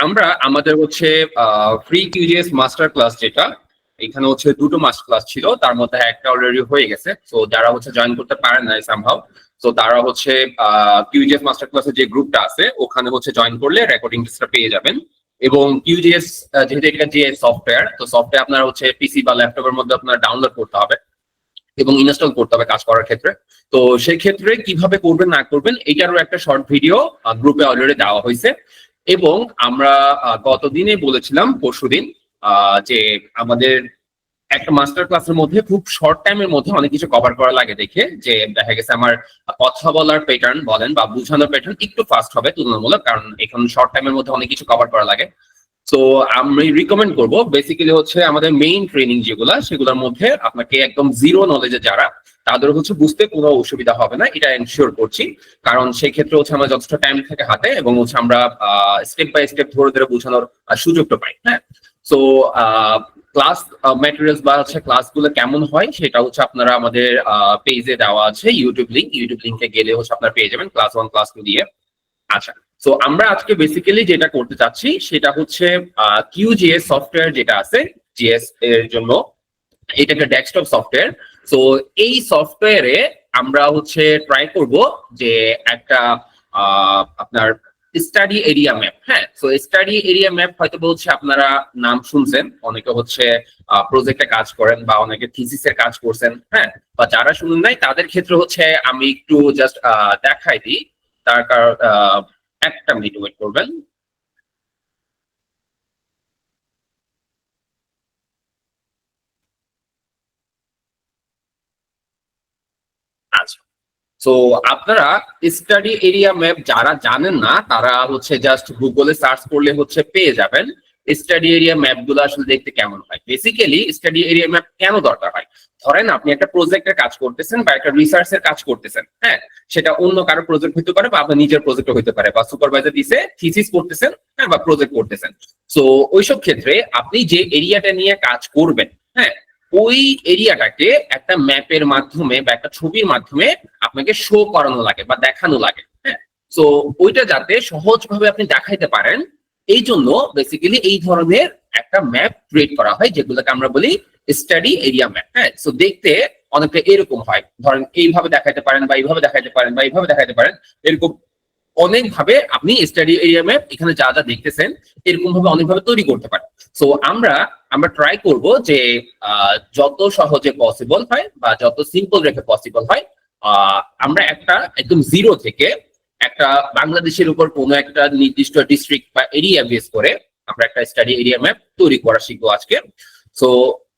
আমরা আমাদের হচ্ছে ফ্রি কিউজিএস মাস্টার ক্লাস যেটা এখানে হচ্ছে দুটো মাস্টার ক্লাস ছিল, তার মধ্যে একটা অলরেডি হয়ে গেছে। তো যারা হচ্ছে জয়েন করতে পারেন না সামহাউ, তো তারা হচ্ছে কিউজিএস মাস্টার ক্লাসের যে গ্রুপটা আছে ওখানে হচ্ছে জয়েন করলে রেকর্ডিং টা পেয়ে যাবেন। এবং কিউজিএস যেহেতু এটা যে সফটওয়্যার, তো সফটওয়্যার আপনার হচ্ছে পিসি বা ল্যাপটপের মধ্যে আপনার ডাউনলোড করতে হবে এবং ইনস্টল করতে হবে কাজ করার ক্ষেত্রে। তো সেই ক্ষেত্রে কিভাবে করবেন না করবেন এটারও একটা শর্ট ভিডিও গ্রুপে অলরেডি দেওয়া হয়েছে। এবং আমরা গতদিনে বলেছিলাম পরশুদিন যে আমাদের একটা মাস্টার ক্লাসের মধ্যে খুব শর্ট টাইমের মধ্যে অনেক কিছু কভার করা লাগে, দেখে যে দেখা গেছে আমার কথা বলার প্যাটার্ন বলেন বা বোঝানোর প্যাটার্ন একটু ফাস্ট হবে তুলনামূলক, কারণ এখন শর্ট টাইমের মধ্যে অনেক কিছু কভার করা লাগে। তো আমি রিকমেন্ড করব বেসিক্যালি হচ্ছে আমাদের মেইন ট্রেনিং যেগুলা সেগুলোর মধ্যে আপনাকে একদম জিরো নলেজে যারা তাদের হচ্ছে বুঝতে কোনো অসুবিধা হবে না, এটা এনশিওর করছি। কারণ সেই ক্ষেত্রে হচ্ছে আমরা যথেষ্ট টাইম থাকে হাতে এবং হচ্ছে আমরা স্টেপ বাই স্টেপ ধরে ধরে বোঝানোর সুযোগটা পাই। হ্যাঁ, তো ক্লাস ম্যাটেরিয়ালস বা হচ্ছে ক্লাসগুলো কেমন হয় সেটা হচ্ছে আপনারা আমাদের পেজে দেওয়া আছে ইউটিউব লিঙ্কে গেলে হচ্ছে আপনারা পেয়ে যাবেন ক্লাস 1 ক্লাস 2 দিয়ে। আচ্ছা, তো আমরা আজকে বেসিক্যালি যেটা করতে চাচ্ছি সেটা হচ্ছে কিউজিএস সফটওয়্যার যেটা আছে জিএস এর জন্য, এটা একটা ডেস্কটপ সফটওয়্যার। তো এই সফটওয়্যারে আমরা হচ্ছে ট্রাই করব যে একটা আপনার স্টাডি এরিয়া ম্যাপ। হ্যাঁ, তো স্টাডি এরিয়া ম্যাপ হয়তো বলছে আপনারা নাম শুনছেন, অনেকে হচ্ছে প্রজেক্টে কাজ করেন বা অনেকে থিসিসের কাজ করছেন। হ্যাঁ, বা যারা শুনুন নাই তাদের ক্ষেত্রে হচ্ছে আমি একটু জাস্ট দেখাই দিই। তার কারণ একটা মিনিট ওয়েট করবেন। আচ্ছা, তো আপনারা স্টাডি এরিয়া ম্যাপ যারা জানেন না তারা হচ্ছে জাস্ট গুগলে সার্চ করলে হচ্ছে পেয়ে যাবেন স্টাডি এরিয়া ম্যাপ গুলো আসলে দেখতে কেমন হয়। বেসিক্যালি স্টাডি এরিয়া ম্যাপ কেন দরকার হয়, ধরেন আপনি একটা প্রজেক্টের কাজ করতেছেন বা একটা রিসার্চের কাজ করতেছেন। হ্যাঁ, সেটা অন্য কারো প্রজেক্ট হতে পারে বা আপনার নিজের প্রজেক্ট হতে পারে, বা সুপারভাইজার দিছে থিসিস করতেছেন, হ্যাঁ, বা প্রজেক্ট করতেছেন। তো ওইসব ক্ষেত্রে আপনি যে এরিয়াটা নিয়ে কাজ করবেন, হ্যাঁ, ওই এরিয়াটাকে একটা ম্যাপের মাধ্যমে বা একটা ছবির মাধ্যমে আপনাকে শো করানো লাগে বা দেখানো লাগে। হ্যাঁ, তো ওইটা যাতে সহজভাবে আপনি দেখাইতে পারেন এই জন্য বেসিক্যালি এই ধরনের একটা ম্যাপ ক্রিয়েট করা হয় যেগুলোকে আমরা বলি স্টাডি এরিয়া ম্যাপ। হ্যাঁ, তো দেখতে অনেকটা এরকম হয়, ধরেন এইভাবে দেখাইতে পারেন বা এইভাবে দেখাইতে পারেন বা এইভাবে দেখাইতে পারেন, এরকম অনেক ভাবে আপনি স্টাডি এরিয়া ম্যাপ এখানে যা যা দেখতেছেন এরকম ভাবে অনেকভাবে তৈরি করতে পারেন। তো আমরা ট্রাই করব যে যত সহজে পসিবল হয় বা যত সিম্পল রেখে পসিবল হয় আমরা একটা একদম জিরো থেকে একটা বাংলাদেশের উপর কোনো একটা নির্দিষ্ট ডিস্ট্রিক্ট বা এরিয়া বেস করে আমরা একটা স্টাডি এরিয়া ম্যাপ তৈরি করা শিখবো আজকে। তো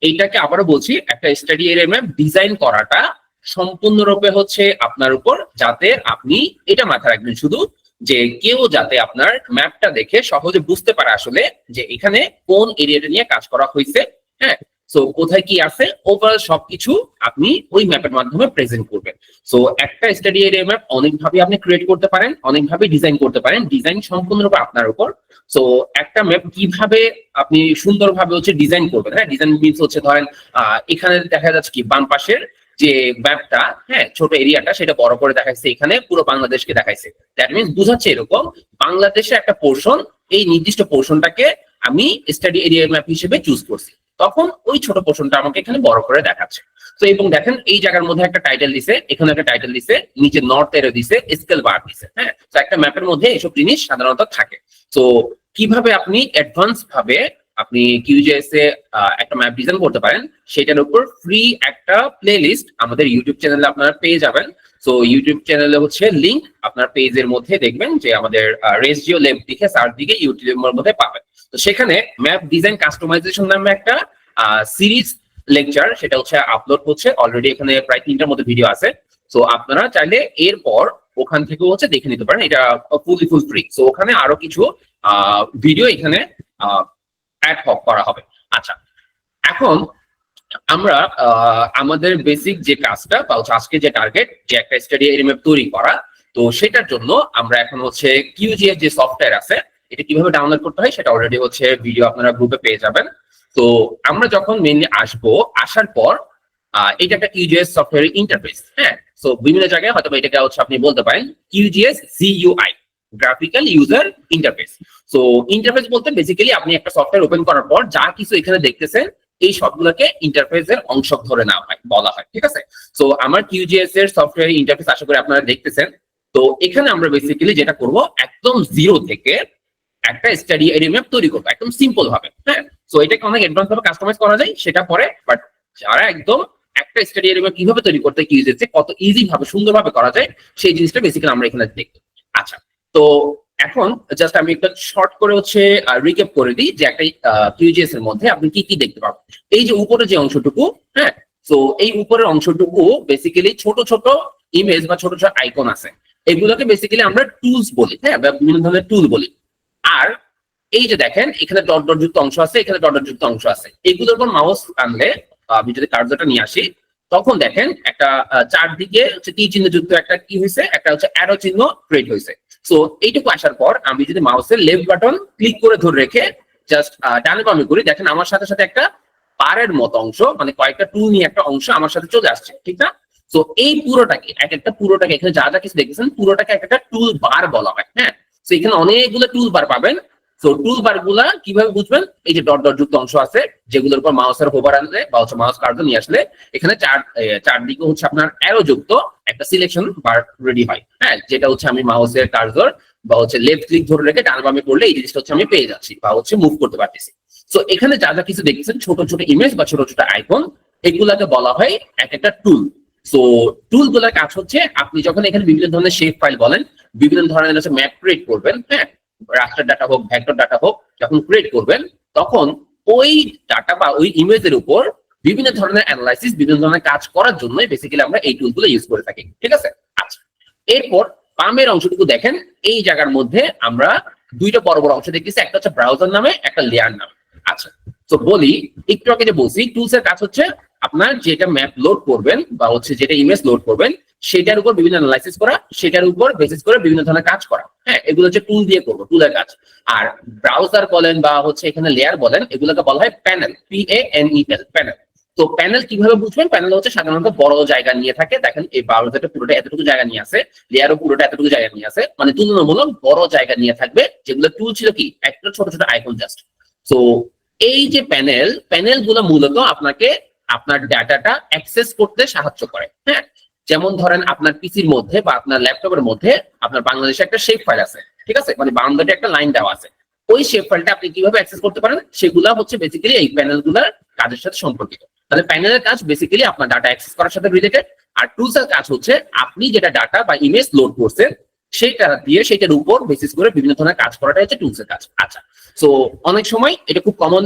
এইটাকে আবারও বলছি, একটা স্টাডি এরিয়া ম্যাপ ডিজাইন করাটা সম্পূর্ণরূপে হচ্ছে আপনার উপর, যাতে আপনি এটা মাথায় রাখবেন শুধু যে কেউ যাতে আপনার ম্যাপটা দেখে সহজে বুঝতে পারে আসলে যে এখানে কোন এরিয়াটা নিয়ে কাজ করা হয়েছে। হ্যাঁ, তো কোথায় কি আছে ওভারঅল সবকিছু আপনি ওই ম্যাপের মাধ্যমে প্রেজেন্ট করবেন। তো একটা স্টাডি এরিয়া ম্যাপ অনেকভাবে আপনি ক্রিয়েট করতে পারেন, অনেকভাবে ডিজাইন করতে পারেন, ডিজাইন সম্পূর্ণরূপে আপনার উপর। তো একটা ম্যাপ কিভাবে আপনি সুন্দরভাবে হচ্ছে ডিজাইন করবেন, হ্যাঁ, ডিজাইন মিনস হচ্ছে ধরেন এখানে দেখা যাচ্ছে কি বাম পাশের যে ম্যাপটা, হ্যাঁ, ছোট এরিয়াটা সেটা বড় করে দেখাইছে, এখানে পুরো বাংলাদেশকে দেখাইছে। দ্যাট মিনস বুঝাচ্ছে এরকম বাংলাদেশের একটা পোর্শন, এই নির্দিষ্ট পোর্শনটাকে আমি স্টাডি এরিয়া ম্যাপ হিসেবে চুজ করছি, তখন ওই ছোট পোর্শনটা আমাকে এখানে বড় করে দেখাচ্ছে। তো এবং দেখেন এই জায়গার মধ্যে একটা টাইটেল দিছে, এখানে একটা টাইটেল দিছে, নিচে নর্থ এরো দিছে, স্কেল বার দিছে। হ্যাঁ, তো একটা ম্যাপের মধ্যে এসব জিনিস সাধারণত থাকে। তো কিভাবে আপনি অ্যাডভান্স ভাবে আপনি কিউজিএস এ একটা ম্যাপ ডিজাইন করতে পারেন সেটার উপর ফ্রি একটা প্লে লিস্ট আমাদের ইউটিউব চ্যানেলে আপনারা পেয়ে যাবেন। তো ইউটিউব চ্যানেলে হচ্ছে লিঙ্ক আপনার পেজের মধ্যে দেখবেন যে আমাদের রেসজিও ল্যাব দিকে সার্চ দিকে ইউটিউবের মধ্যে পাবেন। তো সেখানে ম্যাপ ডিজাইন কাস্টমাইজেশন নামে একটা সিরিজ লেকচার সেটা হচ্ছে আপলোড হচ্ছে অলরেডি, এখানে প্রায় 3টার মধ্যে ভিডিও আছে। তো আপনারা চাইলে এরপর ওখান থেকে হচ্ছে দেখে নিতে পারেন, এটা ফুল ফ্রি। তো ওখানে আরো কিছু ভিডিও এখানে অ্যাড করা হবে। আচ্ছা, এখন আমরা আমাদের বেসিক যে কাজটা বা হচ্ছে আজকে যে টার্গেট যে একটা স্টাডি এরিয়া ম্যাপ তৈরি করা, তো সেটার জন্য আমরা এখন হচ্ছে কিউজিএস যে সফটওয়্যার আছে এটা কিভাবে ডাউনলোড করতে হয় সেটা অলরেডি হচ্ছে ভিডিও আপনারা গ্রুপে পেয়ে যাবেন। তো আমরা যখন মেইনলি আসবো, আসার পর এটা একটা কিউজিএস সফটওয়্যার ইন্টারফেস। হ্যাঁ, তো বিভিন্ন জায়গায় হয়তো এটাকে হচ্ছে আপনি বলতে পারেন কিউজিএস GUI. Graphical user interface. So interface বলতে বেসিক্যালি আপনি একটা সফটওয়্যার ওপেন করার পর যা কিছু এখানে দেখতেছেন এই সবগুলোকে ইন্টারফেসের অংশ ধরে নেওয়া হয়, বলা হয়, ঠিক আছে। সো আমার কিউজিএস এর সফটওয়্যার ইন্টারফেস আশা করি আপনারা দেখতেছেন। তো এখানে আমরা বেসিক্যালি যেটা করব, একদম জিরো থেকে একটা স্টাডি এরিয়া ম্যাপ তৈরি করবো একদম সিম্পল ভাবে। হ্যাঁ, সো এটাকে অনেক অ্যাডভান্স ভাবে কাস্টমাইজ করা যায় সেটা পরে, বাট যারা একদম একটা স্টাডি এরিয়া ম্যাপ কিভাবে তৈরি করতে কিউজিএস কত ইজি ভাবে সুন্দরভাবে করা যায় সেই জিনিসটা বেসিক্যালি আমরা এখানে দেখবো। আচ্ছা, তো এখন জাস্ট আমি একটা শর্ট করে হচ্ছে রিক্যাপ করে দিই যে একটা কিউজিএস এর মধ্যে আপনি কি কি দেখতে পাবেন। এই যে উপরে যে অংশটুকু, হ্যাঁ, তো এই উপরের অংশটুকু বেসিক্যালি ছোট ছোট ইমেজ বা ছোট ছোট আইকন আছে, এগুলোকে বেসিক্যালি আমরা টুলস বলি, হ্যাঁ, বা বিভিন্ন ধরনের টুল বলি। আর এই যে দেখেন এখানে ডট ডট যুক্ত অংশ আছে, এখানে ডট ডট যুক্ত অংশ আছে, এগুলোর উপর মাউস আনলে আমি যদি কার্যটা নিয়ে আসি তখন দেখেন একটা চারদিকে হচ্ছে তীর চিহ্ন যুক্ত একটা কি হয়েছে, একটা হচ্ছে অ্যারো চিহ্ন ক্রিয়েট হয়েছে। সো এইটুকু আসার পর আমি যদি মাউসের লেফট বাটন ক্লিক করে ধরে রেখে জাস্ট ডানে বামে করি, দেখেন আমার সাথে সাথে একটা বারের মতো অংশ, মানে কয়েকটা টুল নিয়ে একটা অংশ আমার সাথে চলে আসছে, ঠিক না। তো এই পুরোটাকে এক একটা পুরোটাকে এখানে যা যা কিছু দেখতেছেন পুরোটাকে এক একটা টুল বার বলা হয়। হ্যাঁ, তো এখানে অনেকগুলো টুল বার পাবেন। তো টুল বার গুলা কিভাবে বুঝবেন, এই যে ডট ডট যুক্ত অংশ আছে যেগুলোর উপর মাউসের হোভার আনলে বা হচ্ছে মাউস কার্ড নিয়ে আসলে এখানে চারদিকে হচ্ছে আপনার অ্যারো যুক্ত একটা সিলেকশন বার রেডি হয়। হ্যাঁ, যেটা হচ্ছে আমি মাউসের কার্সর বা হচ্ছে লেফট ক্লিক ধরে রেখে ডান বামে করলে এই জিনিসটা হচ্ছে আমি পেয়ে যাচ্ছি বা হচ্ছে মুভ করতে পারতেছি। তো এখানে যা যা কিছু দেখতেছেন ছোট ছোট ইমেজ বা ছোট ছোট আইকন, এগুলাকে বলা হয় এক একটা টুল। সো টুল গুলার কাজ হচ্ছে আপনি যখন এখানে বিভিন্ন ধরনের শেপ ফাইল বলেন, বিভিন্ন ধরনের হচ্ছে ম্যাপ ক্রিয়েট করবেন, হ্যাঁ, রাস্টার ডাটা হোক ভেক্টর ডাটা হোক, যখন ক্রিয়েট করবেন তখন ওই ডাটা বা ওই ইমেজের উপর বিভিন্ন ধরনের অ্যানালাইসিস বিভিন্ন ধরনের কাজ করার জন্য বেসিক্যালি আমরা এই টুলগুলো ইউজ করে থাকি, ঠিক আছে। আচ্ছা, এরপর বামের অংশটুকু দেখেন, এই জায়গার মধ্যে আমরা দুইটা বড় বড় অংশ দেখতেছি, একটা হচ্ছে ব্রাউজার নামে, একটা লেয়ার নামে। আচ্ছা, তো বলি একটু আগে যে বলছি টুলস এর কাজ হচ্ছে আপনার যেটা ম্যাপ লোড করবেন বা হচ্ছে যেটা ইমেজ লোড করবেন সেটার উপর বিভিন্ন অ্যানালাইসিস করা, সেটার উপর বেসিস করে বিভিন্ন ধরনের কাজ করা। হ্যাঁ, এগুলো হচ্ছে টুল দিয়ে করবো, টুলের কাজ। আর ব্রাউজার বলেন বা হচ্ছে এখানে লেয়ার বলেন, এগুলোকে বলা হয় প্যানেল, PANEL, প্যানেল। তো প্যানেল কিভাবে বুঝবেন, প্যানেল হচ্ছে সাধারণত বড় জায়গা নিয়ে থাকে, দেখেন এই ব্রাউজারটা পুরোটা এতটুকু জায়গা নিয়ে আছে, লেয়ারও পুরোটা এতটুকু জায়গা নিয়ে আছে, মানে তুলনামূলক বড় জায়গা নিয়ে থাকবে, যেগুলো টুল ছিল কি একটা ছোট ছোট আইকন জাস্ট। তো এই যে প্যানেল গুলো মূলত আপনাকে আপনার ডাটাটা অ্যাক্সেস করতে সাহায্য করে। হ্যাঁ, যেমন ধরেন আপনার পিসির মধ্যে বা আপনার ল্যাপটপের মধ্যে আপনার বাংলাদেশে একটা শেপ ফাইল আছে, ঠিক আছে, মানে বাউন্ডারি একটা লাইন দেওয়া আছে, ওই শেপ ফাইলটা আপনি কিভাবে অ্যাক্সেস করতে পারেন সেগুলা হচ্ছে বেসিক্যালি এই প্যানেলগুলোর কাজের সাথে সম্পর্কিত। তাহলে প্যানেলের কাজ বেসিক্যালি আপনার ডাটা অ্যাক্সেস করার সাথে রিলেটেড, আর টুলস এর কাজ হচ্ছে আপনি যেটা ডাটা বা ইমেজ লোড করছেন সেটা দিয়ে সেটার উপর বেসিস করে বিভিন্ন ধরনের কাজ করাটা হচ্ছে টুলস এর কাজ। আচ্ছা, সো অনেক সময় এটা খুব কমন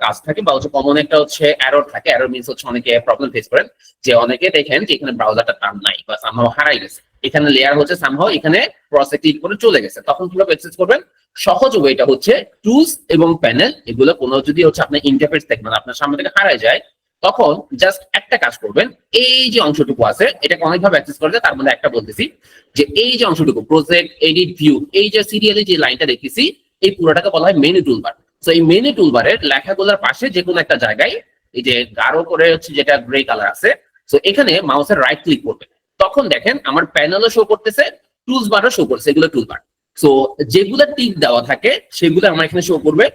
কাজ থাকে বা হচ্ছে কমন একটা হচ্ছে এরর থাকে, এরর মিনস হচ্ছে অনেকে প্রবলেম ফেস করেন যে অনেকে দেখেন যে এখানে ব্রাউজারটা টার্ম নাই বা সামহাও হারাই গেছে, এখানে লেয়ার হচ্ছে সামহাও এখানে ক্রসে ক্লিক করে চলে গেছে, তখন কিভাবে অ্যাক্সেস করবেন। সহজ ওয়েটা হচ্ছে টুলস এবং প্যানেল এগুলো কোনো যদি হচ্ছে আপনার ইন্টারফেস থেকে মানে আপনার সামনে থেকে হারায় যায় তখন জাস্ট একটা কাজ করবেন, এই যে অংশটুকু আছে এটাকে অনেকভাবে অ্যাক্সেস করা যায়, তার মধ্যে একটা বলতেছি যে এই যে অংশটুকু প্রজেক্ট এডিট ভিউ, এই যে সিরিয়ালি যে লাইনটা দেখতেছি এই পুরোটাকে বলা হয় মেনু টুলবার। তো এই মেনু টুলবারের লেখাগুলোর পাশে যে কোনো একটা জায়গায় এই যে গাঢ় করে হচ্ছে যেটা গ্রে কালার আছে, তো এখানে মাউসের রাইট ক্লিক করবে, তখন দেখেন আমার প্যানেলও শো করতেছে, টুলস বারও শো করছে, এগুলো টুলবার। সো যেগুলো টিক দেওয়া থাকে সেগুলো আমার এখানে শো করবে,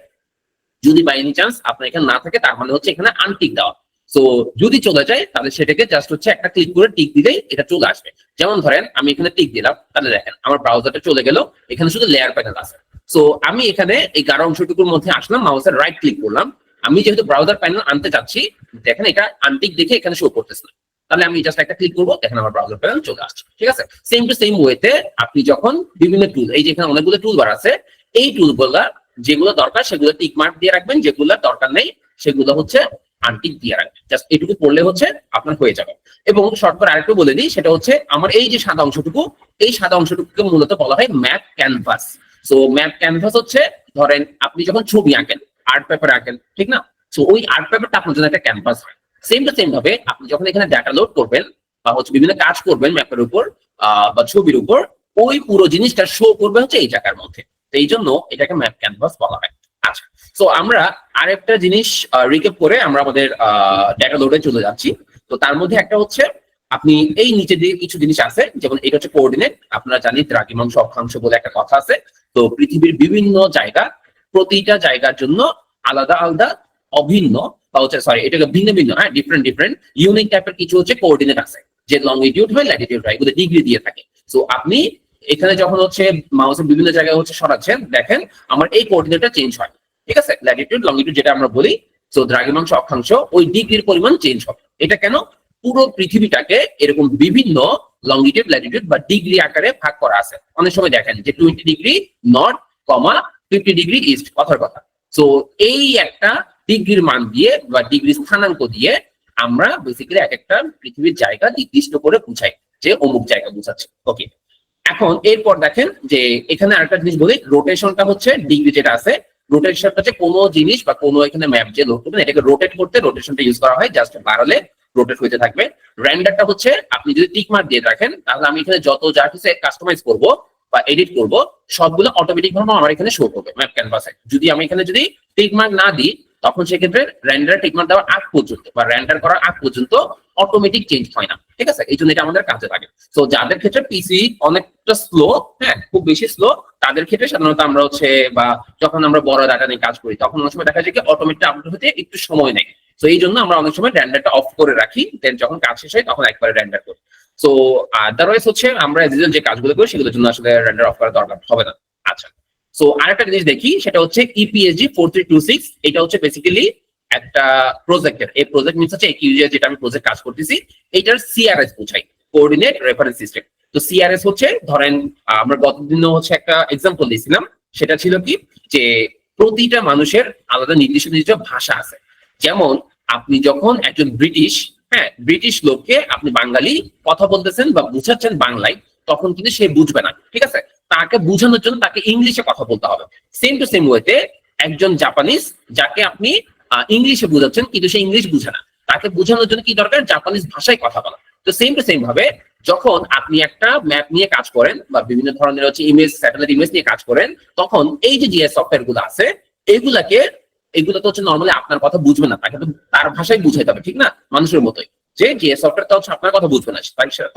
যদি বাই এনি চান্স আপনার এখানে না থাকে তার মানে হচ্ছে এখানে আনটিক দেওয়া। সো যদি চলে যায় তাহলে সেটাকে জাস্ট হচ্ছে একটা ক্লিক করে টিক দিলেই এটা চলে আসবে। যেমন ধরেন আমি এখানে টিক দিলাম, তাহলে দেখেন আমার ব্রাউজারটা চলে গেল, এখানে শুধু লেয়ার প্যানেল আছে। সো আমি এখানে এই গাঢ় অংশটুকুর মধ্যে আসলাম, মাউসের রাইট ক্লিক করলাম, আমি যেহেতু ব্রাউজার প্যানেল আনতে চাচ্ছি, দেখেন এটা আনটিক দেখে এখানে শো করতেছে না, তাহলে আমি জাস্ট একটা ক্লিক করবো, দেখেন আমার ব্রাউজার প্যানেল চলে আসছে, ঠিক আছে। সেম টু সেম ওয়েতে আপনি যখন বিভিন্ন টুল, এই যে এখানে অনেকগুলো টুল বার আছে, এই টুলগুলা যেগুলো দরকার সেগুলো টিক মার্ক দিয়ে রাখবেন, যেগুলো দরকার নেই সেগুলো হচ্ছে আনটিক দিয়ে রাখবেন, জাস্ট এটুকু পড়লে হচ্ছে আপনার হয়ে যাবে। এবং শর্ট করে আরেকটু বলে দিই, সেটা হচ্ছে আমার এই যে সাদা অংশটুকু, এই সাদা অংশটুকুকে মূলত বলা হয় map canvas. So map canvas হচ্ছে ধরেন আপনি যখন ছবি আঁকেন, আর্ট পেপার আঁকেন, ঠিক না, সো ওই আর্ট পেপারটা আপনার জন্য একটা ক্যানভাস হয়। সেম টু সেম ভাবে আপনি যখন এখানে ডাটা লোড করবেন বা হচ্ছে বিভিন্ন কাজ করবেন ম্যাপের উপর বা ছবির উপর, ওই পুরো জিনিসটা শো করবে হচ্ছে এই জায়গার মধ্যে, তো এই জন্য এটাকে ম্যাপ ক্যানভাস বলা হয়। আচ্ছা, সো আমরা আরেকটা জিনিস রিক্যাপ করে আমরা আমাদের ডাটা লোডে চলে যাচ্ছি। তো তার মধ্যে একটা হচ্ছে আপনি এই নিচে দিয়ে কিছু জিনিস আছে, যেমন এটা হচ্ছে কোঅর্ডিনেট। আপনারা জানি দ্রাঘিমাংশ অক্ষাংশ বলে একটা কথা আছে। তো পৃথিবীর বিভিন্ন জায়গা, প্রতিটা জায়গার জন্য আলাদা আলাদা অভিন্ন বা হচ্ছে সরি এটাকে ভিন্ন ভিন্ন, হ্যাঁ, ডিফারেন্ট ইউনিক টাইপের কিছু হচ্ছে কোঅর্ডিনেট আছে, যে লংগিটিউড হয় ল্যাটিটিউড হয়, এগুলো ডিগ্রি দিয়ে থাকে। সো আপনি এখানে যখন হচ্ছে মাউসের বিভিন্ন জায়গায় হচ্ছে সরাচ্ছেন, দেখেন আমার এই কোঅর্ডিনেটটা চেঞ্জ হয়, ঠিক আছে, ল্যাটিটিউড লংগিটিউড যেটা আমরা বলি। সো দ্রাঘিমাংশ অক্ষাংশ ওই ডিগ্রির পরিমাণ চেঞ্জ হবে। এটা কেন? পুরো পৃথিবীটাকে এরকম বিভিন্ন লংগিটিউড ল্যাটিটিউড বা ডিগ্রি আকারে ভাগ করা আছে। অনেক সময় দেখেন যে 20 ডিগ্রি নর্থ, 50 ডিগ্রি ইস্ট, কথার কথা। সো এই একটা ডিগ্রির মান দিয়ে বা ডিগ্রি স্থানাঙ্ক দিয়ে আমরা বেসিক্যালি এক একটা পৃথিবীর জায়গা নির্দিষ্ট করে বুঝাই, যে অমুক জায়গা বুঝাচ্ছে। ওকে, এখন এরপর দেখেন যে এখানে আরেকটা জিনিস বলি, রোটেশনটা হচ্ছে ডিগ্রি যেটা আছে, রোটেশনটা হচ্ছে কোনো জিনিস বা কোনো এখানে ম্যাপ যে লোড করবেন এটাকে রোটেট করতে রোটেশনটা ইউজ করা হয়, জাস্ট বাড়ালে রোটেট হতে থাকবে। রেন্ডারটা হচ্ছে আপনি যদি টিক মার্ক দিয়ে রাখেন, তাহলে আমি এখানে যত যা কিছু কাস্টমাইজ করব বা এডিট করব সবগুলো অটোমেটিক ভাবে আমার এখানে শো করবে ম্যাপ ক্যানভাসে। যদি আমি এখানে যদি টিক মার্ক না দিই, তখন সেক্ষেত্রে রেন্ডার টিক মার্ক দেওয়ার আগ পর্যন্ত বা রেন্ডার করার আগ পর্যন্ত অটোমেটিক চেঞ্জ হয় না, ঠিক আছে। এই জন্য এটা আমাদের কাজে লাগে। তো যাদের ক্ষেত্রে পিসি অনেকটা স্লো, হ্যাঁ খুব বেশি স্লো, তাদের ক্ষেত্রে সাধারণত আমরা হচ্ছে বা যখন আমরা বড় ডাটা নিয়ে কাজ করি তখন অনেক সময় দেখা যায় কি অটোমেটিক আপলোড হতে একটু সময় নেয়। তো এই জন্য আমরা অনেক সময় রেন্ডারটা অফ করে রাখি, দেন যখন কাজ শেষ হয় তখন একবারে রেন্ডার করি। সো আদারওয়াইজ হচ্ছে আমরা যে কাজগুলো করি সেগুলোর জন্য আসলে রেন্ডার অফ করার দরকার হবে না। আচ্ছা, সো আরেকটা জিনিস দেখি, সেটা হচ্ছে ইপিএসজি 4326। এটা হচ্ছে বেসিক্যালি একটা প্রজেক্টের, এই প্রজেক্ট মিনস হচ্ছে কিউজিএস যেটা আমি প্রজেক্ট কাজ করতেছি এটার সিআরএস বোঝাই, কোঅর্ডিনেট রেফারেন্স সিস্টেম। তো সিআরএস হচ্ছে ধরেন আমরা গতদিনও হচ্ছে একটা এক্সাম্পল দিয়েছিলাম, সেটা ছিল কি যে প্রতিটা মানুষের আলাদা নির্দিষ্ট নির্দিষ্ট ভাষা আছে। যেমন আপনি যখন একজন ব্রিটিশ, হ্যাঁ ব্রিটিশ লোককে আপনি বাঙালি কথা বলতেছেন বা বুঝাচ্ছেন বাংলায়, তখন কিন্তু সে বুঝবে না, ঠিক আছে। তাকে বুঝানোর জন্য তাকে ইংলিশে কথা বলতে হবে। সেম টু সেম ওয়েতে একজন জাপানিজ যাকে আপনি ইংলিশে বুঝাচ্ছেন কিন্তু সে ইংলিশ বুঝে না, তাকে বোঝানোর জন্য কি দরকার? জাপানিজ ভাষায় কথা বলা। তো সেম টু সেম ভাবে যখন আপনি একটা ম্যাপ নিয়ে কাজ করেন বা বিভিন্ন ধরনের হচ্ছে ইমেজ, স্যাটেলাইট ইমেজ নিয়ে কাজ করেন, তখন এই যে জিএস সফটওয়্যার গুলো আছে এগুলো তো হচ্ছে নর্মালি আপনার কথা বুঝবে না, তাকে তো তার ভাষায় বুঝাইতে হবে, ঠিক না? মানুষের মতোই যে জিএস সফটওয়্যারটা হচ্ছে আপনার কথা বুঝবে না,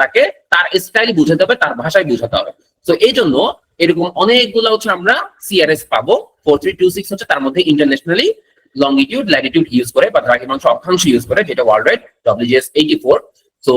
তাকে তার স্টাইল বুঝাতে হবে, তার ভাষায় বুঝাতে হবে। তো এই জন্য এরকম অনেকগুলো হচ্ছে আমরা সিআরএস পাবো। 4326 হচ্ছে তার মধ্যে ইন্টারন্যাশনালি লংগিটিউড ল্যাটিটিউড ইউজ করে বা দ্রাঘিমাংশ অক্ষাংশ ইউজ করে, যেটা ওয়ার্ল্ড ওয়াইড WGS 84। তো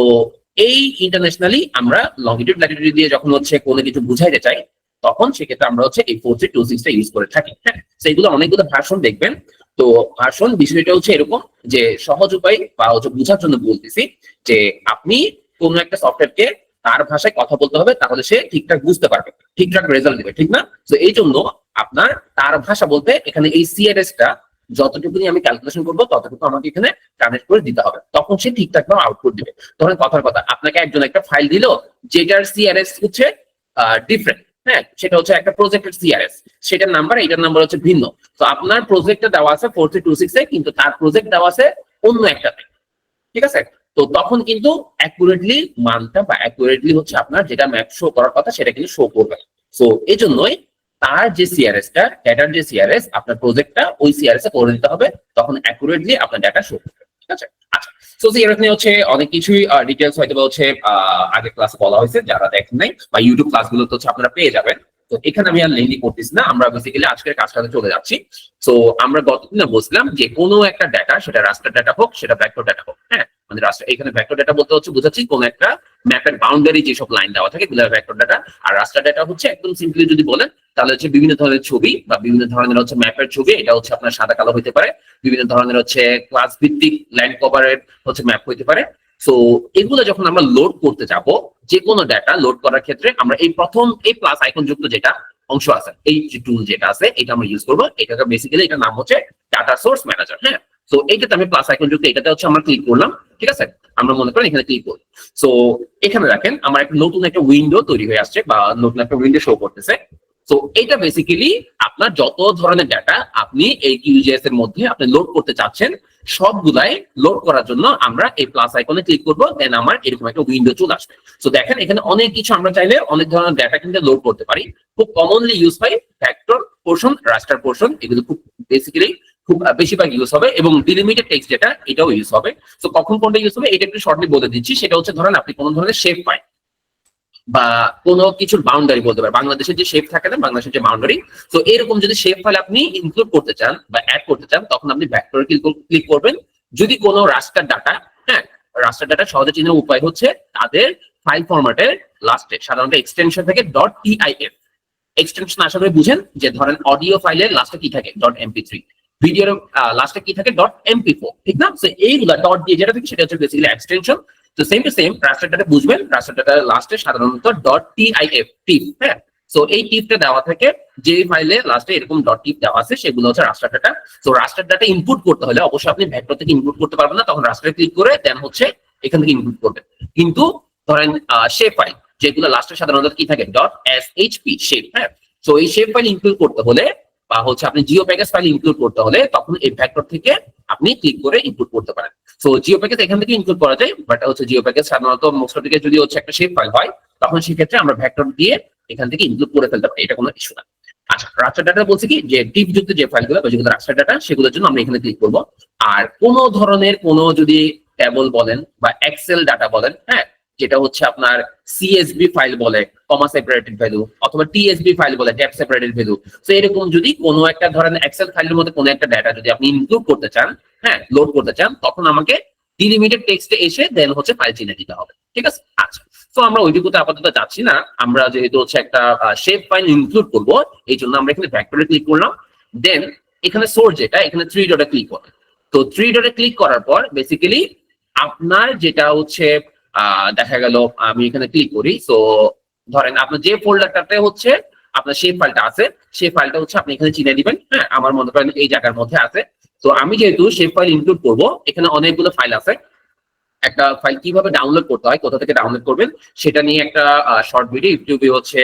এই ইন্টারন্যাশনালি আমরা লংগিটিউড ল্যাটিটিউড দিয়ে যখন হচ্ছে কোনো কিছু বুঝাইতে চাই, তখন সেক্ষেত্রে আমরা হচ্ছে এই 4326টা ইউজ করে থাকি। হ্যাঁ, সেইগুলো অনেকগুলো ভার্সন দেখবেন। তো ভার্সন বিষয়টা হচ্ছে এরকম যে সহজ উপায় বা হচ্ছে বোঝার জন্য বলতেছি যে আপনি কোনো একটা সফটওয়্যারকে তার ভাষায় কথা বলতে হবে, তাহলে সে ঠিকঠাক বুঝতে পারবে, ঠিকঠাক রেজাল্ট দিবে, ঠিক না? তো এই জন্য আপনার তার ভাষা বলতে এখানে এই সিআরএসটা যতটুকুনি আমি ক্যালকুলেশন করবো ততটুকু আমাকে এখানে কানেক্ট করে দিতে হবে, তখন সে ঠিকঠাক ভাবে আউটপুট দিবে। ধরেন কথার কথা, আপনাকে একজন একটা ফাইল দিল যেটার সিআরএস হচ্ছে ডিফারেন্ট, হ্যাঁ সেটা হচ্ছে একটা প্রজেক্টের সিআরএস, সেটার নাম্বার এটার নাম্বার হচ্ছে ভিন্ন। তো আপনার প্রজেক্টটা দেওয়া আছে 4326 এ, কিন্তু তার প্রজেক্ট দেওয়া আছে অন্য একটাতে, ঠিক আছে। তো তখন কিন্তু অ্যাকুরেটলি মানটা বা অ্যাকুরেটলি হচ্ছে আপনার যেটা ম্যাপ শো করার কথা সেটা কিন্তু শো করবে। সো এই জন্যই তার যে সিআরএসটা, ডেটার যে সিআরএস, আপনার প্রজেক্টটা ওই সিআরএস এ করে দিতে হবে, তখন অ্যাকুরেটলি আপনার ডেটা শো করবে, ঠিক আছে। আচ্ছা, সো সিআরএস নিয়ে হচ্ছে অনেক কিছুই ডিটেইলস হয়তো বা হচ্ছে আগে ক্লাসে বলা হয়েছে, যারা দেখেন নাই বা ইউটিউব ক্লাসগুলো তো হচ্ছে আপনারা পেয়ে যাবেন। তো এখানে আমি আর লেন্দি করতেছি না, আমরা বেসিক্যালি আজকের কাজটাতে চলে যাচ্ছি। সো আমরা গতদিনে বলছিলাম যে কোনো একটা ডেটা, সেটা রাস্টার ডেটা হোক সেটা ভেক্টর ডেটা হোক, হ্যাঁ মানে রাস্টার, এখানে ভেক্টর ডেটা বলতে হচ্ছে বোঝাচ্ছি কোন একটা ম্যাপের বাউন্ডারি যেসব লাইন দেওয়া থাকে এগুলো ভেক্টর ডেটা। আর রাস্টার ডেটা হচ্ছে একদম সিম্পলি যদি বলেন তাহলে হচ্ছে বিভিন্ন ধরনের ছবি বা বিভিন্ন ধরনের হচ্ছে ম্যাপের ছবি, এটা হচ্ছে আপনার সাদা কালো হতে পারে, বিভিন্ন ধরনের হচ্ছে ক্লাস ভিত্তিক ল্যান্ড কভারের হচ্ছে ম্যাপ হতে পারে। সো এগুলো যখন আমরা লোড করতে যাব, যে কোনো ডেটা লোড করার ক্ষেত্রে আমরা এই প্রথম এই প্লাস আইকন যুক্ত যেটা অংশ আছে, এই যে টুল যেটা আছে এটা আমরা ইউজ করবো। এটাকে বেসিক্যালি এটার নাম হচ্ছে ডাটা সোর্স ম্যানেজার। হ্যাঁ, তো এইটাতে আমি প্লাস আইকন যুক্ত এটাতে হচ্ছে আমরা ক্লিক করলাম, ঠিক আছে। আমরা মনে করেন এখানে ক্লিক করি। সো এখানে দেখেন আমার একটা নতুন একটা উইন্ডো তৈরি হয়ে আসছে বা নতুন একটা উইন্ডো শো করতেছে। তো এটা বেসিক্যালি আপনার যত ধরনের ডাটা আপনি এই কিউজিএস এর মধ্যে আপনি লোড করতে চাচ্ছেন সবগুলাই লোড করার জন্য আমরা এই প্লাস আইকনে ক্লিক করবো, দেন আমার এরকম একটা উইন্ডো চলে আসবে। তো দেখেন এখানে অনেক কিছু আমরা চাইলে অনেক ধরনের ডাটা কিন্তু লোড করতে পারি। খুব কমনলি ইউজ হয় ভেক্টর পোর্শন, রাস্টার পোর্শন, এগুলো খুব বেসিক্যালি খুব বেশিরভাগ ইউজ হবে, এবং ডিলিমিটেড টেক্সট যেটা এটাও ইউজ হবে। তো কখন কোনটা ইউজ হবে এটা একটু শর্টলি বলে দিচ্ছি। সেটা হচ্ছে ধরেন আপনি কোনো ধরনের শেপ পাই বা কোনো কিছুর বাউন্ডারি বলতে পারে, বাংলাদেশের যে শেপ থাকে না, বাংলাদেশের যে বাউন্ডারি, তো এরকম যদি শেপ ফাইল আপনি ইনক্লুড করতে চান বা অ্যাড করতে চান, তখন আপনি ভেক্টরে ক্লিক করবেন। যদি কোনো রাস্টার ডাটা, হ্যাঁ, রাস্টার ডাটা সহজে চিনার উপায় হচ্ছে তাদের ফাইল ফরম্যাটের লাস্টে সাধারণত এক্সটেনশন থেকে .tif এক্সটেনশন আশা করে বুঝেন, যে ধরেন অডিও ফাইলের লাস্টে কি থাকে .mp3, ভিডিওর লাস্টে কি থাকে .mp4, ঠিক না? তো এইগুলা ডট দিয়ে যেটা থাকে সেটা হচ্ছে বেসিক্যালি এক্সটেনশন। তো same to same raster data বুঝবেন, রাস্টার ডাটা লাস্টে সাধারণত .tif টিপ, হ্যাঁ। সো এই টিপটা দেওয়া থাকে, যে ফাইলে লাস্টে এরকম .tif দেওয়া আছে সেগুলো হচ্ছে রাস্টার ডাটা। তো রাস্টার ডাটা ইনপুট করতে হলে অবশ্যই আপনি ভেক্টর থেকে ইনপুট করতে পারবেন না, তখন রাস্টারে ক্লিক করে দেন হচ্ছে এখান থেকে ইনপুট করবেন। কিন্তু ধরেন শেপ ফাইল যেগুলো লাস্টে সাধারণত কি থাকে .shp শেপ, হ্যাঁ। তো এই শেপ ফাইল ইনক্লুড করতে হলে বা হচ্ছে আপনি জিও প্যাকেজ ফাইল ইনক্লুড করতে হলে তখন এই ভেক্টর থেকে আপনি ক্লিক করে ইনপুট করতে পারেন। সো জিও প্যাকেজ এখান থেকে ইনক্লুড করা যায়, বাট হচ্ছে জিও প্যাকেজ সাধারণত মোস্ট অফ দিকে যদি হচ্ছে একটা শেপ ফাইল হয় তখন সেক্ষেত্রে আমরা ভেক্টর দিয়ে এখান থেকে ইনক্লুড করে ফেলতে পারি, এটা কোনো ইস্যু না। আচ্ছা, রাস্টার ডাটা বলছে কি যে টিপ যুক্ত যে ফাইলগুলো বা যেগুলো রাস্টার ডাটা সেগুলোর জন্য আমরা এখানে ক্লিক করব। আর কোন ধরনের কোনো যদি টেবল বলেন বা এক্সেল ডাটা বলেন, হ্যাঁ, যেটা হচ্ছে আপনার সিএসভি ফাইল বলে কমা সেপারেটেড ভ্যালু, অথবা টিএসভি ফাইল বলে ট্যাব সেপারেটেড ভ্যালু। তো এরকম যদি কোনো একটা ধরেন এক্সেল ফাইলের মধ্যে কোনো একটা ডাটা যদি আপনি ইনক্লুড করতে চান, হ্যাঁ, লোড করতে চান, তখন আমাকে ডিলিমিটেড টেক্সটে এসে দেন হচ্ছে ফাইল চিনে দিতে হবে, ঠিক আছে? আচ্ছা, তো আমরা ওইটুকুতে আপাতত যাচ্ছি না, আমরা যেহেতু হচ্ছে একটা শেপ ফাইল ইনক্লুড করব এই জন্য আমরা এখানে ভেক্টরে ক্লিক করলাম। দেন এখানে সোর্স যেটা, এখানে 3 ডটে ক্লিক করুন। তো 3 ডটে ক্লিক করার পর বেসিক্যালি আপনার যেটা হচ্ছে দেখা গেল আমি এখানে ক্লিক করি। তো ধরেন আপনার যে ফোল্ডারটাতে হচ্ছে আপনার শেপ ফাইলটা আছে সেই ফাইলটা হচ্ছে আপনি এখানে চিনে দিবেন, হ্যাঁ। আমার মনে করেন এই জায়গার মধ্যে আছে। তো আমি যেহেতু শেপ ফাইল ইনক্লুড করব, এখানে অনেকগুলো ফাইল আছে। একটা ফাইল কিভাবে ডাউনলোড করতে হয়, কোথা থেকে ডাউনলোড করবেন সেটা নিয়ে একটা শর্ট ভিডিও ইউটিউবে হচ্ছে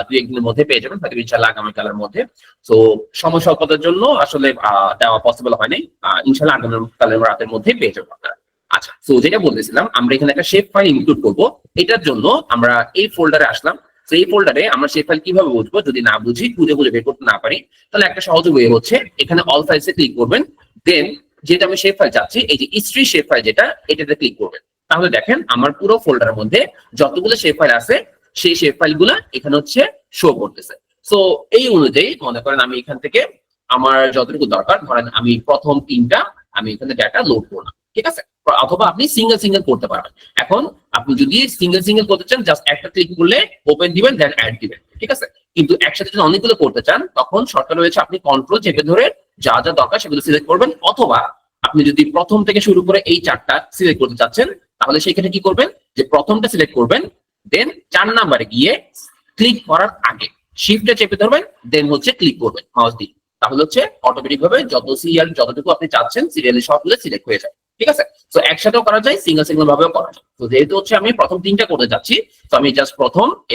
2-1 দিনের মধ্যে পেয়ে যাবেন, হয়তো ইনশাআল্লাহ আগামীকালের মধ্যে। তো সময় স্বল্পতার জন্য আসলে দেওয়া পসিবল হয়নি, ইনশাআল্লাহ আগামীকালের রাতের মধ্যে পেয়ে যাবেন আপনারা। আচ্ছা, তো যেটা বলতেছিলাম আমরা এখানে একটা শেপ ফাইল ইনক্লুড করব, এটার জন্য আমরা এই ফোল্ডারে আসলাম। তো এই ফোল্ডারে আমরা শেপ ফাইল কিভাবে বুঝবো, যদি না বুঝি খুঁজে খুঁজে বের করতে না পারি, তাহলে একটা সহজ ওয়ে হচ্ছে এখানে অল ফাইলসে ক্লিক করবেন। দেন যেটা আমি শেপ ফাইল চাচ্ছি, এই যে হিস্ট্রি শেপ ফাইল যেটা, এটাতে ক্লিক করবেন। তাহলে দেখেন আমার পুরো ফোল্ডারের মধ্যে যতগুলো শেপ ফাইল আছে সেই শেপ ফাইলগুলো এখানে হচ্ছে শো করতেছে। সো এই অনুযায়ী মনে করেন আমি এখান থেকে আমার যতটুকু দরকার, ধরেন আমি প্রথম 3টা আমি এখানে ডাটা লোড করলাম, ঠিক আছে? অথবা আপনি সিঙ্গেল সিঙ্গেল করতে পারবেন। এখন আপনি যদি সিঙ্গেল সিঙ্গেল করতে চান, জাস্ট একটা ক্লিক করলে ওপেন দিবেন, দেন অ্যাড দিবেন, ঠিক আছে? কিন্তু একসাথে যদি অনেকগুলো করতে চান তখন শর্টকাট রয়েছে, আপনি কন্ট্রোল চেপে ধরে যা যা দরকার সেগুলো সিলেক্ট করবেন। অথবা আপনি যদি প্রথম থেকে শুরু করে এই 4টা সিলেক্ট করতে চাচ্ছেন, তাহলে সেখানে কি করবেন, যে প্রথমটা সিলেক্ট করবেন, দেন 4 নাম্বারে গিয়ে ক্লিক করার আগে শিফটে চেপে ধরবেন, দেন হচ্ছে ক্লিক করবেন মাউস দিয়ে। তাহলে হচ্ছে অটোমেটিক ভাবে যত সিরিয়াল যতটুকু আপনি চাচ্ছেন সিরিয়ালি সবগুলো সিলেক্ট হয়ে যায়, ঠিক আছে? তো একসাথেও করা যায়, সিঙ্গেল সিঙ্গেল ভাবেও করা যায়। তো যেহেতু হচ্ছে আমি প্রথম 3টা করতে যাচ্ছি, তো আমি জাস্ট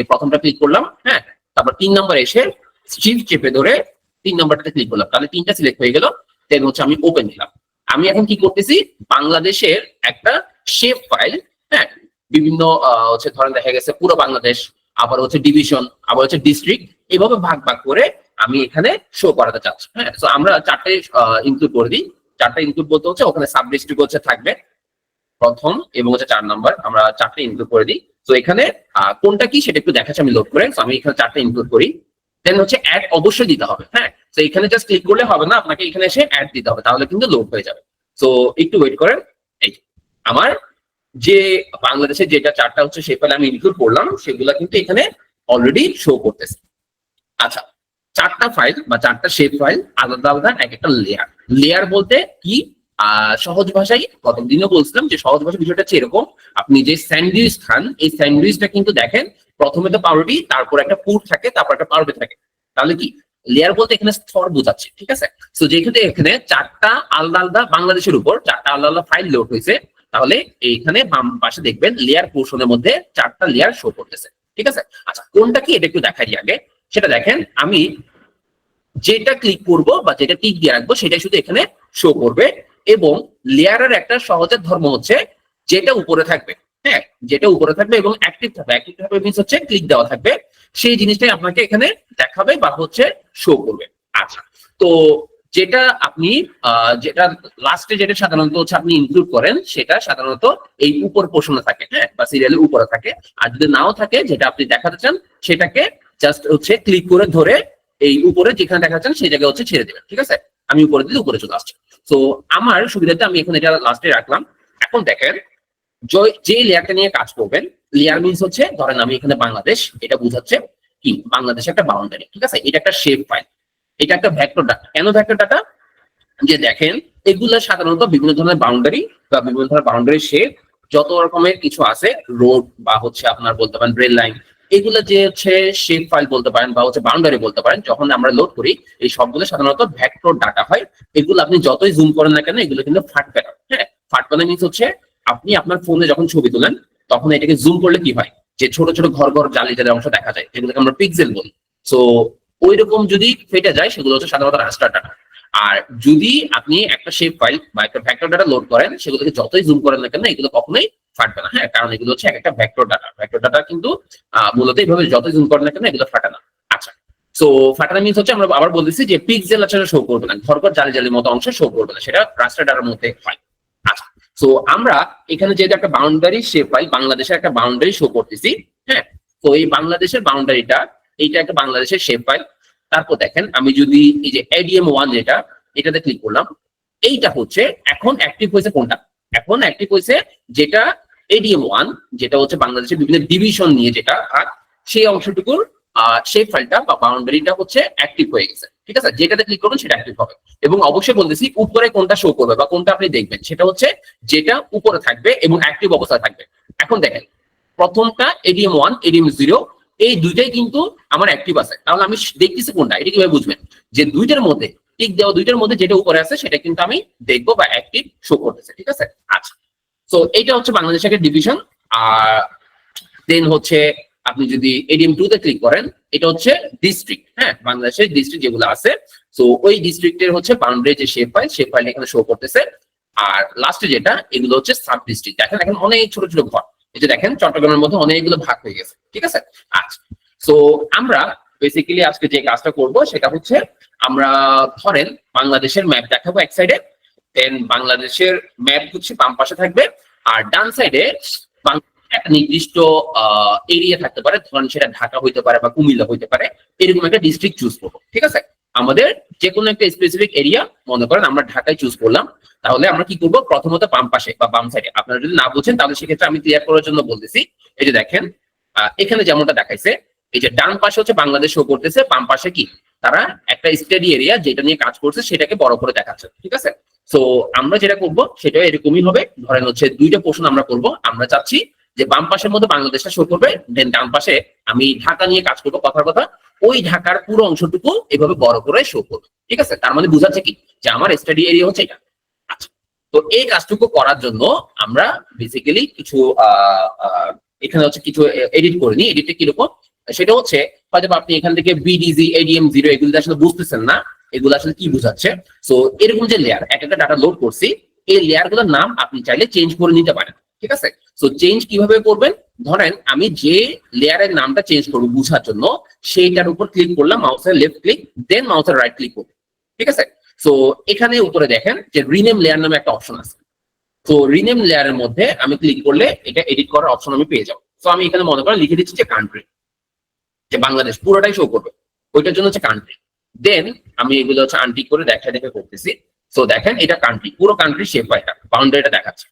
প্রথমটা ক্লিক করলাম, হ্যাঁ। তারপর 3 নাম্বার এসে শিফট চেপে ধরে 3 নাম্বারটাতে ক্লিক করলাম, তাহলে 3টা সিলেক্ট হয়ে গেল। দেন হচ্ছে আমি ওপেন দিলাম। আমি এখন কি করতেছি, বাংলাদেশের একটা শেপ ফাইল, হ্যাঁ, বিভিন্ন হচ্ছে ধরেন দেখা গেছে পুরো বাংলাদেশ, আবার হচ্ছে ডিভিশন, আবার হচ্ছে ডিস্ট্রিক্ট, এইভাবে ভাগ ভাগ করে আমি এখানে শো করাতে চাচ্ছি, হ্যাঁ। তো আমরা 4টে ইনক্লুড করে দিই। 4টা ইনক্লুড বলতে হচ্ছে ওখানে সাব ডিস্ট্রিক্ট হচ্ছে থাকবে প্রথম এবং হচ্ছে 4 নাম্বার, আমরা 4টে ইনক্লুড করে দিই। তো এখানে কোনটা কি সেটা একটু দেখাচ্ছি আমি লোড করে। তো আমি এখানে 4টে ইনক্লুড করি। দেন হচ্ছে অ্যাড অবশ্যই দিতে হবে, হ্যাঁ। তো এখানে জাস্ট ক্লিক করলে হবে না, আপনাকে এখানে এসে অ্যাড দিতে হবে, তাহলে কিন্তু লোড হয়ে যাবে। তো একটু ওয়েট করেন। এই আমার যে বাংলাদেশের যেটা 4টা হচ্ছে সেই ফাইল আমি ইনক্লুড করলাম সেগুলা কিন্তু এখানে অলরেডি শো করতেছে। আচ্ছা, 4টা ফাইল বা 4টা শেপ ফাইল আলাদা আলাদা এক একটা লেয়ার। লেয়ার বলতে কি, সহজ ভাষায় গতদিনও বলছিলাম যে সহজ ভাষা বিষয়টা হচ্ছে এরকম, আপনি যে স্যান্ডউইচ খান এই স্যান্ডউইচটা কিন্তু দেখেন প্রথমে তো পাউরুটি, তারপর একটা পুর থাকে, তারপর একটা পাউরুটি থাকে। তাহলে কি লেয়ার বলতে এখানে স্তর বোঝাচ্ছে, ঠিক আছে? তো যেহেতু এখানে 4টা আলাদা আলাদা বাংলাদেশের উপর 4টা আলাদা আলাদা ফাইল লোড হয়েছে, তাহলে এইখানে বাম পাশে দেখবেন লেয়ার পোর্শনের মধ্যে 4টা লেয়ার শো করতেছে, ঠিক আছে? আচ্ছা, কোনটা কি এটা একটু দেখাই আগে। সেটা দেখেন, আমি যেটা ক্লিক করব বা যেটা টিক দিয়ে রাখবো সেটাই শুধু এখানে শো করবে। এবং লেয়ারের একটা সহজের ধর্ম হচ্ছে যেটা উপরে থাকবে, হ্যাঁ, যেটা উপরে থাকবে এবং অ্যাক্টিভ থাকবে। অ্যাক্টিভ থাকবে মিন্স হচ্ছে ক্লিক দেওয়া থাকবে, সেই জিনিসটাই আপনাকে এখানে দেখাবে বা হচ্ছে শো করবে। আচ্ছা, তো যেটা আপনি যেটা লাস্টে যেটা সাধারণত হচ্ছে আপনি ইনক্লুড করেন সেটা সাধারণত এই উপর পোর্শনে থাকে, হ্যাঁ, বা সিরিয়ালের উপরে থাকে। আর যদি নাও থাকে, যেটা আপনি দেখাতে চান সেটাকে জাস্ট হচ্ছে ক্লিক করে ধরে এই উপরে যেখানে দেখাচ্ছেন সেই জায়গায় হচ্ছে ছেড়ে দেবেন। ঠিক আছে, আমি উপরে দিলে উপরে চলে আসছে। তো আমার সুবিধাতে আমি এখন এটা লাস্টে রাখলাম। এখন দেখেন, যে লেয়ারটা নিয়ে কাজ করবেন, লেয়ার মিনস হচ্ছে ধরেন আমি এখানে বাংলাদেশ, এটা বোঝাচ্ছে কি বাংলাদেশ একটা বাউন্ডারি। ঠিক আছে, এটা একটা শেপ ফাইল, এটা একটা ভেক্টর ডাটা। কেন ভেক্টর ডাটা? যে দেখেন, এগুলো সাধারণত বিভিন্ন ধরনের বাউন্ডারি বা বিভিন্ন ধরনের বাউন্ডারি শেপ, যত রকমের কিছু আছে, রোড বা হচ্ছে আপনার বলতে পারেন রেল লাইন, এগুলো যে হচ্ছে শেপ ফাইল বলতে পারেন বা হচ্ছে বাউন্ডারি বলতে পারেন, যখন আমরা লোড করি এই সবগুলো সাধারণত ভেক্টর ডাটা হয়। এগুলো আপনি যতই জুম করেন না কেন, এগুলো কিন্তু ফাটবে না। হ্যাঁ, ফাটবে না মিনস হচ্ছে আপনি আপনার ফোনে যখন ছবি তোলেন তখন এটাকে জুম করলে কি হয়, যে ছোট ছোট ঘর ঘর জালি জালি অংশ দেখা যায়, যেগুলোকে আমরা পিক্সেল বলি। সো ওই রকম যদি ফেটে যায় সেগুলো হচ্ছে সাধারণত রাস্টার ডাটা। আর যদি আপনি একটা শেপ ফাইল বা একটা ভেক্টর ডাটা লোড করেন, সেগুলোকে যতই জুম করেন না কেন এগুলো কখনোই ফাটবে না। হ্যাঁ, কারণ এগুলো হচ্ছে একটা ভেক্টর ডাটা। ভেক্টর ডাটা কিন্তু মূলত এইভাবে যতই জুম করেন না কেন এগুলো ফাটে না। আচ্ছা, সো ফাটানো মিনস হচ্ছে আমরা আবার বলতেছি যে পিক্সেল আসলে শো করবে না, ঘর ঘর জালি জালির মতো অংশ শো করবে না, সেটা রাস্টার ডাটার মধ্যে হয়। আচ্ছা, সো আমরা এখানে যেহেতু একটা বাউন্ডারি শেপ ফাইল, বাংলাদেশের একটা বাউন্ডারি শো করতেছি। হ্যাঁ, তো এই বাংলাদেশের বাউন্ডারিটা, এইটা একটা বাংলাদেশের শেপ ফাইল। তারপর দেখেন, আমি যদি এই যে ADM1 যেটা, এটাতে ক্লিক করলাম, এইটা হচ্ছে এখন অ্যাক্টিভ হয়েছে কোনটা? এখন অ্যাক্টিভ হয়েছে যেটা ADM1, যেটা হচ্ছে বাংলাদেশের বিভিন্ন ডিভিশন নিয়ে যেটা, আর সেই অংশটুকুর শেপ ফাইলটা বা বাউন্ডারিটা হচ্ছে অ্যাক্টিভ হয়ে গেছে। ঠিক আছে, যেটাতে ক্লিক করবেন সেটা অ্যাক্টিভ হবে। এবং অবশ্যই বলতেছি উপরে কোনটা শো করবে বা কোনটা আপনি দেখবেন, সেটা হচ্ছে যেটা উপরে থাকবে এবং অ্যাক্টিভ অবস্থায় থাকবে। এখন দেখেন, প্রথমটা ADM1, ADM0, এই দুইটাই কিন্তু আমার অ্যাক্টিভ আছে। তাহলে আমি দেখতেছি কোনটা, এটা কিভাবে বুঝবেন? যে দুইটার মধ্যে টিক দেওয়া, দুইটার মধ্যে যেটা উপরে আছে সেটা কিন্তু আমি দেখবো বা অ্যাক্টিভ শো করতেছে। ঠিক আছে, আচ্ছা, তো এইটা হচ্ছে বাংলাদেশের একটা ডিভিশন। আর দেন হচ্ছে আপনি যদি ADM2 তে ক্লিক করেন, এটা হচ্ছে ডিস্ট্রিক্ট। হ্যাঁ, বাংলাদেশের ডিস্ট্রিক্ট যেগুলো আছে, তো ওই ডিস্ট্রিক্টের হচ্ছে বাউন্ডারি যে শেপ ফাইল, শেপ ফাইল এখানে শো করতেছে। আর লাস্টে যেটা, এগুলো হচ্ছে সাব ডিস্ট্রিক্ট। দেখেন এখন অনেক ছোট ছোট ঘর, এই যে দেখেন চট্টগ্রামের মধ্যে অনেকগুলো ভাগ হয়ে গেছে। ঠিক আছে, আচ্ছা, সো আমরা বেসিক্যালি আজকে যে কাজটা করব সেটা হচ্ছে, আমরা ধরেন বাংলাদেশের ম্যাপ দেখাবো এক সাইডে, দেন বাংলাদেশের ম্যাপ হচ্ছে বাম পাশে থাকবে, আর ডান সাইডে একটা নির্দিষ্ট এরিয়া থাকতে পারে, ধরেন সেটা ঢাকা হইতে পারে বা কুমিল্লা হইতে পারে, এরকম একটা ডিস্ট্রিক্ট চুজ করবো। ঠিক আছে, আমাদের যে কোনো একটা স্পেসিফিক এরিয়া, মনে করেন আমরা ঢাকায় চুজ করলাম, তাহলে আমরা কি করবো, প্রথমত বাম পাশে বা বাম সাইডে, আপনারা যদি না বুঝেন তাহলে সেক্ষেত্রে আমি ক্লিয়ার করার জন্য বলতেছি। এই যে দেখেন, এখানে যেমনটা দেখাইছে, এই যে ডান পাশে হচ্ছে বাংলাদেশ শো করতেছে, বাম পাশে কি তারা একটা স্টাডি এরিয়া যেটা নিয়ে কাজ করছে সেটাকে বড় করে দেখাচ্ছে। ঠিক আছে, তো আমরা যেটা করব সেটা এরকমই হবে। ধরেন হচ্ছে দুইটা পোর্শন আমরা করব। আমরা চাচ্ছি যে বাম পাশের মধ্যে বাংলাদেশটা শো করবে, দেন ডান পাশে আমি ঢাকা নিয়ে কাজ করবো, কথার কথা ওই ঢাকার পুরো অংশটুকু এভাবে বড় করে শো করবে। ঠিক আছে, তার মানে বোঝাচ্ছে কি যে আমার স্টাডি এরিয়া হচ্ছে এটা। আচ্ছা, তো এই কাজটুকু করার জন্য আমরা বেসিক্যালি কিছু এখানে হচ্ছে কিছু এডিট করে নিই। এডিটটা কিরকম, সেটা হচ্ছে হয়তো আপনি এখান থেকে BDG, ADM0 এগুলো আসলে বুঝতেছেন না, এগুলো আসলে কি বোঝাচ্ছে। সো এরকম যে লেয়ার, এক একটা ডাটা লোড করছি, এই লেয়ার গুলোর নাম আপনি চাইলে চেঞ্জ করে নিতে পারেন। ঠিক আছে, সো চেঞ্জ কিভাবে করবেন, ধরেন আমি যে লেয়ারের নামটা চেঞ্জ করবো বোঝার জন্য, সেইটার উপর ক্লিক করলাম, মাউসের লেফট ক্লিক, দেন মাউসের রাইট ক্লিক করবো। ঠিক আছে, সো এখানে উপরে দেখেন যে রিনেম লেয়ার নামে একটা অপশন আছে। তো রিনেম লেয়ারের মধ্যে আমি ক্লিক করলে এটা এডিট করার অপশন আমি পেয়ে যাবো। তো আমি এখানে মনে করেন লিখে দিচ্ছি যে কান্ট্রি, যে বাংলাদেশ পুরোটাই শো করবে, ওইটার জন্য হচ্ছে কান্ট্রি। দেন আমি এগুলো হচ্ছে আনটিক করে দেখা দেখে করতেছি। সো দেখেন এটা কান্ট্রি, পুরো কান্ট্রি শেপ বা এটা বাউন্ডারিটা দেখাচ্ছে।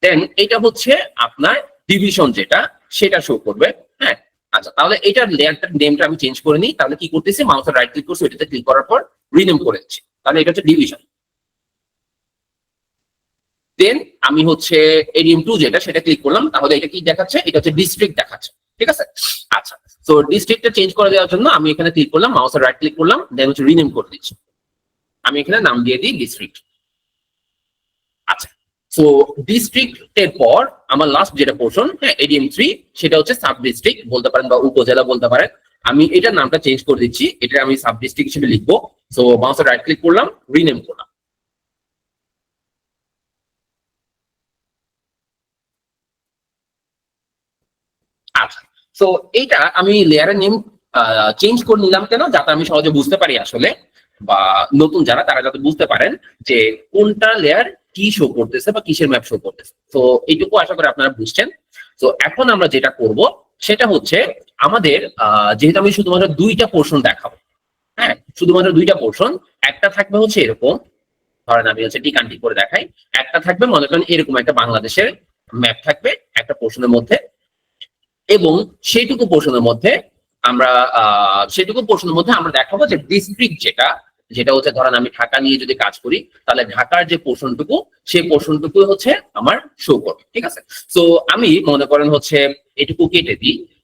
দেন এটা হচ্ছে আপনার ডিভিশন যেটা, সেটা শো করবে। হ্যাঁ, আচ্ছা, তাহলে এটার লেয়ারটার নেমটা আমি চেঞ্জ করে নিই। তাহলে কি করতেছি, মাউসের রাইট ক্লিক করছি, এটাতে ক্লিক করার পর রিনেম করে দিচ্ছি। তাহলে এটা হচ্ছে ডিভিশন। দেন আমি হচ্ছে ADM2 যেটা, সেটা ক্লিক করলাম, তাহলে এটা কি দেখাচ্ছে, এটা হচ্ছে ডিস্ট্রিক্ট দেখাচ্ছে। ঠিক আছে, আচ্ছা, তো ডিস্ট্রিক্টটা চেঞ্জ করে দেওয়ার জন্য আমি এখানে ক্লিক করলাম, মাউসের রাইট ক্লিক করলাম, দেন হচ্ছে রিনেম করে দিচ্ছি। আমি এখানে নাম দিয়ে দিই ডিস্ট্রিক্ট। আচ্ছা, সো ডিস্ট্রিক্টের পর আমার লাস্ট যেটা পোর্শন, হ্যাঁ ADM3, সেটা হচ্ছে সাব ডিস্ট্রিক্ট বলতে পারেন বা উপজেলা বলতে পারেন। আমি এটার নামটা চেঞ্জ করে দিচ্ছি, এটা আমি সাব ডিস্ট্রিক্ট হিসেবে লিখবো। সো মাউসের রাইট ক্লিক করলাম, রিনেম করলাম। আচ্ছা, তো এইটা আমি লেয়ারের নেম চেঞ্জ করে নিলাম কেন, যাতে আমি সহজে বুঝতে পারি আসলে বা নতুন যারা তারা যাতে বুঝতে পারেন যে কোনটা লেয়ার কি শো করতেছে বা কিসের ম্যাপ শো করতেছে। তো এইটুকু আশা করি আপনারা বুঝছেন। তো এখন আমরা যেটা করব সেটা হচ্ছে আমাদের যেহেতু আমি শুধুমাত্র দুইটা পোর্শন দেখাবো, হ্যাঁ শুধুমাত্র দুইটা পোর্শন, একটা থাকবে হচ্ছে এরকম, ধরেন আমি হচ্ছে টিকানটি করে দেখাই, একটা থাকবে মনে করেন এরকম একটা বাংলাদেশের ম্যাপ থাকবে একটা পোর্শনের মধ্যে, এবং সেইটুকু পোর্শনের মধ্যে আমরা দেখাবো যে ডিস্ট্রিক্ট যেটা যেটা হচ্ছে ধরেন আমি ঢাকা নিয়ে যদি কাজ করি তাহলে ঢাকার যে পোর্শনটুকু সেই পোর্শনটুকু হচ্ছে আমার শো করবে। ঠিক আছে, তো আমি মনে করেন হচ্ছে এটুকু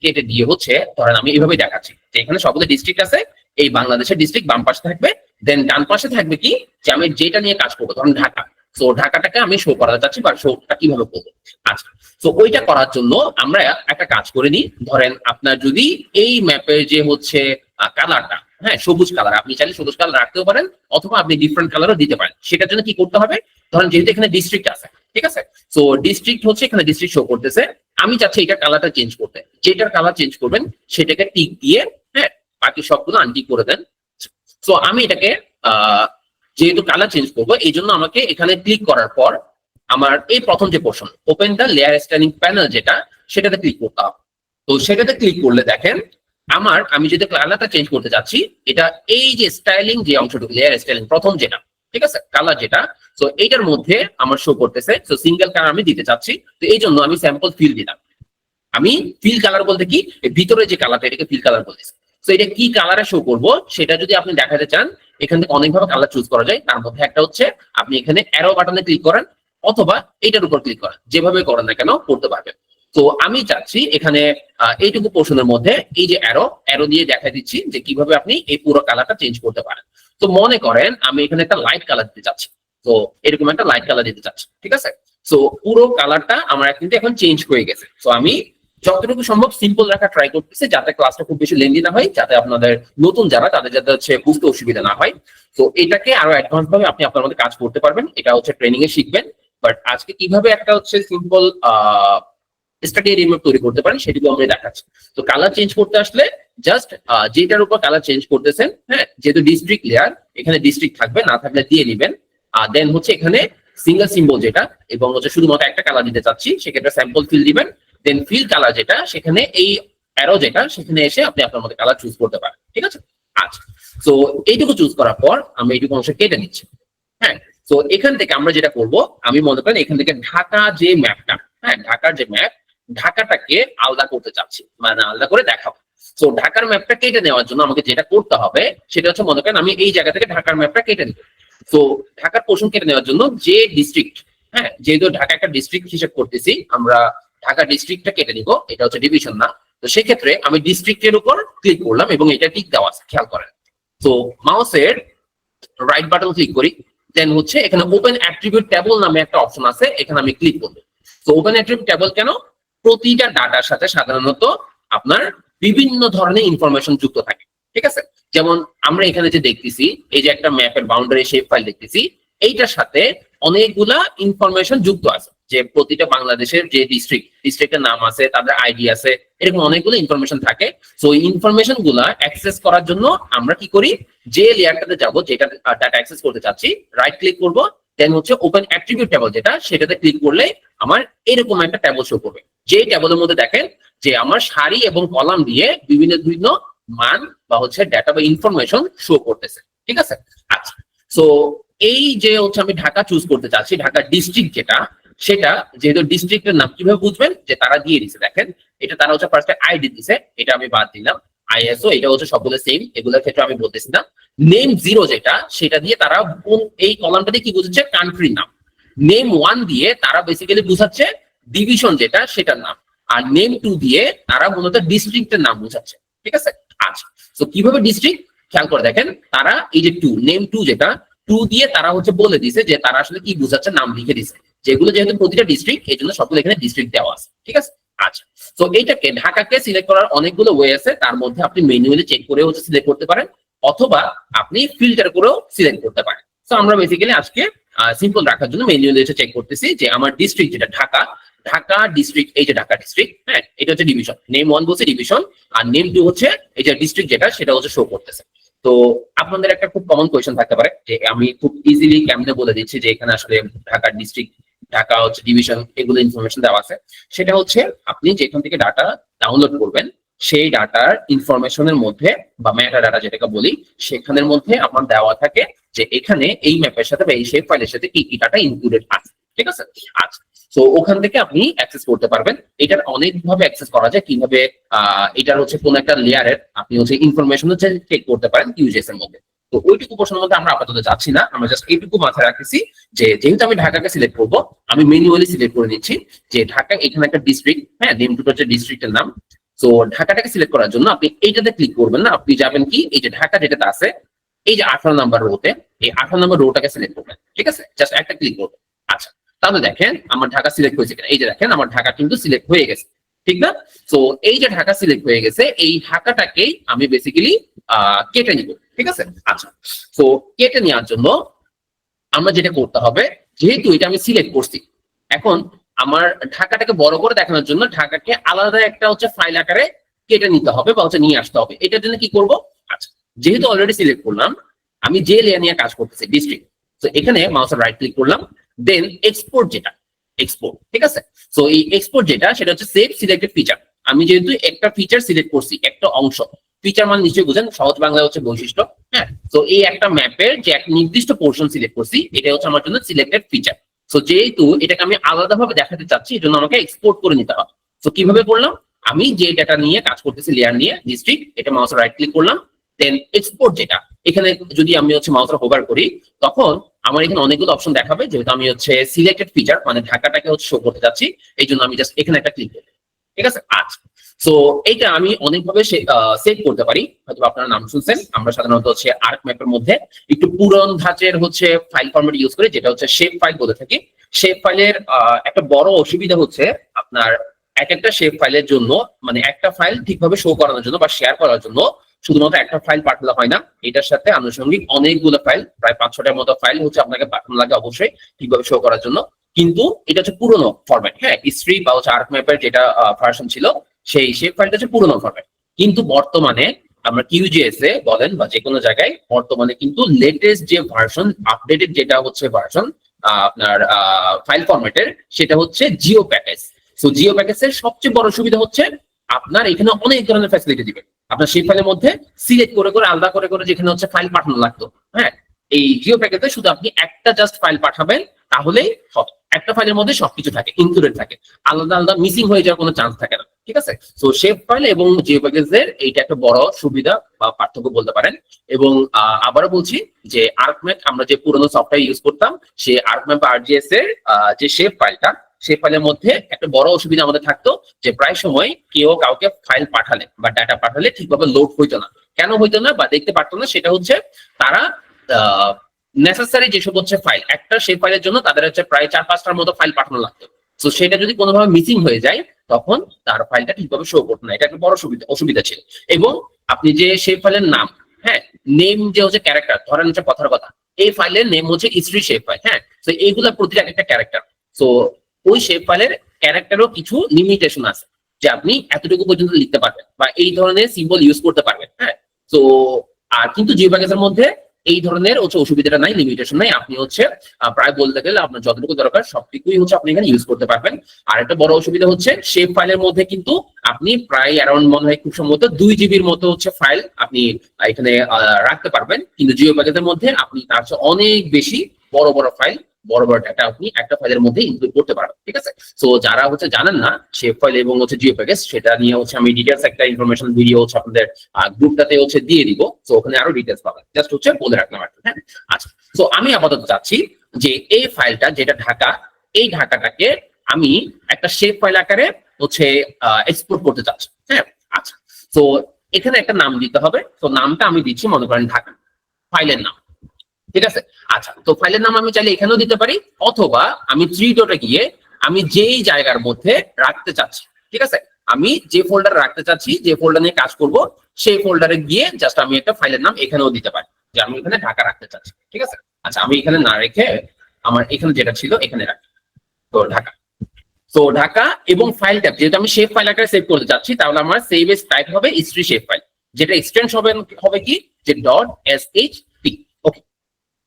কেটে দিয়ে হচ্ছে ধরেন আমি এইভাবে দেখাচ্ছি যে এখানে সবগুলো ডিস্ট্রিক্ট আছে, এই বাংলাদেশের ডিস্ট্রিক্ট বাম পাশে থাকবে, দেন ডান পাশে থাকবে কি যে আমি যেটা নিয়ে কাজ করবো ধরেন ঢাকা, তো ঢাকাটাকে আমি শো করাতে চাচ্ছি বা শোটা কিভাবে করবো। আচ্ছা, তো ওইটা করার জন্য আমরা একটা কাজ করে নিই, ধরেন আপনার যদি এই ম্যাপের যে হচ্ছে কালারটা, হ্যাঁ সবুজ কালার, আপনি চাইলে সবুজ কালার রাখতেও পারেন অথবা আপনি ডিফারেন্ট কালারও দিতে পারেন। সেটার জন্য কি করতে হবে, ধরেন যেহেতু এখানে ডিস্ট্রিক্ট আছে, ঠিক আছে, তো ডিস্ট্রিক্ট হচ্ছে এখানে ডিস্ট্রিক্ট শো করতেছে, আমি চাচ্ছি এটা কালারটা চেঞ্জ করতে, যেটার কালার চেঞ্জ করবেন সেটাকে টিক দিয়ে হ্যাঁ বাকি সবগুলো আনটিক করে দেন। তো আমি এটাকে যেহেতু কালার চেঞ্জ করবো এই জন্য আমাকে এখানে ক্লিক করার পর আমার এই প্রথম যে portion open the layer styling panel যেটা, সেটাতে ক্লিক করতে হবে। তো সেটাতে ক্লিক করলে দেখেন আমি যদি কালারটা চেঞ্জ করতে যাচ্ছি, এটা এই যে স্টাইলিং যে অংশটুকু লেয়ার স্টাইলিং প্রথম যেটা, ঠিক আছে কালার যেটা, তো এইটার মধ্যে আমার শো করতেছে, তো সিঙ্গেল কালার আমি দিতে চাচ্ছি, তো এই জন্য আমি স্যাম্পল ফিল দিলাম। আমি ফিল কালার বলতে কি ভিতরে যে কালারটা এটাকে ফিল কালার বলতেছি। তো এটা কি কালারে শো করব সেটা যদি আপনি দেখাতে চান এখান থেকে অনেকভাবে কালার চুজ করা যায়, তার মধ্যে একটা হচ্ছে আপনি এখানে অ্যারো বাটনে ক্লিক করেন অথবা এইটার উপর ক্লিক করেন, যেভাবে করেন না কেন করতে পারবেন। তো আমি চাচ্ছি এখানে এইটুকু পোর্শনের মধ্যে এই যে অ্যারো দিয়ে দেখা দিচ্ছি যে কিভাবে আপনি এই পুরো কালারটা চেঞ্জ করতে পারেন। তো মনে করেন আমি এখানে একটা লাইট কালার দিতে চাচ্ছি, তো এরকম একটা লাইট কালার দিতে চাচ্ছি, ঠিক আছে, তো পুরো কালারটা আমার কিন্তু এখন চেঞ্জ হয়ে গেছে। তো আমি যতটুকু সম্ভব সিম্পল রাখা ট্রাই করতেছি যাতে ক্লাসটা খুব বেশি লেন্দি না হয়, যাতে আপনাদের নতুন যারা তাদের যাতে হচ্ছে বুঝতে অসুবিধা না হয়। তো এটাকে আরো অ্যাডভান্স ভাবে আপনি আপনার মধ্যে কাজ করতে পারবেন, এটা হচ্ছে ট্রেনিং এ শিখবেন। বাট আজকে কিভাবে একটা হচ্ছে সিম্পল স্টাডি রিমোট তৈরি করতে পারেন সেটিকে আমরা দেখাচ্ছি। তো কালার চেঞ্জ করতে আসলে জাস্ট যেটার উপর কালার চেঞ্জ করতেছেন, হ্যাঁ যেহেতু ডিস্ট্রিক্ট লেয়ার এখানে ডিস্ট্রিক্ট থাকবে, না থাকলে দিয়ে নেবেন। দেন হচ্ছে এখানে সিঙ্গেল সিম্বল যেটা এবং হচ্ছে শুধুমাত্র একটা কালার দিতে চাচ্ছি সেক্ষেত্রে স্যাম্পল ফিল দিবেন। দেন ফিল কালার যেটা সেখানে এই অ্যারো যেটা সেখানে এসে আপনি আপনার মধ্যে কালার চুজ করতে পারেন, ঠিক আছে। আচ্ছা, তো এইটুকু চুজ করার পর আমি এইটুকু অংশ কেটে নিচ্ছি। হ্যাঁ, তো এখান থেকে আমরা যেটা করব, আমি মনে করেন এখান থেকে ঢাকা যে ম্যাপটা, হ্যাঁ ঢাকার যে ম্যাপ, ঢাকাটাকে আলাদা করতে চাচ্ছি, মানে আলাদা করে দেখাবো। তো ঢাকার ম্যাপটা কেটে নেওয়ার জন্য আমাকে যেটা করতে হবে সেটা হচ্ছে মনে করেন আমি এই জায়গা থেকে ঢাকার ম্যাপটা কেটে নিব। তো ঢাকার পোর্শন কেটে নেওয়ার জন্য যে ডিস্ট্রিক্ট, হ্যাঁ যেহেতু ঢাকা একটা ডিস্ট্রিক্ট হিসেব করতেছি, আমরা ঢাকা ডিস্ট্রিক্টটা কেটে নিব, এটা হচ্ছে ডিভিশন না। তো সেক্ষেত্রে আমি ডিস্ট্রিক্টের উপর ক্লিক করলাম এবং এটা টিক দেওয়া আছে, খেয়াল করেন। তো মাউসের রাইট বাটন ক্লিক করি, দেন হচ্ছে এখানে ওপেন অ্যাট্রিবিউট টেবল নামে একটা অপশন আছে, এখানে আমি ক্লিক করব। তো ওপেন অ্যাট্রিবিউট টেবল কেন, প্রতিটা ডাটার সাথে সাধারণত আপনার বিভিন্ন ধরনের ইনফরমেশন যুক্ত থাকে, ঠিক আছে। যেমন আমরা এখানে যে দেখতেছি এই যে একটা ম্যাপের বাউন্ডারি শেপ ফাইল দেখতেছি, এইটার সাথে অনেকগুলা ইনফরমেশন যুক্ত আছে, যে প্রতিটা বাংলাদেশের যে ডিস্ট্রিক্টের নাম আছে, তাদের আইডি আছে, এরকম অনেকগুলো ইনফরমেশন থাকে। সো ইনফরমেশন গুলা অ্যাক্সেস করার জন্য আমরা কি করি, যে লেয়ারটাতে যাব, যেটা ডাটা অ্যাক্সেস করতে চাচ্ছি, রাইট ক্লিক করব, দেন হচ্ছে ওপেন অ্যাট্রিবিউট টেবল যেটা, সেটাতে ক্লিক করলে আমার এরকম একটা টেবল শো করবে, যে টেবলের মধ্যে দেখেন যে আমার সারি এবং কলাম দিয়ে বিভিন্ন বিভিন্ন মান বা হচ্ছে ডাটা বা ইনফরমেশন শো করতেছে, ঠিক আছে। আচ্ছা, সো এই যে হচ্ছে আমি ঢাকা চুজ করতে চাচ্ছি, ঢাকা ডিস্ট্রিক্ট যেটা, সেটা যেহেতু ডিস্ট্রিক্টের নাম কিভাবে বুঝবেন, যে তারা দিয়ে দিছে, দেখেন এটা তারা হচ্ছে ফার্স্টে আইডি দিছে, এটা আমি বাদ দিলাম। আইএসও এটা হচ্ছে সবগুলো সেম, এগুলোর ক্ষেত্রে আমি বলতেছি না। নেম 0 যেটা, সেটা দিয়ে তারা কোন এই কলামটা দিয়ে কি বুঝাচ্ছে, কান্ট্রি নাম। নেম 1 দিয়ে তারা বেসিক্যালি বুঝাচ্ছে ডিভিশন যেটা সেটার নাম। আর নেম 2 দিয়ে তারা মূলত ডিস্ট্রিক্টের নাম বুঝাচ্ছে, ঠিক আছে। আচ্ছা, তো কিভাবে ডিস্ট্রিক্ট, খেয়াল করে দেখেন, তারা এই যে নেম 2 যেটা, 2 দিয়ে তারা হচ্ছে বলে দিছে যে তারা আসলে কি বুঝাচ্ছে, নাম লিখে দিছে, যেগুলো যেহেতু প্রতিটা ডিস্ট্রিক্ট এই জন্য সবগুলো এখানে ডিস্ট্রিক্ট দেওয়া আছে, ঠিক আছে। আচ্ছা, তো এইটাকে ঢাকাকে সিলেক্ট করার অনেকগুলো ওয়ে আছে, তার মধ্যে আপনি ম্যানুয়ালি চেক করে হচ্ছে সিলেক্ট করতে পারেন, অথবা আপনি ফিল্টার করেও সিলেক্ট করতে পারেন। তো আমরা বেসিক্যালি আজকে সিম্পল রাখার জন্য ম্যানুয়ালি এসে চেক করতেছি যে আমার ডিস্ট্রিক্ট যেটা ঢাকা ডিস্ট্রিক্ট, এই যে ঢাকা ডিস্ট্রিক্ট, হ্যাঁ এটা হচ্ছে ডিভিশন, নেম 1 বলছে ডিভিশন, আর নেম 2 হচ্ছে এই যে ডিস্ট্রিক্ট যেটা, সেটা হচ্ছে শো করতেছে। তো আপনাদের একটা খুব কমন কোয়েশ্চেন থাকতে পারে যে আমি খুব ইজিলি কেমনে বলে দিচ্ছি যে এখানে আসলে ঢাকা ডিস্ট্রিক্ট, ঢাকা হচ্ছে ডিভিশন, এগুলো ইনফরমেশন দেওয়া আছে। সেটা হচ্ছে আপনি যেখান থেকে ডাটা ডাউনলোড করবেন সেই ডাটার ইনফরমেশনের মধ্যে বা মেটা ডাটা যেটাকে বলি, সেখানের মধ্যে আমার দেওয়া থাকে যে এখানে এই ম্যাপের সাথে বা এই শেপ ফাইলের সাথে কি কি ডাটা ইনক্লুডেড আছে, ঠিক আছে। আচ্ছা, তো ওখান থেকে আপনি অ্যাক্সেস করতে পারবেন। এটার অনেকভাবে অ্যাক্সেস করা যায়। কিভাবে এটার হচ্ছে কোন একটা লেয়ারের আপনি হচ্ছে ইনফরমেশন হচ্ছে চেক করতে পারেন কিউজিএস এর মধ্যে। তো ওইটুকু প্রশ্নের মধ্যে আমরা আপাতত যাচ্ছি না, আমরা জাস্ট এইটুকু মাথায় রাখতেছি যে যেহেতু আমি ঢাকাকে সিলেক্ট করব, আমি ম্যানুয়ালি সিলেক্ট করে নিচ্ছি যে ঢাকা এখানে একটা ডিস্ট্রিক্ট, হ্যাঁ, নেম টু হচ্ছে ডিস্ট্রিক্টের নাম। তো ঢাকাটাকে সিলেক্ট করার জন্য আপনি এইটাতে ক্লিক করবেন না, আপনি যাবেন কি এই যে ঢাকা যেটাতে আছে এই যে 18 নাম্বার রোতে, এই 18 নাম্বার রোটাকে সিলেক্ট করবেন, ঠিক আছে, জাস্ট একটা ক্লিক করবেন। আচ্ছা, তাহলে দেখেন আমার ঢাকা সিলেক্ট হয়েছে কিনা, এই যে দেখেন আমার ঢাকা কিন্তু সিলেক্ট হয়ে গেছে, ঠিক না? তো এই যে ঢাকা সিলেক্ট হয়ে গেছে, এই ঢাকাটাকেই আমি বেসিক্যালি কেটে নিব, ঠিক আছে। আচ্ছা, তো কেটে নেওয়ার জন্য আমরা যেটা করতে হবে, যেহেতু এটা আমি সিলেক্ট করছি, এখন আমার ঢাকাটাকে বড় করে দেখানোর জন্য ঢাকাকে আলাদা একটা হচ্ছে ফাইল আকারে কেটে নিতে হবে বা হচ্ছে নিয়ে আসতে হবে। এটার জন্য কি করব? আচ্ছা, যেহেতু অলরেডি সিলেক্ট করলাম, আমি যে লেয়ার নিয়ে কাজ করতেছি ডিস্ট্রিক্ট, তো এখানে মাউসের রাইট ক্লিক করলাম, দেন এক্সপোর্ট যেটা, এক্সপোর্ট, ঠিক আছে। তো এই এক্সপোর্ট যেটা সেটা হচ্ছে সেভ সিলেক্টেড ফিচার। আমি যেহেতু একটা ফিচার সিলেক্ট করছি, একটা অংশ, ফিচার মানে নিশ্চয়ই বুঝেন, সহজ বাংলা হচ্ছে বৈশিষ্ট্য, হ্যাঁ। তো এই একটা ম্যাপের যে এক নির্দিষ্ট পোর্শন সিলেক্ট করছি, এটা হচ্ছে আমার জন্য সিলেক্টেড ফিচার। তো যেহেতু এটাকে আমি আলাদাভাবে দেখাতে চাচ্ছি, এই জন্য আমাকে এক্সপোর্ট করে নিতে হবে। তো কিভাবে করলাম? আমি যে ডাটা নিয়ে কাজ করতেছি, লেয়ার নিয়ে ডিস্ট্রিক্ট, এটা মাউসের রাইট ক্লিক করলাম, দেন এক্সপোর্ট যেটা, এখানে যদি আমি হচ্ছে মাউসের হোভার করি, তখন আমার এখানে অনেকগুলো অপশন দেখাবে। যেহেতু আমি হচ্ছে সিলেক্টেড ফিচার মানে ঢাকাটাকে হচ্ছে শো করতে যাচ্ছি, এই জন্য আমি জাস্ট এখানে একটা ক্লিক করব, ঠিক আছে। আচ্ছা, সো এইটা আমি অনেকভাবে সেভ করতে পারি। হয়তো আপনারা নাম শুনছেন, আমরা সাধারণত হচ্ছে আর্ক ম্যাপের মধ্যে একটু পুরন ধাঁচের হচ্ছে ফাইল ফরম্যাট ইউজ করি, যেটা হচ্ছে শেপ ফাইল বলে থাকি। শেপ ফাইলের একটা বড় অসুবিধা হচ্ছে আপনার এক একটা শেপ ফাইলের জন্য, মানে একটা ফাইল ঠিকভাবে শো করানোর জন্য বা শেয়ার করার জন্য শুধুমাত্র একটা ফাইল পাঠালে হয় না, এটার সাথে আনুষঙ্গিক অনেকগুলো ফাইল, প্রায় 5-6টার মতো ফাইল হচ্ছে আপনাকে পাঠানো লাগে অবশ্যই ঠিকভাবে শো করার জন্য। কিন্তু এটা হচ্ছে পুরোনো ফরম্যাট, হ্যাঁ, হিস্ট্রি বা হচ্ছে আর্ক ম্যাপের যেটা ভার্সন ছিল, সেই শেপ ফাইলটা হচ্ছে পুরোনো ফরম্যাট। কিন্তু বর্তমানে আমরা কিউজিএস এ বলেন বা যে কোনো জায়গায় বর্তমানে কিন্তু লেটেস্ট যে ভার্সন, আপডেটেড যেটা হচ্ছে ভার্সন আপনার ফাইল ফরম্যাটের, সেটা হচ্ছে জিও প্যাকেজ। সো জিও প্যাকেজের সবচেয়ে বড় সুবিধা হচ্ছে আপনার এখানে অনেক ধরনের ফ্যাসিলিটি দিবে। আপনার সেই ফাইলের মধ্যে সিলেক্ট করে করে আলাদা করে করে যেখানে হচ্ছে ফাইল পাঠানো লাগতো, হ্যাঁ, এই জিও প্যাকেজে শুধু আপনি একটা জাস্ট ফাইল পাঠাবেন, তাহলেই একটা ফাইলের মধ্যে সবকিছু থাকে, ইনক্লুডেড থাকে, আলাদা আলাদা মিসিং হয়ে যাওয়ার কোনো চান্স থাকে না, ঠিক আছে। তো শেপ ফাইল এবং জিও প্যাকেজের এইটা একটা বড় সুবিধা বা পার্থক্য বলতে পারেন। এবং আবারও বলছি যে আর্কম্যাপ আমরা যে পুরোনো সফটওয়্যার ইউজ করতাম, সেই আর্কম্যাপ আরজিএস এর যে শেপ ফাইলটা, সেই ফাইলের মধ্যে একটা বড় অসুবিধা আমাদের থাকতো যে প্রায় সময় কেউ কাউকে ফাইল পাঠালে বা ডাটা পাঠালে ঠিকভাবে লোড হইতো না। কেন হইতো না বা দেখতে পারতো না? সেটা হচ্ছে তারা নেসেসারি যেসব হচ্ছে ফাইল, একটা সেই ফাইলের জন্য তাদের হচ্ছে প্রায় 4-5টার মতো ফাইল পাঠানো লাগতো। তো সেটা যদি কোনোভাবে মিসিং হয়ে যায়, তখন তার ফাইলটা ঠিকভাবে শো করতো না। এটা একটা বড় অসুবিধা ছিল। এবং আপনি যে সেই ফাইলের নাম, হ্যাঁ, নেম যে হচ্ছে ক্যারেক্টার, ধরেন হচ্ছে কথার কথা, এই ফাইলের নেম হচ্ছে হিস্ট্রি শেপ ফাইল, হ্যাঁ, তো এইগুলা প্রতিটা একটা ক্যারেক্টার। তো ওই শেপ ফাইলের ক্যারেক্টারও কিছু লিমিটেশন আছে, যে আপনি এতটুকু পর্যন্ত লিখতে পারবেন বা এই ধরনের সিম্বল ইউজ করতে পারবেন, হ্যাঁ। তো আর কিন্তু জিও প্যাকেজের মধ্যে এই ধরনের হচ্ছে অসুবিধাটা নাই, লিমিটেশন নাই। আপনি হচ্ছে প্রায় বলতে গেলে আপনার যতটুকু দরকার সবটুকুই হচ্ছে আপনি এখানে ইউজ করতে পারবেন। আর একটা বড় অসুবিধা হচ্ছে শেপ ফাইলের মধ্যে কিন্তু আপনি প্রায় অ্যারাউন্ড মনে হয় খুব সম্ভবত 2 জিবির মতো হচ্ছে ফাইল আপনি এখানে রাখতে পারবেন। কিন্তু জিও প্যাকেজের মধ্যে আপনি তার চেয়ে অনেক বেশি বড় বড় ফাইল, বড় বড় ডাটা আপনি একটা ফাইলের মধ্যে ইনক্লুড করতে পারবেন, ঠিক আছে। সো যারা হচ্ছে জানেন না শেপ ফাইল এবং হচ্ছে জিও প্যাকেজ, সেটা নিয়ে হচ্ছে আমি ডিটেলস একটা ইনফরমেশন ভিডিও হচ্ছে আপনাদের গ্রুপটাতে হচ্ছে দিয়ে দিব। তো ওখানে আরো ডিটেলস পাবেন, জাস্ট হচ্ছে বলে রাখলাম আর কি, হ্যাঁ। আচ্ছা, তো আমি আপাতত চাচ্ছি যে এই ফাইলটা যেটা ঢাকা, এই ঢাকাটাকে আমি একটা শেপ ফাইল আকারে হচ্ছে এক্সপোর্ট করতে চাচ্ছি, হ্যাঁ। আচ্ছা, তো এখানে একটা নাম দিতে হবে। তো নামটা আমি দিচ্ছি মনে করেন ঢাকা, ফাইলের নাম, ঠিক আছে। আচ্ছা, তো ফাইলের নাম আমি চাইলে এখানেও দিতে পারি, অথবা আমি 3 ডটে গিয়ে আমি যেই জায়গার মধ্যে রাখতে চাচ্ছি, ঠিক আছে, আমি যে ফোল্ডার রাখতে চাচ্ছি, যে ফোল্ডার নিয়ে কাজ করব, সেই ফোল্ডারে গিয়ে জাস্ট আমি একটা ফাইলের নাম এখানেও দিতে পারি, যে আমি এখানে ঢাকা রাখতে চাচ্ছি, ঠিক আছে। আচ্ছা, আমি এখানে না রেখে আমার এখানে যেটা ছিল এখানে রাখি, তো ঢাকা। তো ঢাকা এবং ফাইলটা যেহেতু আমি শেপ ফাইল আকারে সেভ করতে চাচ্ছি, তাহলে আমার সেভ এস টাইপ হবে হিস্ট্রি শেপ ফাইল, যেটা এক্সটেন্স হবে হবে কি যে .shp। ওকে,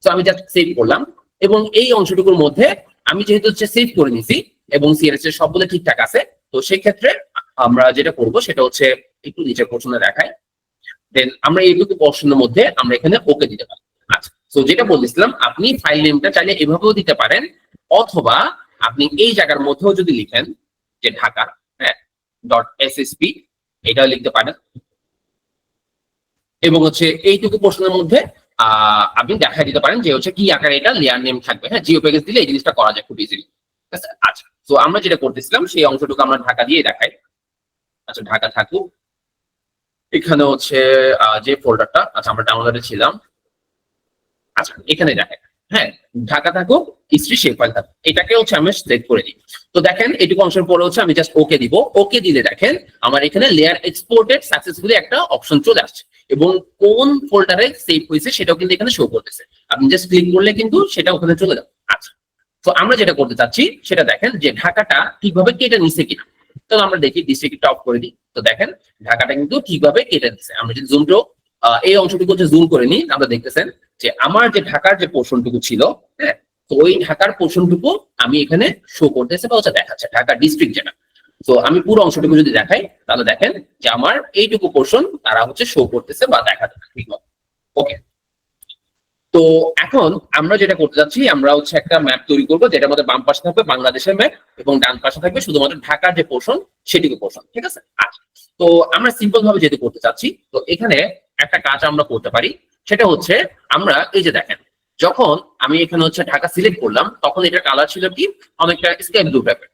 তো আমি জাস্ট সেভ করলাম এবং এই অংশটুকুর মধ্যে আমি যেহেতু হচ্ছে সেভ করে নিছি এবং সিএলএস এর সবগুলো ঠিকঠাক আছে, তো সেই ক্ষেত্রে আমরা যেটা করব সেটা হচ্ছে একটু নিচের পোর্শনে দেখাই, দেন আমরা এইটুকু পোর্শনের মধ্যে আমরা এখানে ওকে দিতে পারি। আচ্ছা, তো যেটা বলছিলাম, আপনি ফাইল নেমটা চাইলে এভাবেও দিতে পারেন, অথবা আপনি এই জায়গার মধ্যেও যদি লিখেন যে ঢাকা, হ্যাঁ, .ssp, এটাও লিখতে পারেন এবং হচ্ছে এইটুকু পোর্শনের মধ্যে আপনি দেখা দিতে পারেন যে হচ্ছে কি আকারে এটা লেয়ার নেম থাকবে। হ্যাঁ, জিও প্যাকেজ দিলে এই জিনিসটা করা যায় খুব ইজিলি। ঠিক আছে, আচ্ছা, তো আমরা যেটা করতেছিলাম সেই অংশটুকু আমরা ঢাকা দিয়ে দেখাই। আচ্ছা, ঢাকা থাকুক। এখানে হচ্ছে যে ফোল্ডারটা আচ্ছা আমরা ডাউনলোডে ছিলাম, আচ্ছা এখানে দেখেন, হ্যাঁ, ঢাকা থাকুক, হিস্ট্রি শেপ ফাইল থাকুক, এটাকে হচ্ছে আমি সিলেক্ট করে দিই। তো দেখেন এটুকু অংশের পরে হচ্ছে আমি জাস্ট ওকে দিব। ওকে দিলে দেখেন আমার এখানে লেয়ার এক্সপোর্টেড সাকসেসফুলি একটা অপশন চলে আসছে এবং কোন ফোল্ডারে সেভ হয়েছে সেটাও কিন্তু এখানে শো করতেছে। আপনি জাস্ট ক্লিক করলে কিন্তু সেটা ওখানে চলে যাবে। আচ্ছা, তো আমরা যেটা করতে চাচ্ছি সেটা দেখেন যে ঢাকাটা ঠিকভাবে কেটে নিছে কিনা। তো আমরা দেখি ডিস্ট্রিক্টটা অফ করে দিই। তো দেখেন ঢাকাটা কিন্তু ঠিকভাবে কেটে দিচ্ছে। আমরা যদি জুমটো এই অংশটুকু হচ্ছে জুম করে নিই, আমরা দেখতেছেন যে আমার যে ঢাকার যে পোর্শনটুকু ছিল, হ্যাঁ, তো ওই ঢাকার পোর্শনটুকু আমি এখানে শো করতেছে বা হচ্ছে দেখাচ্ছে ঢাকা ডিস্ট্রিক্ট যেটা। তো আমি পুরো অংশটুকু যদি দেখাই তাহলে দেখেন যে আমার এইটুকু পোর্শন তারা হচ্ছে শো করতেছে বা দেখাচ্ছে ঠিকমতো। ওকে, তো এখন আমরা যেটা করতে যাচ্ছি, আমরা হচ্ছে একটা ম্যাপ তৈরি করবো যেটার মধ্যে বাম পাশে থাকবে বাংলাদেশের ম্যাপ এবং ডান পাশে থাকবে শুধুমাত্র ঢাকার যে পোর্শন সেটুকু পোর্শন। ঠিক আছে, আচ্ছা, তো আমরা সিম্পল ভাবে যেহেতু করতে চাচ্ছি, তো এখানে একটা কাজ আমরা করতে পারি, সেটা হচ্ছে আমরা এই যে দেখেন যখন আমি এখানে হচ্ছে ঢাকা সিলেক্ট করলাম তখন এটার কালার ছিল কি অনেকটা স্কাই ব্লু টাইপের।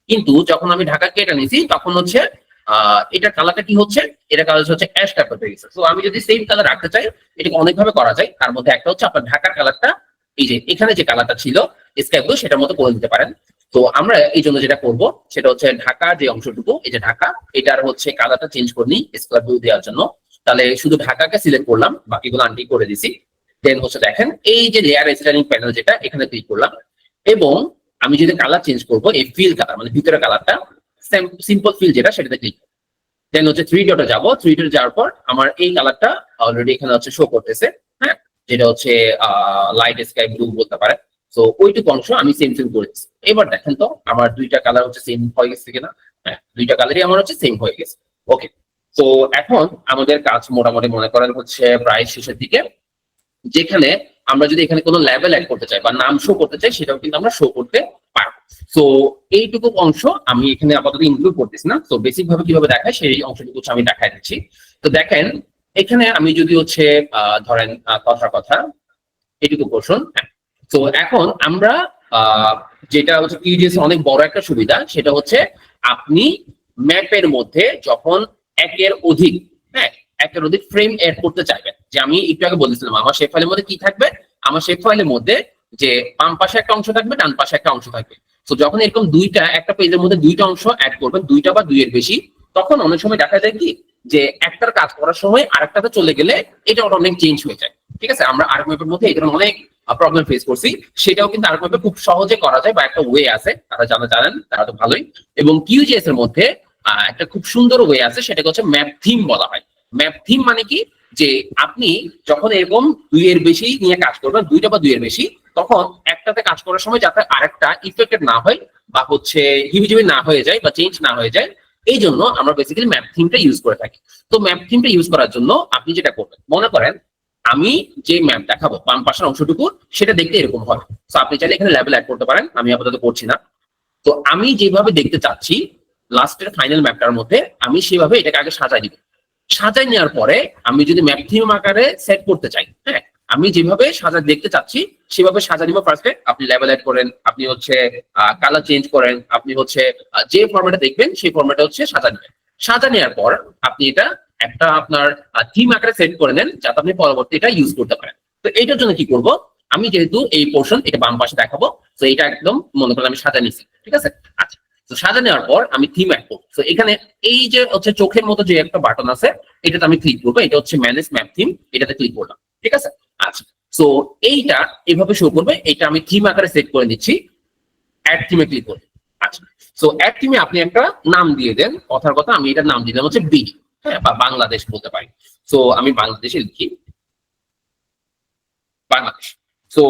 কিন্তু যখন আমি ঢাকা কেটে নিয়েছি তখন হচ্ছে এটার কালারটা কি হচ্ছে, এটা কালার হচ্ছে অ্যাশ টাইপের হয়ে গেছে। তো আমি যদি সেম কালার রাখতে চাই এটাকে অনেকভাবে করা যায়। তার মধ্যে একটা হচ্ছে আপনার ঢাকার কালারটা এই যে এখানে যে কালারটা ছিল স্কাই ব্লু সেটার মতো করে দিতে পারেন। তো আমরা এই জন্য যেটা করব সেটা হচ্ছে ঢাকা যে অংশটুকু এই যে ঢাকা, এটার হচ্ছে কালারটা চেঞ্জ করে নিই স্কাই ব্লু দেওয়ার জন্য। তাহলে শুধু ঢাকাকে সিলেক্ট করলাম, বাকিগুলো আনটি করে দিছি। দেন হচ্ছে দেখেন এই যে লেয়ার স্টাইলিং প্যানেল যেটা এখানে ক্লিক করলাম এবং আমি যদি কালার চেঞ্জ করবো এই ফিল কালার মানে ভিতরে কালারটা সিম্পল ফিল যেটা সেটাতে ক্লিক, দেন হচ্ছে থ্রি ডটে যাবো। থ্রি ডটে যাওয়ার পর আমার এই কালারটা অলরেডি এখানে হচ্ছে শো করতেছে, হ্যাঁ, যেটা হচ্ছে লাইট স্কাই ব্লু বলতে পারে। তো ওইটুকু অংশ আমি সেম ফিল করেছি। এবার দেখেন তো আমার দুইটা কালার হচ্ছে সেম হয়ে গেছে কিনা। হ্যাঁ, দুইটা কালারই আমার হচ্ছে সেম হয়ে গেছে। ওকে, তো এখন আমাদের কাজ মোটামুটি মনে করেন হচ্ছে প্রায় শেষের দিকে, যেখানে আমরা যদি এখানে কোনো লেভেল অ্যাড করতে চাই বা নাম শো করতে চাই সেটাও কিন্তু আমরা শো করতে পারবো। তো এইটুকু অংশ আমি এখানে আপাতত ইনক্লুড করতেছি না। তো বেসিক ভাবে কিভাবে দেখায় সেই অংশটুকু আমি দেখাই দিচ্ছি। তো দেখেন এখানে আমি যদি হচ্ছে ধরেন কথার কথা এইটুকু পোর্শন। তো এখন আমরা যেটা হচ্ছে কিউজিএস অনেক বড় একটা সুবিধা সেটা হচ্ছে আপনি ম্যাপের মধ্যে যখন একের অধিক, হ্যাঁ, একের অধিক ফ্রেম এড করতে চাইবেন, যে আমি একটু আগে বলেছিলাম আমার শেপ ফাইলের মধ্যে কি থাকবে, আমার শেপ ফাইলের মধ্যে যে বাম পাশে একটা অংশ থাকবে ডান পাশে একটা অংশ থাকবে। তো যখন এরকম দুইটা একটা পেজের মধ্যে দুইটা অংশ অ্যাড করবেন, দুইটা বা দুইয়ের বেশি, তখন অনেক সময় দেখা যায় কি যে একটার কাজ করার সময় আরেকটাতে চলে গেলে এটা অনেক চেঞ্জ হয়ে যায়। ঠিক আছে, আমরা আর্ক ম্যাপের মধ্যে এই ধরনের অনেক প্রবলেম ফেস করছি, সেটাও কিন্তু আর্ক ম্যাপে খুব সহজে করা যায় বা একটা ওয়ে আছে, তারা জানেন তারা তো ভালোই। এবং কিউজিএস এর মধ্যে একটা খুব সুন্দর ওয়ে আছে, সেটাকে হচ্ছে ম্যাপ থিম বলা হয়। ম্যাপ থিম মানে কি, যে আপনি যখন এরকম দুইয়ের বেশি নিয়ে কাজ করবেন, দুইটা বা দুইয়ের বেশি, তখন একটাতে কাজ করার সময় যাতে আরেকটা ইফেক্টেড না হয় বা হচ্ছে হিবিজিবি না হয়ে যায় বা চেঞ্জ না হয়ে যায়, এই জন্য আমরা বেসিক্যালি ম্যাপ থিমটা ইউজ করে থাকি। তো ম্যাপ থিমটা ইউজ করার জন্য আপনি যেটা করবেন, মনে করেন আমি যে ম্যাপ দেখাবো বাম পাশের অংশটুকু সেটা দেখতে এরকম হবে। তো আপনি চাইলে এখানে লেভেল অ্যাড করতে পারেন, আমি আপাতত করছি না। তো আমি যেভাবে দেখতে চাচ্ছি লাস্টের ফাইনাল ম্যাপটার মধ্যে আমি সেভাবে এটাকে আগে সাজাই দিব। সাজাই নেওয়ার পরে আমি যদি ম্যাপ থিম আকারে সেট করতে চাই, হ্যাঁ, আমি যেভাবে সাজা দেখতে চাচ্ছি সেভাবে সাজা নিব। ফার্স্টে আপনি লেভেল অ্যাড করেন, আপনি হচ্ছে কালার চেঞ্জ করেন, আপনি হচ্ছে যে ফরম্যাটে দেখবেন সেই ফরম্যাটে হচ্ছে সাজা নেবেন। সাজা নেওয়ার পর আপনি এটা একটা আপনার থিম আকারে সেট করে নেন যাতে আপনি পরবর্তী এটা ইউজ করতে পারেন। তো এইটার জন্য কি করব, আমি যেহেতু এই পোর্শন এটা বাম পাশে দেখাবো, তো এটা একদম মনে করেন আমি সাজা নিছি। ঠিক আছে, আচ্ছা, তো সাজা নেওয়ার পর আমি থিম অ্যাড করবো। তো এখানে এই যে হচ্ছে চোখের মতো যে একটা বাটন আছে এটাতে আমি ক্লিক করবো, এটা হচ্ছে ম্যানেজ ম্যাপ থিম, এটাতে ক্লিক করলাম। ঠিক আছে, আচ্ছা, তো এইটা এভাবে শো করবে। এটা আমি থিম আকারে সেট করে দিচ্ছি, অ্যাড থিমে ক্লিক করবো। আচ্ছা, তো অ্যাড থিমে আপনি একটা নাম দিয়ে দেন, কথার কথা আমি এটার নাম দিলাম হচ্ছে বিডি, হ্যাঁ, বা বাংলাদেশ বলতে পারি। তো আমি বাংলাদেশে লিখি। বাংলাদেশ। সো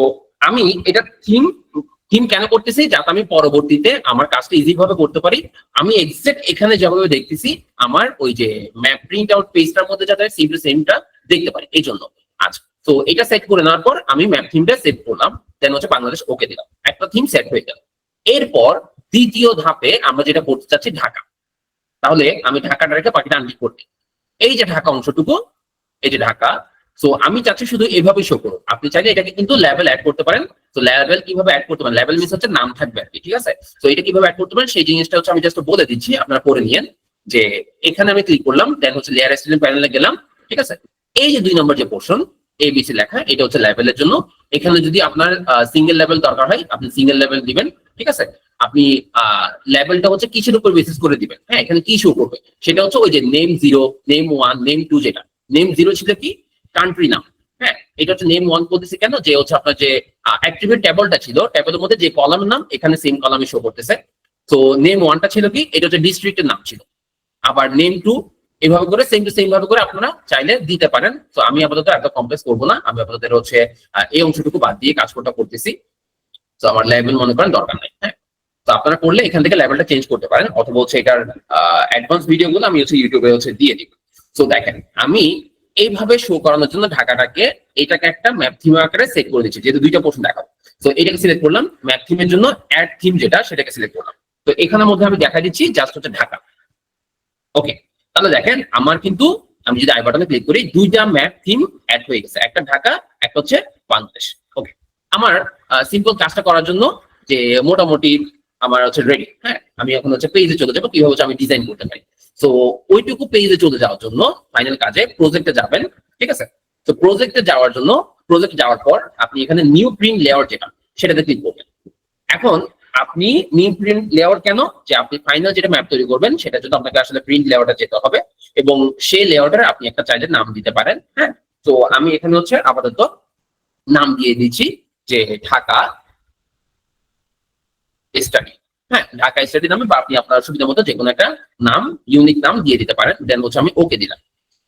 আমি এটা থিম কেন করতেছি, যাতে আমি পরবর্তীতে আমার কাজটা ইজি ভাবে করতে পারি। আমি এক্সাক্ট এখানে যেভাবে দেখতেছি আমার ওই যে ম্যাপ প্রিন্ট আউট পেজটার মধ্যে যাতে সেম টু সেমটা দেখতে পারি, এই জন্য। আচ্ছা, তো এটা সেট করে নেওয়ার পর আমি ম্যাপ থিমটা সেট করলাম, দেন হচ্ছে বাংলাদেশ ওকে দিলাম, একটা থিম সেট হয়ে গেল। এরপর দ্বিতীয় ধাপে আমরা যেটা করতে চাচ্ছি ঢাকা। তাহলে আমি ঢাকাটা রেখে বাকিটা আনলিক করতে, এই যে ঢাকা অংশটুকু, এই যে ঢাকা। সো আমি চাচ্ছি শুধু এভাবে শো করুন। আপনি চাইলে এটাকে কিন্তু লেভেল অ্যাড করতে পারেন। তো লেভেল কিভাবে অ্যাড করতে পারেন, লেভেল মিনস হচ্ছে নাম থাকবে আর কি, ঠিক আছে। তো এটা কিভাবে অ্যাড করতে পারেন সেই জিনিসটা হচ্ছে আমি জাস্ট বলে দিচ্ছি, আপনারা পড়ে নিয়েন। যে এখানে আমি ক্লিক করলাম, দেন হচ্ছে লেয়ার স্টাইলিং প্যানেলে গেলাম, ঠিক আছে। এই যে 2 নম্বর যে পোর্শন এবিসি লেখা, এটা হচ্ছে লেভেলের জন্য। এখানে যদি আপনার সিঙ্গেল লেভেল দরকার হয় আপনি সিঙ্গেল লেভেল দিবেন, ঠিক আছে। আপনি লেভেলটা হচ্ছে কিসের উপর বেসিস করে দিবেন, হ্যাঁ, এখানে কি শো করবে সেটা হচ্ছে ওই যে নেম 0, নেম 1, নেম 2। যেটা নেম 0 ছিল কি কান্ট্রি নাম, হ্যাঁ। এটা হচ্ছে নেম 1 বলতেছি কেন, যে হচ্ছে আপনার যে অ্যাট্রিবিউট টেবলটা ছিল, টেবলের মধ্যে যে কলামের নাম এখানে সেম কলামে শো করতেছে। তো নেম 1টা ছিল কি, এটা হচ্ছে ডিস্ট্রিক্টের নাম ছিল। আবার নেম 2 এভাবে করে সেম টু সেম ভাবে করে আপনারা চাইলে দিতে পারেন। তো আমি আপাতত এত কমপ্লেক্স করবো না, আমি আপাতত হচ্ছে এই অংশটুকু বাদ দিয়ে কাজ করতেছি। তো আমার লেভেল মনে করেন দরকার নাই, হ্যাঁ। তো আপনারা করলে এখান থেকে লেভেলটা চেঞ্জ করতে পারেন, অথবা হচ্ছে এটার অ্যাডভান্স ভিডিও গুলো আমি হচ্ছে ইউটিউবে হচ্ছে দিয়ে দিব। তো দেখেন আমি এইভাবে শো করানোর জন্য ঢাকাটাকে এটাকে একটা ম্যাপ থিম আকারে সেট করে দিচ্ছি, যেহেতু 2টা পোর্শন দেখাবো। তো এটাকে সিলেক্ট করলাম, ম্যাপ থিমের জন্য অ্যাড থিম যেটা সেটাকে সিলেক্ট করলাম। তো এখানের মধ্যে আমি দেখা দিচ্ছি জাস্ট হচ্ছে ঢাকা। ওকে, তাহলে দেখেন আমার কিন্তু আমি যদি আই বাটনে ক্লিক করি 2টা ম্যাপ থিম অ্যাড হয়ে গেছে, একটা ঢাকা, একটা হচ্ছে বাংলাদেশ। ওকে, আমার সিম্পল কাজটা করার জন্য যে মোটামুটি আমার হচ্ছে রেডি, হ্যাঁ। আমি এখন হচ্ছে পেজে চলে যাবো, কিভাবে হচ্ছে আমি ডিজাইন করতে পারি। তো ওইটুকু পেজে চলে যাওয়ার জন্য ফাইনাল কাজে প্রজেক্টে যাবেন, ঠিক আছে। তো প্রজেক্টে যাওয়ার জন্য প্রজেক্টে যাওয়ার পর আপনি এখানে নিউ প্রিন্ট লেআউট যেটা সেটাতে ক্লিক করবেন। এখন আপনি নিউ প্রিন্ট লেআউট কেন, যে আপনি ফাইনাল যেটা ম্যাপ তৈরি করবেন সেটা জন্য আপনাকে আসলে প্রিন্ট লেআউটে যেতে হবে, এবং সেই লেআউটের আপনি একটা চাইলে নাম দিতে পারেন, হ্যাঁ। তো আমি এখানে হচ্ছে আপাতত নাম দিয়ে দিচ্ছি যে ঢাকা স্টাডি, হ্যাঁ, ঢাকা স্টাডি নামে, বা আপনি আপনার সুবিধা মতো যে কোনো একটা নাম, ইউনিক নাম দিয়ে দিতে পারেন। দেন হচ্ছে আমি ওকে দিলাম।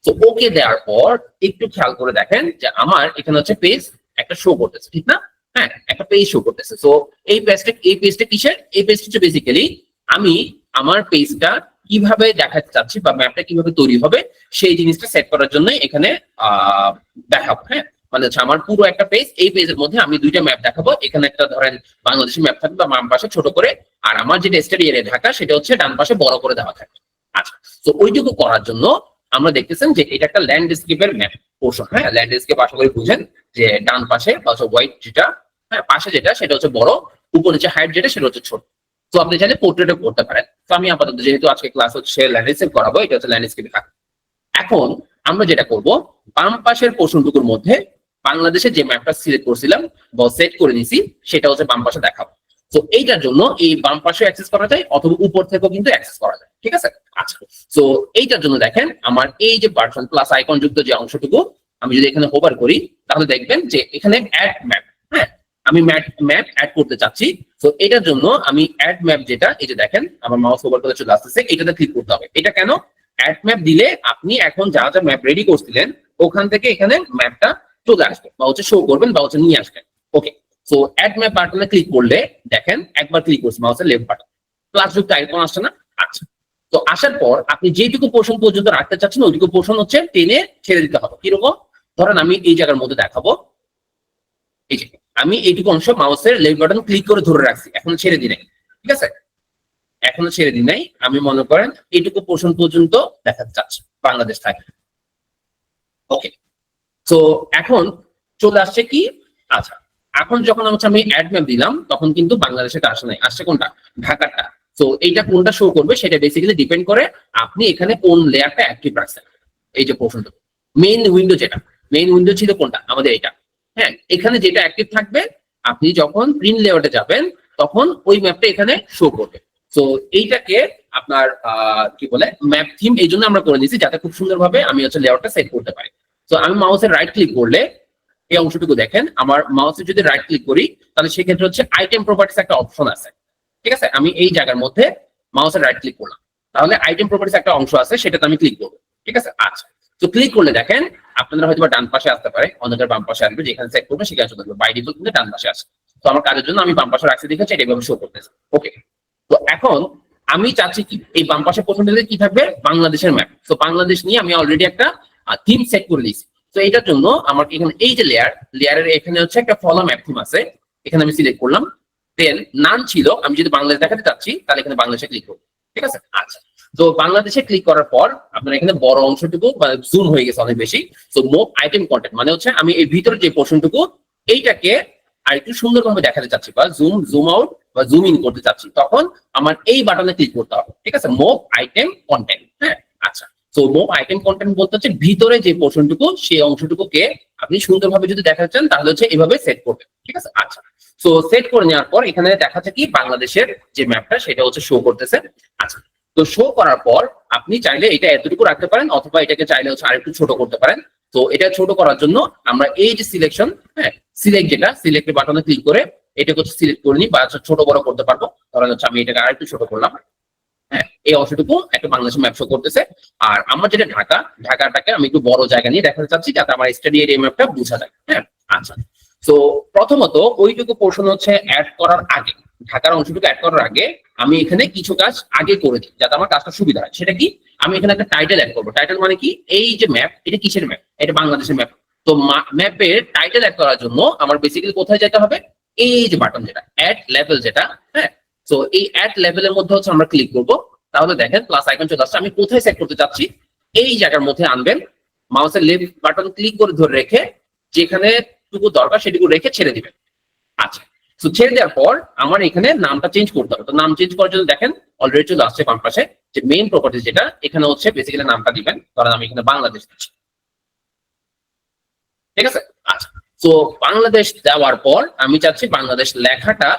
তো ওকে দেওয়ার পর একটু খেয়াল করে দেখেন যে আমার এখানে হচ্ছে পেজ একটা শো করতেছে, ঠিক না, হ্যাঁ, একটা পেজ শো করতেছে। তো এই পেজটা কিসের, এই পেজটা হচ্ছে বেসিক্যালি আমি আমার পেজটা কিভাবে দেখাতে চাচ্ছি বা ম্যাপটা কিভাবে তৈরি হবে সেই জিনিসটা সেট করার জন্য এখানে দেখাবো, হ্যাঁ। মানে হচ্ছে আমার পুরো একটা পেজ, এই পেজের মধ্যে আমি 2টা ম্যাপ দেখাবো। এখানে একটা ধরেন বাংলাদেশের ম্যাপ থাকবে বাম পাশে ছোট করে, আর আমার যেটা স্টাডি এরিয়া ঢাকা সেটা হচ্ছে ডান পাশে বড় করে দেওয়া থাকবে। আচ্ছা, তো ওইটুকু করার জন্য আমরা দেখতেছেন যে এটা একটা ল্যান্ডস্কেপের ম্যাপ পোর্শন, হ্যাঁ। ল্যান্ডস্কেপ আশা করি বুঝেন যে ডান পাশে বা হোয়াইট যেটা, হ্যাঁ, পাশে যেটা সেটা হচ্ছে বড়, উপরে যে হাইট যেটা সেটা হচ্ছে ছোট। তো আপনি চাইলে পোর্ট্রেটও করতে পারেন। তো আমি আপাতত যেহেতু আজকে ক্লাস হচ্ছে ল্যান্ডস্কেপ করাবো, এটা হচ্ছে ল্যান্ডস্কেপে থাকবে। এখন আমরা যেটা করব, বাম পাশের পোর্শনটুকুর মধ্যে বাংলাদেশের যে ম্যাপটা সিলেক্ট করছিলাম বা সেট করে নিছি সেটা হচ্ছে বাম পাশে দেখাবো। তো এইটার জন্য এই বাম পাশে অ্যাক্সেস করা যায়, অথবা উপর থেকেও কিন্তু অ্যাক্সেস করা যায়, ঠিক আছে। আচ্ছা, তো এইটার জন্য দেখেন আমার এই যে ভার্সন প্লাস আইকন যুক্ত যে অংশটুকু, আমি যদি এখানে হোভার করি তাহলে দেখবেন যে এখানে অ্যাড ম্যাপ, হ্যাঁ, আমি ম্যাপ অ্যাড করতে চাচ্ছি। তো এটার জন্য আমি অ্যাড ম্যাপ যেটা, এই যে দেখেন আমার মাউস হোভার করে চলে আসতেছে, এটাতে ক্লিক করতে হবে। এটা কেন, অ্যাড ম্যাপ দিলে আপনি এখন যা যা ম্যাপ রেডি করছিলেন ওখান থেকে এখানে ম্যাপটা চলে আসবে বা হচ্ছে শো করবেন বা হচ্ছে নিয়ে আসবেন। ওকে, সো অ্যাড ম্যাপ বাটনে ক্লিক করলে দেখেন একবার ক্লিক করছি মাউসের লেফট বাটন, প্লাস যুক্ত আইকন আসছে না। আচ্ছা, তো আসার পর আপনি যেটুকু পোর্শন পর্যন্ত রাখতে চাচ্ছেন ওইটুকু পোর্শন হচ্ছে টেনে ছেড়ে দিতে হবে। কিরকম, ধরেন আমি এই জায়গার মধ্যে দেখাবো, এই যে আমি এইটুকু অংশ মাউসের লেফট বাটন ক্লিক করে ধরে রাখছি, এখন ছেড়ে দিই নাই, ঠিক আছে, এখনো ছেড়ে দিই নাই। আমি মনে করেন এইটুকু পোর্শন পর্যন্ত দেখাতে চাচ্ছি বাংলাদেশ থাকে। ওকে, তো এখন চলে আসছে কি, আচ্ছা, এখন যখন হচ্ছে আমি অ্যাড ম্যাপ দিলাম তখন কিন্তু বাংলাদেশের আসে নাই, আসছে কোনটা, ঢাকাটা। তো এইটা কোনটা শো করবে সেটা বেসিক্যালি ডিপেন্ড করে আপনি এখানে কোন লেয়ারটা অ্যাক্টিভ রাখছেন। এই যে পোর্শনটা মেইন উইন্ডো, যেটা মেইন উইন্ডো ছিল কোনটা আমাদের এটা, হ্যাঁ, এখানে যেটা অ্যাক্টিভ থাকবে আপনি যখন প্রিন্ট লেআউটে যাবেন তখন ওই ম্যাপটা এখানে শো করবে। তো এইটাকে আপনার কি বলে ম্যাপ থিম এই জন্য আমরা করে নিয়েছি যাতে খুব সুন্দরভাবে আমি হচ্ছে লেআউটটা সেট করতে পারি। তো আমি মাউসের রাইট ক্লিক করলে এই অংশটুকু দেখেন, আমার মাউসে যদি রাইট ক্লিক করি তাহলে সেক্ষেত্রে হচ্ছে আইটেম প্রপার্টিস একটা অপশন আছে, ঠিক আছে। আমি এই জায়গার মধ্যে মাউসের রাইট ক্লিক করলাম, তাহলে আইটেম প্রপার্টিস একটা অংশ আছে সেটাতে আমি ক্লিক করবো, ঠিক আছে। আচ্ছা, তো ক্লিক করলে দেখেন আপনাদের হয়তো ডান পাশে আসতে পারে, অন্যদের বাম পাশে আসবে, যেখানে সেট করবে সেখানে চলে আসবে। বাই ডিফল্ট কিন্তু ডান পাশে আসে। তো আমার কাজের জন্য আমি বাম পাশে রাখছি দেখেছি, এটা এভাবে শো করতেছে। ওকে, তো এখন আমি চাচ্ছি কি এই বাম পাশে প্রথমটাতে কি থাকবে, বাংলাদেশের ম্যাপ। তো বাংলাদেশ নিয়ে আমি অলরেডি একটা থিম সেট করে দিয়েছি। তো এটার জন্য আমার এখানে এই যে লেয়ারের এখানে হচ্ছে একটা ফলো ম্যাপ থিম আছে, এখানে আমি সিলেক্ট করলাম। দেন নাম ছিল, আমি যদি বাংলাদেশ দেখাতে চাচ্ছি তাহলে এখানে বাংলাদেশে ক্লিক করবো। ঠিক আছে, আচ্ছা। তো বাংলাদেশে ক্লিক করার পর আপনার এখানে বড় অংশটুকু জুম হয়ে গেছে অনেক বেশি। তো মোব আইটেম কন্টেন্ট মানে হচ্ছে আমি এই ভিতরে যে পোর্শনটুকু এইটাকে আর একটু সুন্দরভাবে দেখাতে চাচ্ছি, বা জুম আউট বা জুম ইন করতে চাচ্ছি, তখন আমার এই বাটনে ক্লিক করতে হবে। ঠিক আছে, মোব আইটেম কন্টেন্ট। হ্যাঁ, আচ্ছা। তো মোব আইটেম কন্টেন্ট বলতে হচ্ছে ভিতরে যে পোর্শনটুকু সেই অংশটুকুকে আপনি সুন্দরভাবে যদি দেখাতে চান তাহলে হচ্ছে এভাবে সেট করবেন। ঠিক আছে, আচ্ছা। তো সেট করে নেওয়ার পর এখানে দেখাচ্ছে কি বাংলাদেশের যে ম্যাপটা সেটা হচ্ছে শো করতেছে। আচ্ছা, তো শো করার পর আপনি চাইলে এটা এতটুকু রাখতে পারেন, অথবা এটাকে চাইলে হচ্ছে আরেকটু ছোট করতে পারেন। তো এটা ছোট করার জন্য আমরা এই যে সিলেকশন, হ্যাঁ সিলেক্ট, যেটা সিলেক্ট বাটনে ক্লিক করে এটাকে হচ্ছে সিলেক্ট করে নিই, বা ছোট বড় করতে পারবো। ধরেন হচ্ছে আমি এটাকে আরেকটু ছোট করলাম। হ্যাঁ, এই অংশটুকু একটা বাংলাদেশের ম্যাপ শো করতেছে। আর আমার যেটা ঢাকাটাকে আমি একটু বড় জায়গা নিয়ে দেখাতে চাচ্ছি যাতে আমার স্টাডি এরিয়া ম্যাপটা বোঝা যায়। হ্যাঁ, আচ্ছা। তো প্রথমত ওইটুকু পোর্শন হচ্ছে অ্যাড করার আগে, ঢাকার অংশটুকু অ্যাড করার আগে আমি এখানে কিছু কাজ আগে করে দিই যাতে আমার কাজটা সুবিধা হয়। সেটা কি, আমি এখানে একটা টাইটেল অ্যাড করবো। টাইটেল মানে কি, এই যে ম্যাপ এটা কিসের ম্যাপ, এটা বাংলাদেশের ম্যাপ। তো ম্যাপের টাইটেল অ্যাড করার জন্য আমার বেসিক্যালি কোথায় যেতে হবে, এই যে বাটন যেটা অ্যাড লেভেল যেটা। হ্যাঁ, তো এই অ্যাড লেভেলের মধ্যে হচ্ছে আমরা ক্লিক করবো। তাহলে দেখেন প্লাস আইকন চলে আসছে। আমি কোথায় সেট করতে চাচ্ছি এই জায়গার মধ্যে আনবেন, মাউসের লেফট বাটন ক্লিক করে ধরে রেখে যেখানে টুকু দরকার সেটুকু রেখে ছেড়ে দিবেন। আচ্ছা, তো ছেড়ে দেওয়ার পর আমার এখানে নামটা চেঞ্জ করতে হবে। তো নাম চেঞ্জ করার জন্য দেখেন অলরেডি চলে আসছে বাম পাশে যে মেইন প্রপার্টি যেটা, এখানে হচ্ছে বেসিক্যালি নামটা দিবেন। কারণ আমি এখানে বাংলাদেশ দিচ্ছি। ঠিক আছে, আচ্ছা। তো বাংলাদেশ দেওয়ার পর আমি চাচ্ছি বাংলাদেশ লেখাটা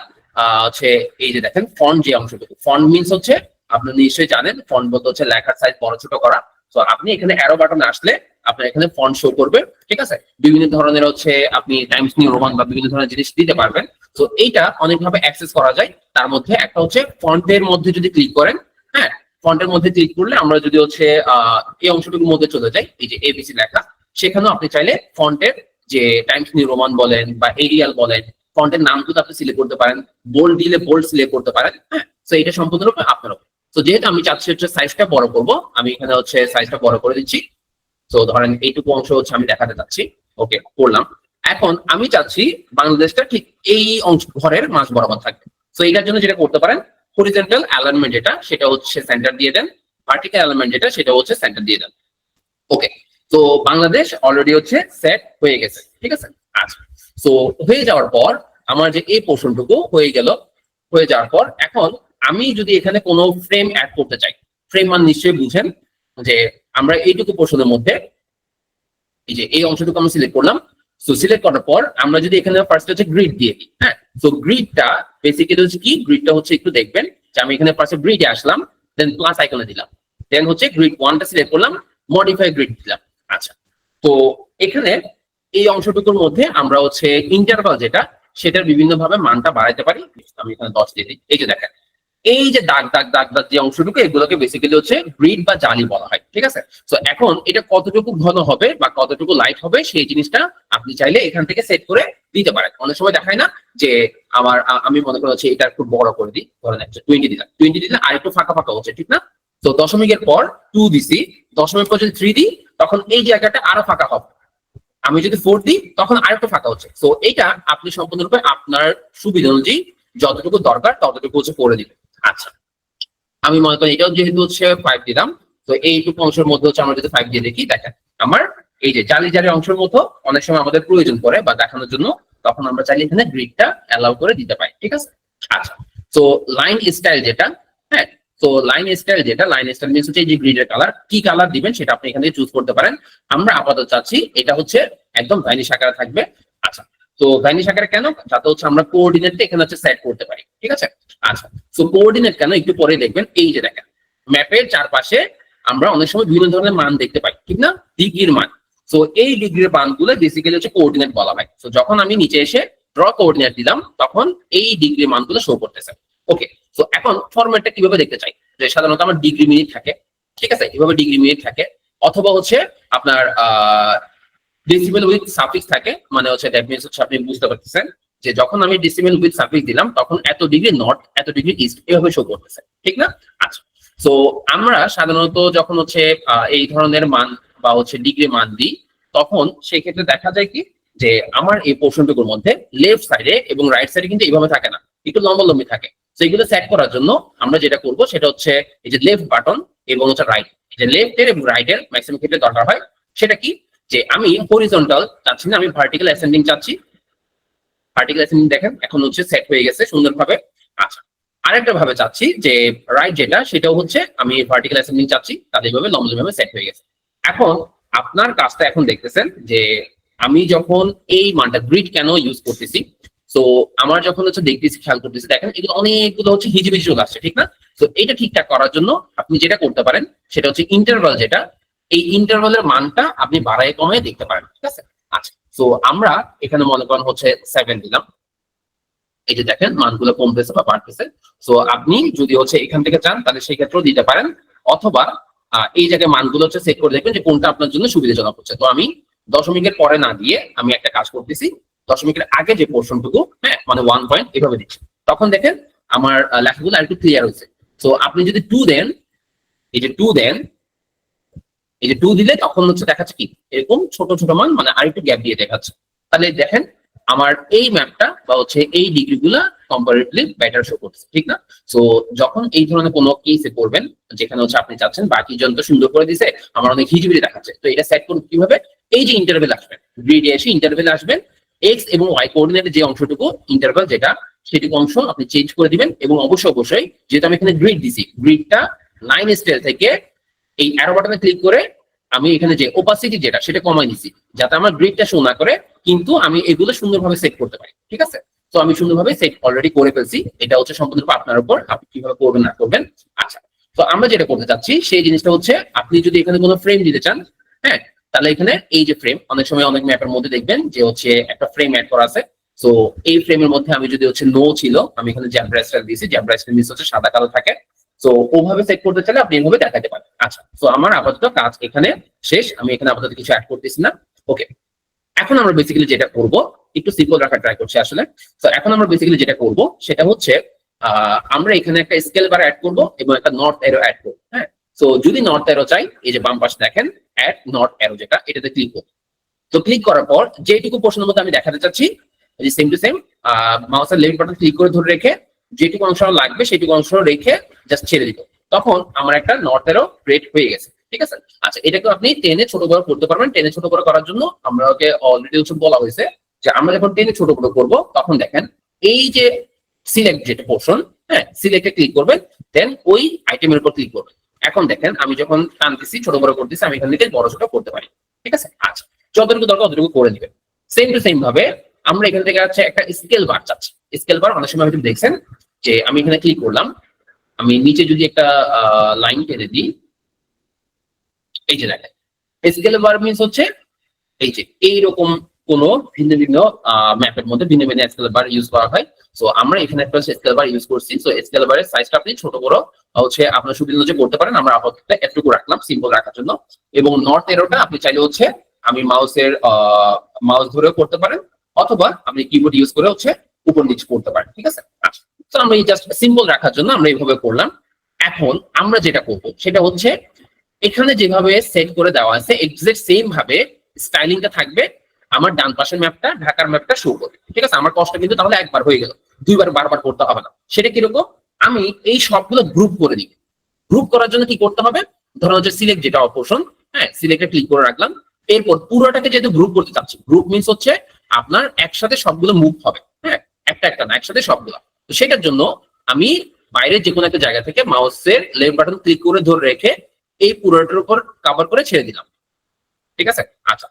হচ্ছে এই যে দেখেন ফন্ট, যে অংশটুকু ফন্ট মিনস হচ্ছে আপনি নিশ্চয়ই জানেন ফন্ট বলতে হচ্ছে লেখার সাইজ বড় ছোট করা। তো আপনি এখানে অ্যারো বাটনে আসলে আপনার এখানে ফন্ট শো করবে। ঠিক আছে, বিভিন্ন ধরনের হচ্ছে আপনি টাইমস নিউ রোমান বা বিভিন্ন ধরনের জিনিস দিতে পারবেন। তো এইটা অনেকভাবে অ্যাক্সেস করা যায়। তার মধ্যে একটা হচ্ছে ফন্টের মধ্যে যদি ক্লিক করেন, হ্যাঁ ফন্টের মধ্যে ক্লিক করলে আমরা যদি হচ্ছে এই অংশটুকুর মধ্যে চলে যাই, এই যে এবিসি লেখা, সেখানেও আপনি চাইলে ফন্টের যে টাইমস নিউ রোমান বলেন বা এরিয়াল বলেন, ফন্টের নামগুলো আপনি সিলেক্ট করতে পারেন। বোল্ড দিলে বোল্ড সিলেক্ট করতে পারেন। হ্যাঁ, তো এটা সম্পূর্ণরূপে আপনার উপর। তো যেহেতু আমি চাচ্ছি হচ্ছে সাইজটা বড় করব, আমি এখানে হচ্ছে সাইজটা বড় করে দিচ্ছি। তো ধরেন এইটুকু অংশ হচ্ছে আমি দেখাতে চাচ্ছি। ওকে, করলাম। এখন আমি চাচ্ছি বাংলাদেশটা ঠিক এই অংশ ঘরের মাঝ বরাবর থাকবে। তো এটার জন্য যেটা করতে পারেন, হরিজন্টাল অ্যালাইনমেন্ট যেটা সেটা হচ্ছে সেন্টার দিয়ে দেন, ভার্টিক্যাল অ্যালাইনমেন্ট যেটা সেটা হচ্ছে সেন্টার দিয়ে দেন। ওকে, তো বাংলাদেশ অলরেডি হচ্ছে সেট হয়ে গেছে। ঠিক আছে, আচ্ছা। তো হয়ে যাওয়ার পর আমার যে এই পোর্শনটুকু হয়ে গেল, হয়ে যাওয়ার পর এখন আমি যদি এখানে কোনো ফ্রেম অ্যাড করতে চাই, ফ্রেম মানে নিশ্চয়ই বুঝেন যে আমরা এইটুকু পোর্শনের মধ্যে এই যে এই অংশটুকু আমরা সিলেক্ট করলাম। তো সিলেক্ট করার পর আমরা যদি এখানে ফার্স্ট হচ্ছে গ্রিড দিয়ে দিই। হ্যাঁ, তো গ্রিডটা বেসিক্যালি হচ্ছে কি, গ্রিডটা হচ্ছে একটু দেখবেন যে আমি এখানে ফার্স্টে গ্রিডে আসলাম, দেন প্লাস আইকনে দিলাম, দেন হচ্ছে গ্রিড 1টা সিলেক্ট করলাম, মডিফাই গ্রিড দিলাম। আচ্ছা, তো এখানে এই অংশটুকুর মধ্যে আমরা হচ্ছে ইন্টারভাল যেটা সেটার বিভিন্ন ভাবে মানটা বাড়াইতে পারি। আমি এখানে 10 দিয়ে দিই। এই যে দেখেন এই যে দাগ দাগ দাগ দাগ যে অংশটুকু, এগুলোকে বেসিক্যালি হচ্ছে গ্রিড বা জালি বলা হয়। ঠিক আছে, তো এখন এটা কতটুকু ঘন হবে বা কতটুকু লাইট হবে সেই জিনিসটা আপনি চাইলে এখান থেকে সেট করে দিতে পারেন। অনেক সময় দেখায় না যে আমি মনে করি হচ্ছে এটা একটু বড় করে দিই, ধরেন 20 দিলাম, 20 দিলে আর একটু ফাঁকা ফাঁকা হচ্ছে, ঠিক না? তো দশমিকের পর 2 দিছি, দশমিক পর যদি 3 দিই তখন এই জায়গাটা আরো ফাঁকা হবে। আমি যদি 4 দিই তখন আরেকটু ফাঁকা হচ্ছে। তো এইটা আপনি সম্পূর্ণরূপে আপনার সুবিধা অনুযায়ী যতটুকু দরকার ততটুকু হচ্ছে করে দিবেন। আচ্ছা, আমি মনে করি এটাও যেহেতু হচ্ছে 5 দিলাম, তো এইটুকু অংশের মধ্যে হচ্ছে আমরা যদি 5 দিয়ে দেখি, দেখেন আমার এই যে জালি জালি অংশের মতো অনেক সময় আমাদের প্রয়োজন পড়ে বা দেখানোর জন্য, তখন আমরা চাইলে এখানে গ্রিডটা অ্যালাউ করে দিতে পারি। ঠিক আছে, আচ্ছা। তো লাইন স্টাইল যেটা, হ্যাঁ, তো লাইন স্টাইল মিনস হচ্ছে এই যে গ্রিডের কালার, কি কালার দিবেন সেটা আপনি এখান থেকে চুজ করতে পারেন। আমরা আপাতত চাচ্ছি এটা হচ্ছে একদম ভ্যানিশ আকারে থাকবে। আচ্ছা, তো ভ্যানিশ আকারে কেন, যাতে হচ্ছে আমরা কোঅর্ডিনেটটা এখানে হচ্ছে সেট করতে পারি। ঠিক আছে, আচ্ছা। তো কোঅর্ডিনেট কেন একটু পরে দেখবেন। এই যে দেখেন ম্যাপের চারপাশে আমরা অনেক সময় বিভিন্ন ধরনের মান দেখতে পাই, ঠিক না, ডিগ্রির মান। তো এই ডিগ্রির মানগুলো বেসিক্যালি হচ্ছে কোঅর্ডিনেট বলা হয়। তো যখন আমি নিচে এসে ড্র কোঅর্ডিনেট দিলাম তখন এই ডিগ্রির মানগুলো শো করতেছে। ওকে, তো এখন ফরম্যাটটা কিভাবে দেখতে চাই, যে সাধারণত আমার ডিগ্রি মিনিট থাকে। ঠিক আছে, এভাবে ডিগ্রি মিনিট থাকে। অথবা হচ্ছে আপনার ডেসিমেল উইথ সাফিক্স থাকে, মানে হচ্ছে দ্যাট মিনস হচ্ছে আপনি বুঝতে পারতেছেন যে যখন আমি ডেসিমেল উইথ সাফিক্স দিলাম তখন এত ডিগ্রি নর্থ এত ডিগ্রি ইস্ট এভাবে শো করতেছে, ঠিক না? আচ্ছা, তো আমরা সাধারণত যখন হচ্ছে এই ধরনের মান বা হচ্ছে ডিগ্রি মান দিই, তখন সেই ক্ষেত্রে দেখা যায় কি যে আমার এই পোর্শনটুকুর মধ্যে লেফট সাইডে এবং রাইট সাইডে কিন্তু এইভাবে থাকে না, একটু লম্বালম্বি থাকে। তো এগুলো সেট করার জন্য আমরা যেটা করব সেটা হচ্ছে এই যে লেফট বাটন এবং হচ্ছে রাইট, যে লেফট এর এবং রাইট এর ম্যাক্সিমাম ক্ষেত্রে দরকার হয়। সেটা কি যে আমি হরিজন্টাল চাচ্ছি না, আমি ভার্টিক্যাল অ্যাসেন্ডিং চাচ্ছি। ভার্টিক্যাল অ্যাসেন্ডিং দেখেন এখন হচ্ছে সেট হয়ে গেছে সুন্দরভাবে। আচ্ছা, আরেকটা ভাবে চাচ্ছি যে রাইট যেটা সেটাও হচ্ছে আমি ভার্টিক্যাল অ্যাসেন্ডিং চাচ্ছি, তাদের ভাবে লম্বালম্বিভাবে সেট হয়ে গেছে। এখন আপনার কাজটা এখন দেখতেছেন যে আমি যখন এই মানটা গ্রিড কেন ইউজ করতেছি, তো আমার যখন হচ্ছে দেখতেছি খেয়াল করতেছি দেখেন এগুলো অনেকগুলো হচ্ছে হিজিবিজি চলে আসছে, ঠিক না? তো এটা ঠিকঠাক করার জন্য আপনি যেটা করতে পারেন সেটা হচ্ছে ইন্টারভাল, যেটা এই ইন্টারভালের মানটা আপনি বাড়ায় কমায় দেখতে পারেন, ঠিক আছে? আচ্ছা, তো আমরা এখানে মনে করেন হচ্ছে 7 দিলাম, এই যে দেখেন মানগুলো কমতেছে বা বাড়তেছে। তো আপনি যদি হচ্ছে এখান থেকে চান তাহলে সেই ক্ষেত্রেও দিতে পারেন, অথবা এই জায়গায় মানগুলো হচ্ছে সেট করে দেখবেন যে কোনটা আপনার জন্য সুবিধাজনক হচ্ছে। তো আমি দশমিকের পরে না দিয়ে আমি একটা কাজ করতেছি, দশমিকের আগে যে পোর্শনটুকু, হ্যাঁ মানে 1 পয়েন্ট এভাবে দিচ্ছি, তখন দেখেন আমার লেখাগুলো আর একটু ক্লিয়ার হয়েছে। তো আপনি যদি 2 দেন, এই যে 2 দেন, এই যে 2 দিলে তখন হচ্ছে দেখাচ্ছে কি এরকম ছোট ছোট মান, মানে আরেকটু গ্যাপ দিয়ে দেখাচ্ছে। তাহলে দেখেন আমার এই ম্যাপটা বা হচ্ছে এই ডিগ্রি গুলা কম্পারেটিভলি বেটার শো করছে, ঠিক না? তো যখন এই ধরনের কোনো কেসে করবেন যেখানে হচ্ছে আপনি চাচ্ছেন বাকি জন তো সুন্দর করে দিছে, আমার অনেক হিজিবিজি দেখাচ্ছে, তো এটা সেট করুন কিভাবে? এই যে ইন্টারভেল আসবেন, গ্রিডে এসে ইন্টারভেল আসবেন, এক্স এবং ওয়াই কোঅর্ডিনেটের যে অংশটুকু ইন্টারভেল যেটা সেটুকু অংশ আপনি চেঞ্জ করে দিবেন। এবং অবশ্যই যেহেতু আমি এখানে গ্রিড দিছি, গ্রিডটা 9 স্কেল থেকে এই অ্যারো বাটনে ক্লিক করে আমি এখানে যে ওপাসিটি যেটা সেটা কমাই দিছি, যাতে আমার গ্রিডটা শো না করে, কিন্তু আমি এগুলো সুন্দরভাবে সেট করতে পারি, ঠিক আছে? তো আমি সুন্দরভাবে সেট অলরেডি করে ফেলছি, এটা হচ্ছে সম্পূর্ণ আপনার উপর, আপনি কিভাবে করবেন না করবেন। আচ্ছা, তো আমরা যেটা করতে চাচ্ছি সেই জিনিসটা হচ্ছে আপনি যদি এখানে কোনো ফ্রেম দিতে চান, হ্যাঁ, তাহলে এখানে এই যে ফ্রেম, অনেক সময় অনেক ম্যাপের মধ্যে দেখবেন যে হচ্ছে একটা ফ্রেম অ্যাড করা আছে। তো এই ফ্রেমের মধ্যে আমি যদি হচ্ছে নো ছিল, আমি এখানে জ্যাব্রা স্টাইল দিয়েছি, জ্যাব্রা স্টাইল মিস হচ্ছে সাদা কালো থাকে। তো ওভাবে সেট করতে চাইলে আপনি এভাবে দেখাতে পারেন। আচ্ছা, তো আমার আপাতত কাজ এখানে শেষ, আমি এখানে আপাতত কিছু অ্যাড করতেছি না। ওকে, এখন আমরা বেসিক্যালি যেটা করব, একটু সিম্পল রাখার ট্রাই করছি আসলে। তো এখন আমরা বেসিক্যালি যেটা করব সেটা হচ্ছে আমরা এখানে একটা স্কেল বার অ্যাড করব এবং একটা নর্থ অ্যারো অ্যাড করব, হ্যাঁ। তো যদি নর্থ অ্যারো চাই, এই যে বাম পাশে দেখেন অ্যাড নর্থ অ্যারো, যেটা এটাতে ক্লিক করব। তো ক্লিক করার পর যেটুকু পোর্শনের মধ্যে আমি দেখাতে চাচ্ছি, এই সেম টু সেম মাউসের লেফট বাটন ক্লিক করে ধরে রেখে যেটুকু অংশ লাগবে সেটুকু অংশ রেখে জাস্ট ছেড়ে দিত, তখন আমার একটা নর্থ অ্যারো ক্রিয়েট হয়ে গেছে, ঠিক আছে? আচ্ছা, এটাকে আপনি টেনে ছোট বড় করতে পারবেন। টেনে ছোট বড় করার জন্য আমরা ওকে অলরেডি হচ্ছে বলা হয়েছে যে আমরা যখন টেনে ছোট বড় করব তখন দেখেন এই যে সিলেক্ট যেটা পোর্শন, হ্যাঁ, সিলেক্টে ক্লিক করবেন, দেন ওই আইটেমের উপর ক্লিক করবেন। এখন দেখেন আমি যখন টানতেছি ছোট বড় করতেছি, আমি এখান থেকে বড় ছোট করতে পারি, ঠিক আছে? আচ্ছা, যতটুকু দরকার ততটুকু করে নেবেন। সেম টু সেম ভাবে আমরা এখান থেকে হচ্ছে একটা স্কেল বার চাচ্ছি। স্কেল বার অনেক সময় হয়তো দেখছেন যে আমি এখানে ক্লিক করলাম, আমি নিচে যদি একটা লাইন টেনে দিই, এই যে দেখেন স্কেল বার মিনস হচ্ছে এই যে এইরকম কোন ভিন্ন ভিন্ন ম্যাপের মধ্যে ভিন্ন ভিন্ন স্কেল বার ইউজ করা হয়। সো আমরা এখানে একটা স্কেল বার ইউজ করছি। সো স্কেল বারের সাইজটা আপনি ছোট বড় হচ্ছে আপনার সুবিধা অনুযায়ী করতে পারেন। আমরা আপাতত এতটুকু রাখলাম সিম্পল রাখার জন্য। এবং নর্থ এরোটা আপনি চাইলে হচ্ছে আমি মাউস ধরেও করতে পারেন, অথবা আপনি কিবোর্ড ইউজ করে হচ্ছে উপর নিচ করতে পারেন, ঠিক আছে? আচ্ছা, তো আমরা জাস্ট সিম্পল রাখার জন্য আমরা এইভাবে করলাম। এখন আমরা যেটা করব সেটা হচ্ছে এখানে যেভাবে সেট করে দেওয়া আছে এক্সাক্ট সেম ভাবে স্টাইলিংটা থাকবে আমার ডান পাশের ম্যাপটা, ঢাকার ম্যাপটা শো করবে, ঠিক আছে? আমার কষ্ট কিন্তু তাহলে একবার হয়ে গেল, দুইবার বারবার করতে হবে না। সেটা কিরকম? আমি এই সবগুলো গ্রুপ করে দিই। গ্রুপ করার জন্য কি করতে হবে? ধরুন হচ্ছে সিলেক্ট যেটা অপশন, হ্যাঁ, সিলেক্টে ক্লিক করে রাখলাম। এরপর পুরোটাকে যেহেতু গ্রুপ করতে চাচ্ছি, গ্রুপ মিনস হচ্ছে আপনার একসাথে সবগুলো মুভ হবে, হ্যাঁ, একটা একটা না, একসাথে সবগুলো। তো সেটার জন্য আমি বাইরে যে কোনো একটা জায়গা থেকে মাউসের লেফট বাটন ক্লিক করে ধরে রেখে এই পুরোটার উপর কভার করে ছেড়ে দিলাম, ঠিক আছে? আচ্ছা,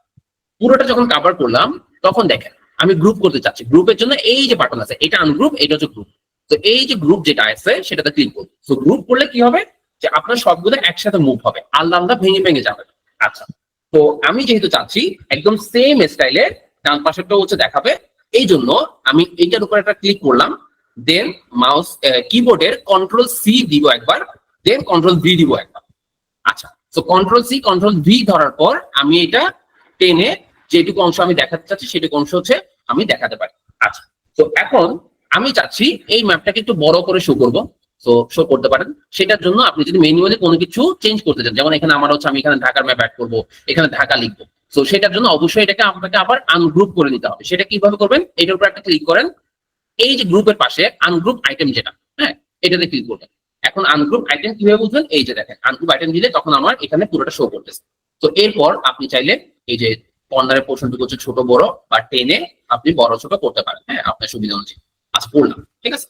পুরোটা যখন কভার করলাম তখন দেখেন আমি গ্রুপ করতে চাচ্ছি। গ্রুপের জন্য এই যে বাটন আছে এটা আনগ্রুপ, এটা হচ্ছে গ্রুপ। তো এই যে গ্রুপ যেটা আছে সেটাতে ক্লিক করুন। তো গ্রুপ করলে কি হবে যে আপনার সবগুলো একসাথে মুভ হবে, আলাদা আলাদা ভেঙে ভেঙে যাবে। আচ্ছা, তো আমি যেহেতু চাচ্ছি একদম সেম স্টাইলে ডান পাশেরটা হচ্ছে দেখাবে, এই জন্য আমি এইটার উপর একটা ক্লিক করলাম, দেন মাউস কিবোর্ডের কন্ট্রোল সি দিব একবার, দেন কন্ট্রোল ভি দিব একবার। আচ্ছা, তো so control C control V ধরার পর আমি এটা টেনে যেটুকু অংশ আমি দেখাতে চাচ্ছি সেটুকু অংশ হচ্ছে আমি দেখাতে পারি। আচ্ছা, তো এখন আমি চাচ্ছি এই ম্যাপটাকে একটু বড় করে শো করবো। তো শো করতে পারেন, সেটার জন্য আপনি যদি ম্যানুয়ালি কোনো কিছু চেঞ্জ করতে চান, যেমন এখানে আমার হচ্ছে আমি এখানে ঢাকার ম্যাপ অ্যাড করবো, এখানে ঢাকা লিখবো। তো সেটার জন্য অবশ্যই এটাকে আপনাকে আবার আনগ্রুপ করে নিতে হবে। সেটা কিভাবে করবেন, এটার উপর একটা ক্লিক করেন, এই যে গ্রুপের পাশে আনগ্রুপ আইটেম যেটা, হ্যাঁ, এটাতে ক্লিক করবেন। এখন আনগ্রুপ আইটেম কিভাবে বুঝবেন, এই যে দেখেন আনগ্রুপ আইটেম দিলে তখন আমার এখানে পুরোটা শো করতেছে। তো এরপর আপনি চাইলে এই যে কর্নারের পোর্শনটুকু হচ্ছে ছোট বড় বা টেনে আপনি বড় ছোট করতে পারেন, হ্যাঁ, আপনার সুবিধা অনুযায়ী। আচ্ছা, করলাম, ঠিক আছে।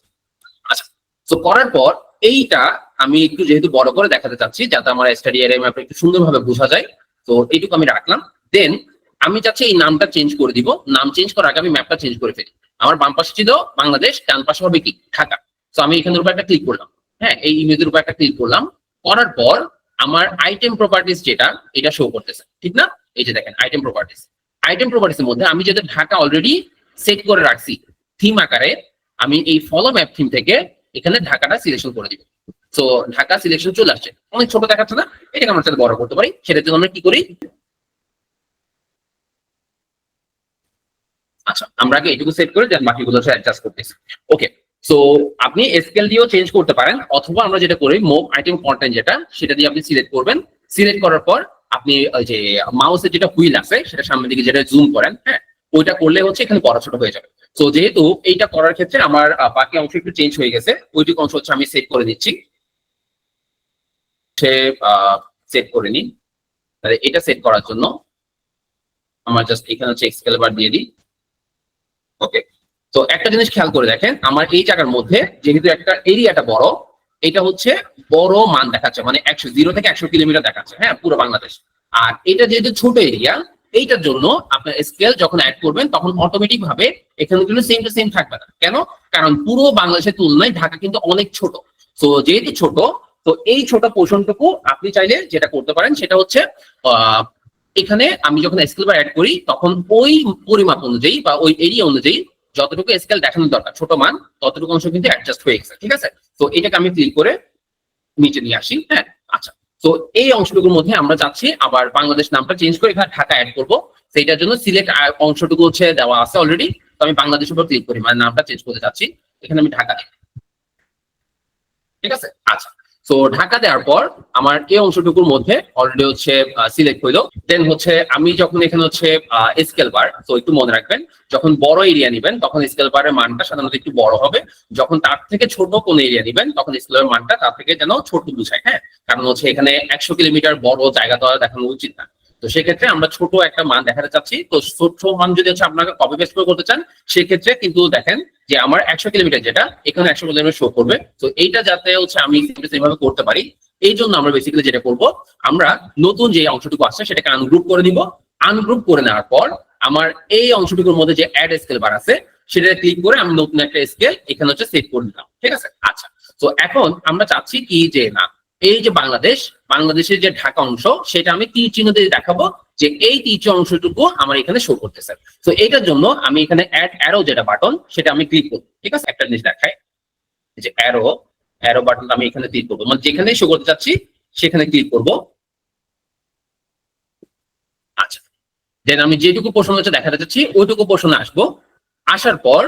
আচ্ছা, তো করার পর এইটা আমি একটু যেহেতু বড় করে দেখাতে চাচ্ছি যাতে আমার স্টাডি এরিয়া ম্যাপটা একটু সুন্দরভাবে বোঝা যায়, তো এইটুকু আমি রাখলাম। দেন আমি চাচ্ছি এই নামটা চেঞ্জ করে দিব। নাম চেঞ্জ করার আগে আমি ম্যাপটা চেঞ্জ করে ফেলি। আমার বাম পাশে ছিল বাংলাদেশ, ডান পাশে হবে কি ঢাকা। তো আমি এখানের উপর একটা ক্লিক করলাম, হ্যাঁ, এই ইমেজের উপর একটা ক্লিক করলাম। করার পর আমার আইটেম প্রপার্টিস যেটা, এটা শো করতেছে, ঠিক না? এই যে দেখেন আইটেম প্রপার্টিস। আইটেম প্রপার্টিস এর মধ্যে আমি যেটা ঢাকা অলরেডি সেট করে রাখছি থিম আকারে, আমি এই ফলো ম্যাপ থিম থেকে এখানে ঢাকাটা সিলেকশন করে দিব। তো ঢাকা সিলেকশন চলে আসছে, অনেক ছোট দেখাচ্ছে না? এটাকে আমরা সাথে বড় করতে পারি। সেটার জন্য আমরা কি করি, আচ্ছা, আমরা আগে এটুকু সেট করে দেন বাকিগুলো অ্যাডজাস্ট করতেছি। ওকে, সো আপনি স্কেল দিয়েও চেঞ্জ করতে পারেন, অথবা আমরা যেটা করি মুভ আইটেম কন্টেন্ট যেটা, সেটা দিয়ে আপনি সিলেক্ট করবেন। সিলেক্ট করার পর আপনি ওই যে মাউসের যেটা হুইল আছে সেটা সামনের দিকে যেটা জুম করেন, হ্যাঁ, ওইটা করলে হচ্ছে এখানে বড় ছোট হয়ে যাবে। তো যেহেতু এইটা করার ক্ষেত্রে আমার বাকি অংশ একটু চেঞ্জ হয়ে গেছে, ওইটুকু অংশ হচ্ছে আমি সেট করে দিচ্ছি। সে সেট করে নিন। তাহলে এটা সেট করার জন্য আমার জাস্ট এখানে হচ্ছে এক্সকেলেবার দিয়ে দিই। ওকে, তো একটা জিনিস খেয়াল করে দেখেন, আমার এই জায়গার মধ্যে যেহেতু একটা এরিয়াটা বড়, এটা হচ্ছে বড় মান দেখাচ্ছে, মানে 0 থেকে 100 কিলোমিটার দেখাচ্ছে, হ্যাঁ, পুরো বাংলাদেশ। আর এটা যেহেতু ছোট এরিয়া, এইটার জন্য আপনার স্কেল যখন অ্যাড করবেন তখন অটোমেটিক ভাবে এখানে কিন্তু সেম টু সেম থাকবে না। কেন? কারণ পুরো বাংলাদেশের তুলনায় ঢাকা কিন্তু অনেক ছোট। তো যেহেতু ছোট, তো এই ছোট পোর্শনটুকু আপনি চাইলে যেটা করতে পারেন সেটা হচ্ছে এখানে আমি যখন স্কেল বার অ্যাড করি তখন ওই পরিমাপ অনুযায়ী বা ওই এরিয়া অনুযায়ী যতটুকু স্কেল দেখানোর দরকার ছোট মান, ততটুকু অংশ কিন্তু অ্যাডজাস্ট হয়ে গেছে, ঠিক আছে। তো এটাকে আমি ক্লিক করে নিচে নিয়ে আসি, হ্যাঁ। আচ্ছা, তো এই অংশটুকুর মধ্যে আমরা চাচ্ছি আবার বাংলাদেশ নামটা চেঞ্জ করে এখানে ঢাকা অ্যাড করবো। সেইটার জন্য সিলেক্ট অংশটুকু হচ্ছে দেওয়া আছে অলরেডি, তো আমি বাংলাদেশের উপর ক্লিক করি, মানে নামটা চেঞ্জ করতে চাচ্ছি, এখানে আমি ঢাকা দিই, ঠিক আছে। আচ্ছা, তো ঢাকা দেওয়ার পর আমার এই অংশটুকুর মধ্যে অলরেডি হচ্ছে সিলেক্ট হইলো। দেন হচ্ছে আমি যখন এখানে হচ্ছে স্কেল বার, তো একটু মনে রাখবেন যখন বড় এরিয়া নিবেন তখন স্কেল বারের মানটা সাধারণত একটু বড় হবে। যখন তার থেকে ছোট কোন এরিয়া নিবেন তখন স্কেলের মানটা তার থেকে যেন ছোট বুঝায়, হ্যাঁ। কারণ হচ্ছে এখানে 100 কিলোমিটার বড় জায়গা তো আর দেখানো উচিত না। তো সেক্ষেত্রে আমরা ছোট একটা মান দেখাতে চাচ্ছি। তো ছোট মান যদি হচ্ছে আপনাকে কপি পেস্ট করে করতে চান, সেক্ষেত্রে কিন্তু দেখেন যে আমার 100 কিলোমিটার যেটা এখানে 100 কিলোমিটার শো করবে। তো এইটা যাতে হচ্ছে আমি সেইভাবে করতে পারি, এই জন্য আমরা বেসিক্যালি যেটা করব, আমরা নতুন যে অংশটুকু আছে সেটাকে আনগ্রুপ করে নিব। আনগ্রুপ করে নেওয়ার পর আমার এই অংশটুকুর মধ্যে যে অ্যাড স্কেল বার আছে সেটা ক্লিক করে আমি নতুন একটা স্কেল এখানে হচ্ছে সেট করে দিলাম, ঠিক আছে। আচ্ছা, তো এখন আমরা চাচ্ছি কি যে না, এই যে বাংলাদেশের যে ঢাকা অংশ সেটা আমি তীর চিহ্ন দিয়ে দেখাবো যে এই তীর চিহ্ন অংশটুকু আমার এখানে শো করতেছে। তো এটার জন্য আমি এখানে অ্যাড অ্যারো যেটা বাটন সেটা আমি ক্লিক করব, ঠিক আছে। একটা জিনিস দেখাই যে অ্যারো বাটন আমি এখানে ক্লিক করবো, মানে যেখানে শো করতে চাচ্ছি সেখানে ক্লিক করব। আচ্ছা, দেন আমি যেটুকু পোর্শন হচ্ছে দেখাতে চাচ্ছি ওইটুকু পোর্শনে আসবো। আসার পর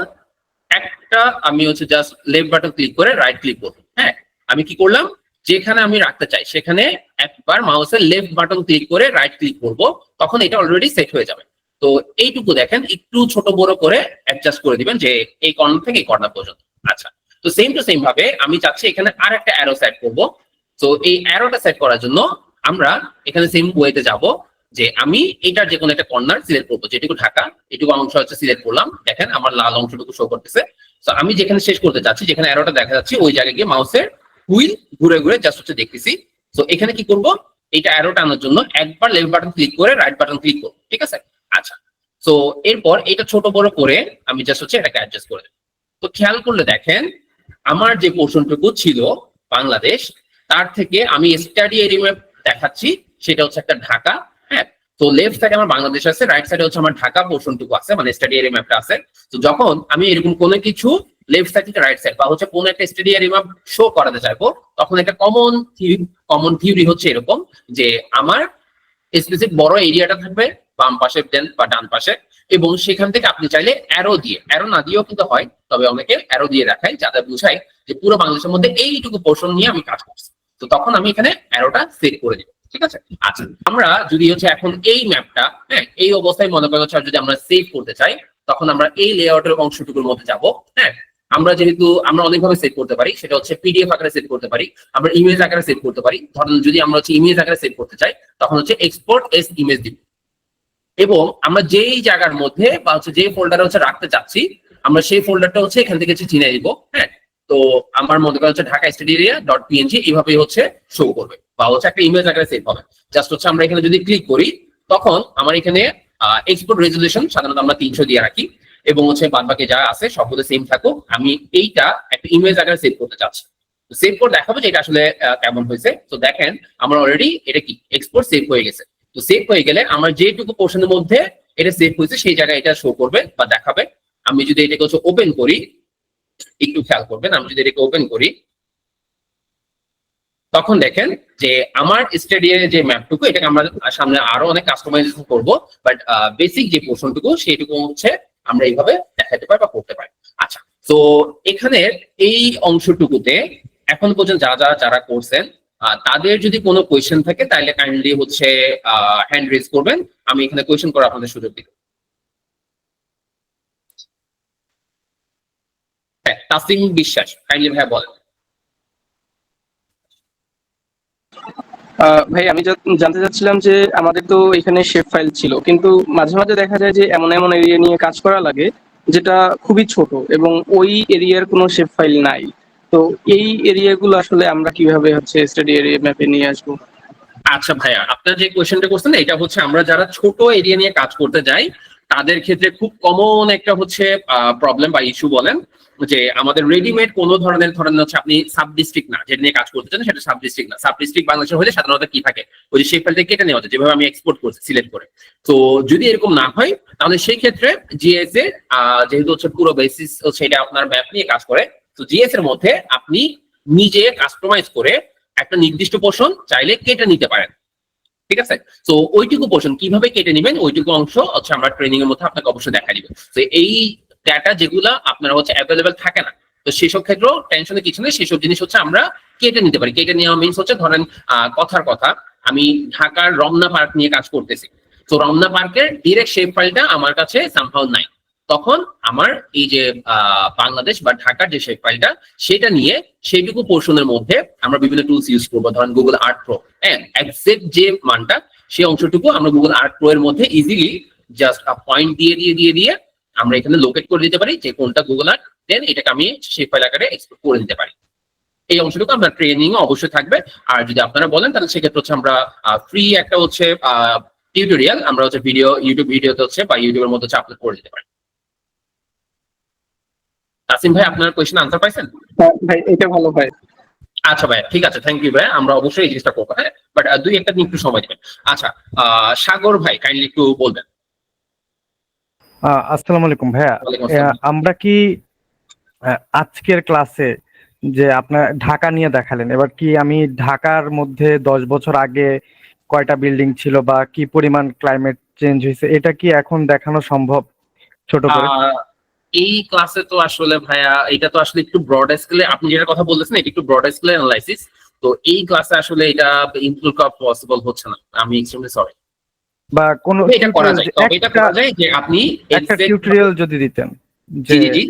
একটা আমি হচ্ছে জাস্ট লেফট বাটন ক্লিক করে রাইট ক্লিক করবো, হ্যাঁ। আমি কি করলাম, যেখানে আমি রাখতে চাই সেখানে একবার মাউসের লেফট বাটন ক্লিক করে রাইট ক্লিক করব, তখন এটা অলরেডি সেট হয়ে যাবে। তো এইটুকু দেখেন একটু ছোট বড় করে অ্যাডজাস্ট করে দিবেন যে এই কর্নার থেকে এই কর্নার পর্যন্ত। আচ্ছা, তো সেম টু সেম ভাবে আমি চাচ্ছি এখানে আর একটা অ্যারো সেট করব। তো এই অ্যারোটা সেট করার জন্য আমরা এখানে সেম ওয়েতে যাব, যে আমি এটার যে কোনো একটা কর্নার সিলেক্ট করবো, যেটুকু ঢাকা এটুকু অংশ হচ্ছে সিলেক্ট করলাম। দেখেন আমার লাল অংশটুকু শো করতেছে। তো আমি যেখানে শেষ করতে চাচ্ছি, যেখানে অ্যারোটা দেখা যাচ্ছে ওই জায়গায় গিয়ে মাউসের হুইল ঘুরে ঘুরে জাস্ট হচ্ছে দেখতেছি। তো এখানে কি করব, এটা অ্যারো টানার জন্য একবার লেফট বাটন ক্লিক করে রাইট বাটন ক্লিক করব, ঠিক আছে। আচ্ছা, তো এরপর এটা ছোট বড় করে আমি জাস্ট হচ্ছে এটাকে অ্যাডজাস্ট করে দেব। তো খেয়াল করলে দেখেন আমার যে পোর্শনটুকু ছিল বাংলাদেশ, তার থেকে আমি স্টাডি এরিয়া দেখাচ্ছি সেটা হচ্ছে একটা ঢাকা, হ্যাঁ। তো লেফট সাইডে আমার বাংলাদেশ আছে, রাইট সাইডে হচ্ছে আমার ঢাকা পোর্শনটুকু আছে, মানে স্টাডি এরিয়া ম্যাপটা আছে। তো যখন আমি এরকম কোনো কিছু লেফট সাইড থেকে রাইট সাইড বা হচ্ছে কোন একটা স্টাডি এরিয়া ম্যাপ শো করাতে চাইবো, তখন একটা কমন থিওরি হচ্ছে এরকম যে আমার স্পেসিফিক বড় এরিয়াটা থাকবে বাম পাশে দেন বা ডান পাশে, এবং সেখান থেকে আপনি চাইলে অ্যারো না দিয়েও কিন্তু হয়, তবে অনেকে অ্যারো দিয়ে দেখায় যাতে বুঝায় যে পুরো বাংলাদেশের মধ্যে এইটুকু পোর্শন নিয়ে আমি কাজ করছি। তো তখন আমি এখানে অ্যারোটা সেট করে দিব, ঠিক আছে। আচ্ছা, আমরা যদি হচ্ছে এখন এই ম্যাপটা, হ্যাঁ, এই অবস্থায় মনে করা হচ্ছে যদি আমরা সেভ করতে চাই, তখন আমরা এই লেআউটের অংশটুকুর মধ্যে যাব। হ্যাঁ, আমরা যেহেতু আমরা অনেকভাবে সেভ করতে পারি, সেটা হচ্ছে পিডিএফ আকারে সেভ করতে পারি, আমরা ইমেজ আকারে সেভ করতে পারি। ধরেন যদি আমরা হচ্ছে ইমেজ আকারে সেভ করতে চাই, তখন হচ্ছে এক্সপোর্ট এস ইমেজ দিব, এবং আমরা যেই জায়গার মধ্যে বা হচ্ছে যে ফোল্ডারে হচ্ছে রাখতে চাচ্ছি, আমরা সেই ফোল্ডারটা হচ্ছে এখান থেকে চিনে নিব। হ্যাঁ, তো আমার মনে করা হচ্ছে Dhaka study area dot PNG এইভাবেই হচ্ছে শো করবে, বা হচ্ছে একটা ইমেজ আকারে সেভ হবে। জাস্ট হচ্ছে আমরা এখানে যদি ক্লিক করি, তখন আমার এখানে এক্সপোর্ট রেজলিউশন সাধারণত আমরা 300 দিয়ে রাখি, এবং হচ্ছে বাদ বাকি যা আছে সবগুলো সেম থাকুক। আমি এইটা একটা ইমেজ আকারে সেভ করতে চাচ্ছি, সেভ করে দেখাবো যে এটা আসলে কেমন হয়েছে। তো দেখেন আমার অলরেডি এটা কি এক্সপোর্ট সেভ হয়ে গেছে। তো সেভ হয়ে গেলে আমার যেটুকু পোর্শনের মধ্যে এটা সেভ হয়েছে সেই জায়গায় এটা শো করবে বা দেখাবে। আমি যদি এটাকে হচ্ছে ওপেন করি, একটু খেয়াল করবেন, আমি যদি এটাকে ওপেন করি, তখন দেখেন যে আমার স্টেডিয়ামের যে ম্যাপটুকু, এটাকে আমরা সামনে আরো অনেক কাস্টমাইজেশন করব, বাট বেসিক যে পোর্শনটুকু সেইটুকু হচ্ছে আমরা এইভাবে দেখাতে পারি বা করতে পারি। আচ্ছা, তো এখানে এই অংশটুকুতে এখন পর্যন্ত যারা করছেন, তাদের যদি কোনো কোয়েশ্চেন থাকে তাহলে কাইন্ডলি হচ্ছে হ্যান্ড রেজ করবেন, আমি এখানে কোয়েশ্চেন করার আপনাদের সুযোগ দিব। হ্যাঁ, তাসিম বিশ্বাস, কাইন্ডলি ভাই বলেন। ভাই আমি জানতে চাচ্ছিলাম যে আমাদের তো এখানে শেপ ফাইল ছিল, কিন্তু মাঝে মাঝে দেখা যায় যে এমন এমন এরিয়া নিয়ে কাজ করা লাগে যেটা খুবই ছোট এবং ওই এরিয়ার কোনো শেপ ফাইল নাই। তো এই এরিয়াগুলো আসলে আমরা কিভাবে হচ্ছে স্টাডি এরিয়া ম্যাপে নিয়ে আসবো? আচ্ছা ভাইয়া, আপনার যে কোয়েশ্চেনটা করছেন এটা হচ্ছে আমরা যারা ছোট এরিয়া নিয়ে কাজ করতে যাই তাদের ক্ষেত্রে খুব কমন একটা হচ্ছে প্রবলেম বা ইস্যু বলেন, যে আমাদের রেডিমেড কোনো ধরনের হচ্ছে আপনি সাব ডিস্ট্রিক্ট না যেটা নিয়ে কাজ করতে চান সেটা সাব ডিস্ট্রিক্ট না। সাব ডিস্ট্রিক্ট বাংলাদেশে হলে সাধারণত কি থাকে, ওই যে সেই ফাইলটা কেটে নেওয়া যায় যেভাবে আমি এক্সপোর্ট করছি সিলেক্ট করে। তো যদি এরকম না হয় তাহলে সেই ক্ষেত্রে জিএস এ যেহেতু হচ্ছে পুরো বেসিস হচ্ছে এটা আপনার ম্যাপ নিয়ে কাজ করে, তো জিএস এর মধ্যে আপনি নিজে কাস্টমাইজ করে একটা নির্দিষ্ট পোর্শন চাইলে কেটে নিতে পারেন, ঠিক আছে। তো ওইটুকু পোর্শন কিভাবে কেটে নেবেন ওইটুকু অংশ হচ্ছে আমরা ট্রেনিং এর মধ্যে আপনাকে অবশ্যই দেখা দিবে। তো এই ডাটা যেগুলা আপনার হচ্ছে অ্যাভেলেবেল থাকে না, তো সেসব ক্ষেত্রেও টেনশনের কিছু নেই, সেসব জিনিস হচ্ছে আমরা কেটে নিতে পারি। কেটে নেওয়া মিনস হচ্ছে ধরেন কথার কথা আমি ঢাকার রমনা পার্ক নিয়ে কাজ করতেছি, তো রমনা পার্কের ডিরেক্ট শেপ ফাইলটা আমার কাছে সামহাউ নাই, তখন আমার এই যে বাংলাদেশ বা ঢাকার যে শেপ ফাইলটা সেটা নিয়ে সেইটুকু পোর্শনের মধ্যে আমরা বিভিন্ন টুলস ইউজ করবো, ধরেন গুগল আর্ট প্রো, হ্যাঁ, এক্সাক্ট যে মানটা সেই অংশটুকু আমরা গুগল আর্ট প্রো এর মধ্যে ইজিলি জাস্ট পয়েন্ট দিয়ে আমরা এখানে লোকেট করে দিতে পারি যে কোনটা গুগল আর্ট, দেন এটাকে আমি শেপ ফাইল আকারে এক্সপোর্ট করে দিতে পারি। এই অংশটুকু আমরা ট্রেনিং অবশ্যই থাকবে। আর যদি আপনারা বলেন তাহলে সেক্ষেত্রে হচ্ছে আমরা ফ্রি একটা হচ্ছে টিউটোরিয়াল আমরা হচ্ছে ইউটিউব ভিডিওতে হচ্ছে বা ইউটিউবের মধ্যে আপলোড করে দিতে পারি। তাসিম ভাই, আপনার কোয়েশ্চেন আনসার পাইছেন? হ্যাঁ ভাই, এটা ভালো ভাই। আচ্ছা ভাই, ঠিক আছে, থ্যাংক ইউ ভাই, আমরা অবশ্যই এই জিনিসটা করবো। হ্যাঁ, বাট দুই একটা দিন একটু সময় দেবেন। আচ্ছা, সাগর ভাই কাইন্ডলি একটু বলবেন। আসসালামু আলাইকুম ভাইয়া। ওয়ালাইকুম আসসালাম। আমরা কি আজকের ক্লাসে যে আপনার ঢাকা নিয়ে দেখালেন, এবার কি আমি ঢাকার মধ্যে 10 বছর আগে কয়টা বিল্ডিং ছিল বা কি পরিমাণ ক্লাইমেট চেঞ্জ হয়েছে এটা কি এখন দেখানো সম্ভব ছোট করে? এই ক্লাসে তো আসলে ভাইয়া এটা তো আসলে একটু ব্রড স্কেলে আপনি যেটা কথা বলতেছেন এটা একটু ব্রড স্কেলে অ্যানালাইসিস, তো এই ক্লাসে আসলে এটা ইনক্লুড করা পসিবল হচ্ছে না, আমি এক্সট্রিমলি সরি। বা কোন এটা করা যায়, তবে এটা করা যায় যে আপনি একটা টিউটোরিয়াল যদি দিতেন যে জি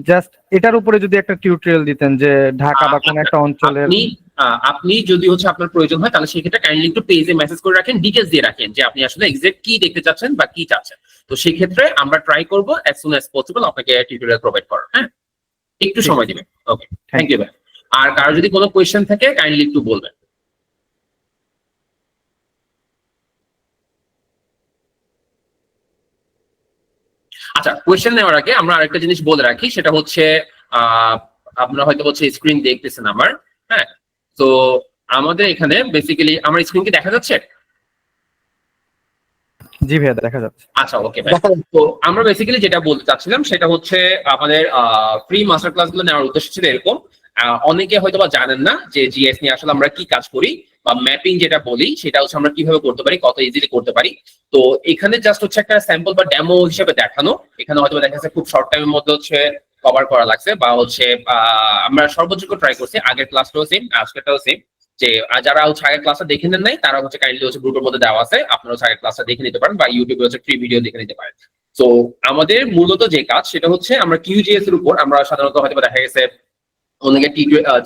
জাস্ট এটার উপরে যদি একটা টিউটোরিয়াল দিতেন যে ঢাকা বা কোন একটা অঞ্চলের। আপনি যদি হচ্ছে আপনার প্রয়োজন হয় তাহলে সেক্ষেত্রে কাইন্ডলি একটু পেজে মেসেজ করে রাখেন, ডিটেলস দিয়ে রাখেন যে আপনি আসলে এক্সাক্ট কি দেখতে চাচ্ছেন বা কি চাচ্ছেন। তো সেই ক্ষেত্রে আমরা ট্রাই করব অ্যাজ সুন অ্যাজ পসিবল আপনাকে টিউটোরিয়াল প্রোভাইড করার। হ্যাঁ, একটু সময় দিবেন। ওকে, থ্যাংক ইউ ভাই। আর কারো যদি কোনো কোয়েশ্চেন থাকে কাইন্ডলি একটু বলবেন। আচ্ছা, কোয়েশ্চেন নেওয়ার আগে আমরা আরেকটা জিনিস বলে রাখি, সেটা হচ্ছে আপনারা হয়তো হচ্ছে স্ক্রিন দেখতেছেন আমার। হ্যাঁ, তো আমাদের এখানে বেসিক্যালি আমার স্ক্রিন কি দেখা যাচ্ছে? জি ভাইয়া দেখা যাচ্ছে। আচ্ছা ওকে ভাই। তো আমরা বেসিক্যালি যেটা বলতে চাচ্ছিলাম সেটা হচ্ছে আমাদের ফ্রি মাস্টার ক্লাস গুলো নেওয়ার উদ্দেশ্য ছিল এরকম। অনেকে হয়তো বা জানেন না যে জিএস নিয়ে আসলে আমরা কি কাজ করি, বা ম্যাপিং যেটা বলি সেটা হচ্ছে আমরা কিভাবে করতে পারি, কত ইজিলি করতে পারি। তো এখানে জাস্ট হচ্ছে একটা স্যাম্পল বা ডেমো হিসেবে দেখানো। এখানে হয়তো দেখা যাচ্ছে খুব শর্ট টাইমের মধ্যে হচ্ছে কভার করা লাগছে, বা হচ্ছে আমরা সর্বোচ্চ ট্রাই করছি। আগের ক্লাসটাও সেম, আজকেরটাও সেম। যে যারা হচ্ছে আগের ক্লাসটা দেখে নেন নাই তারা হচ্ছে কাইন্ডলি হচ্ছে গ্রুপের মধ্যে দেওয়া আছে, আপনারা হচ্ছে আগের ক্লাসটা দেখে নিতে পারেন, বা ইউটিউবে হচ্ছে ফ্রি ভিডিও দেখে নিতে পারেন। তো আমাদের মূলত যে কাজ সেটা হচ্ছে আমরা কিউজিএস এর উপর, আমরা সাধারণত হয়তো দেখা গেছে অনেকে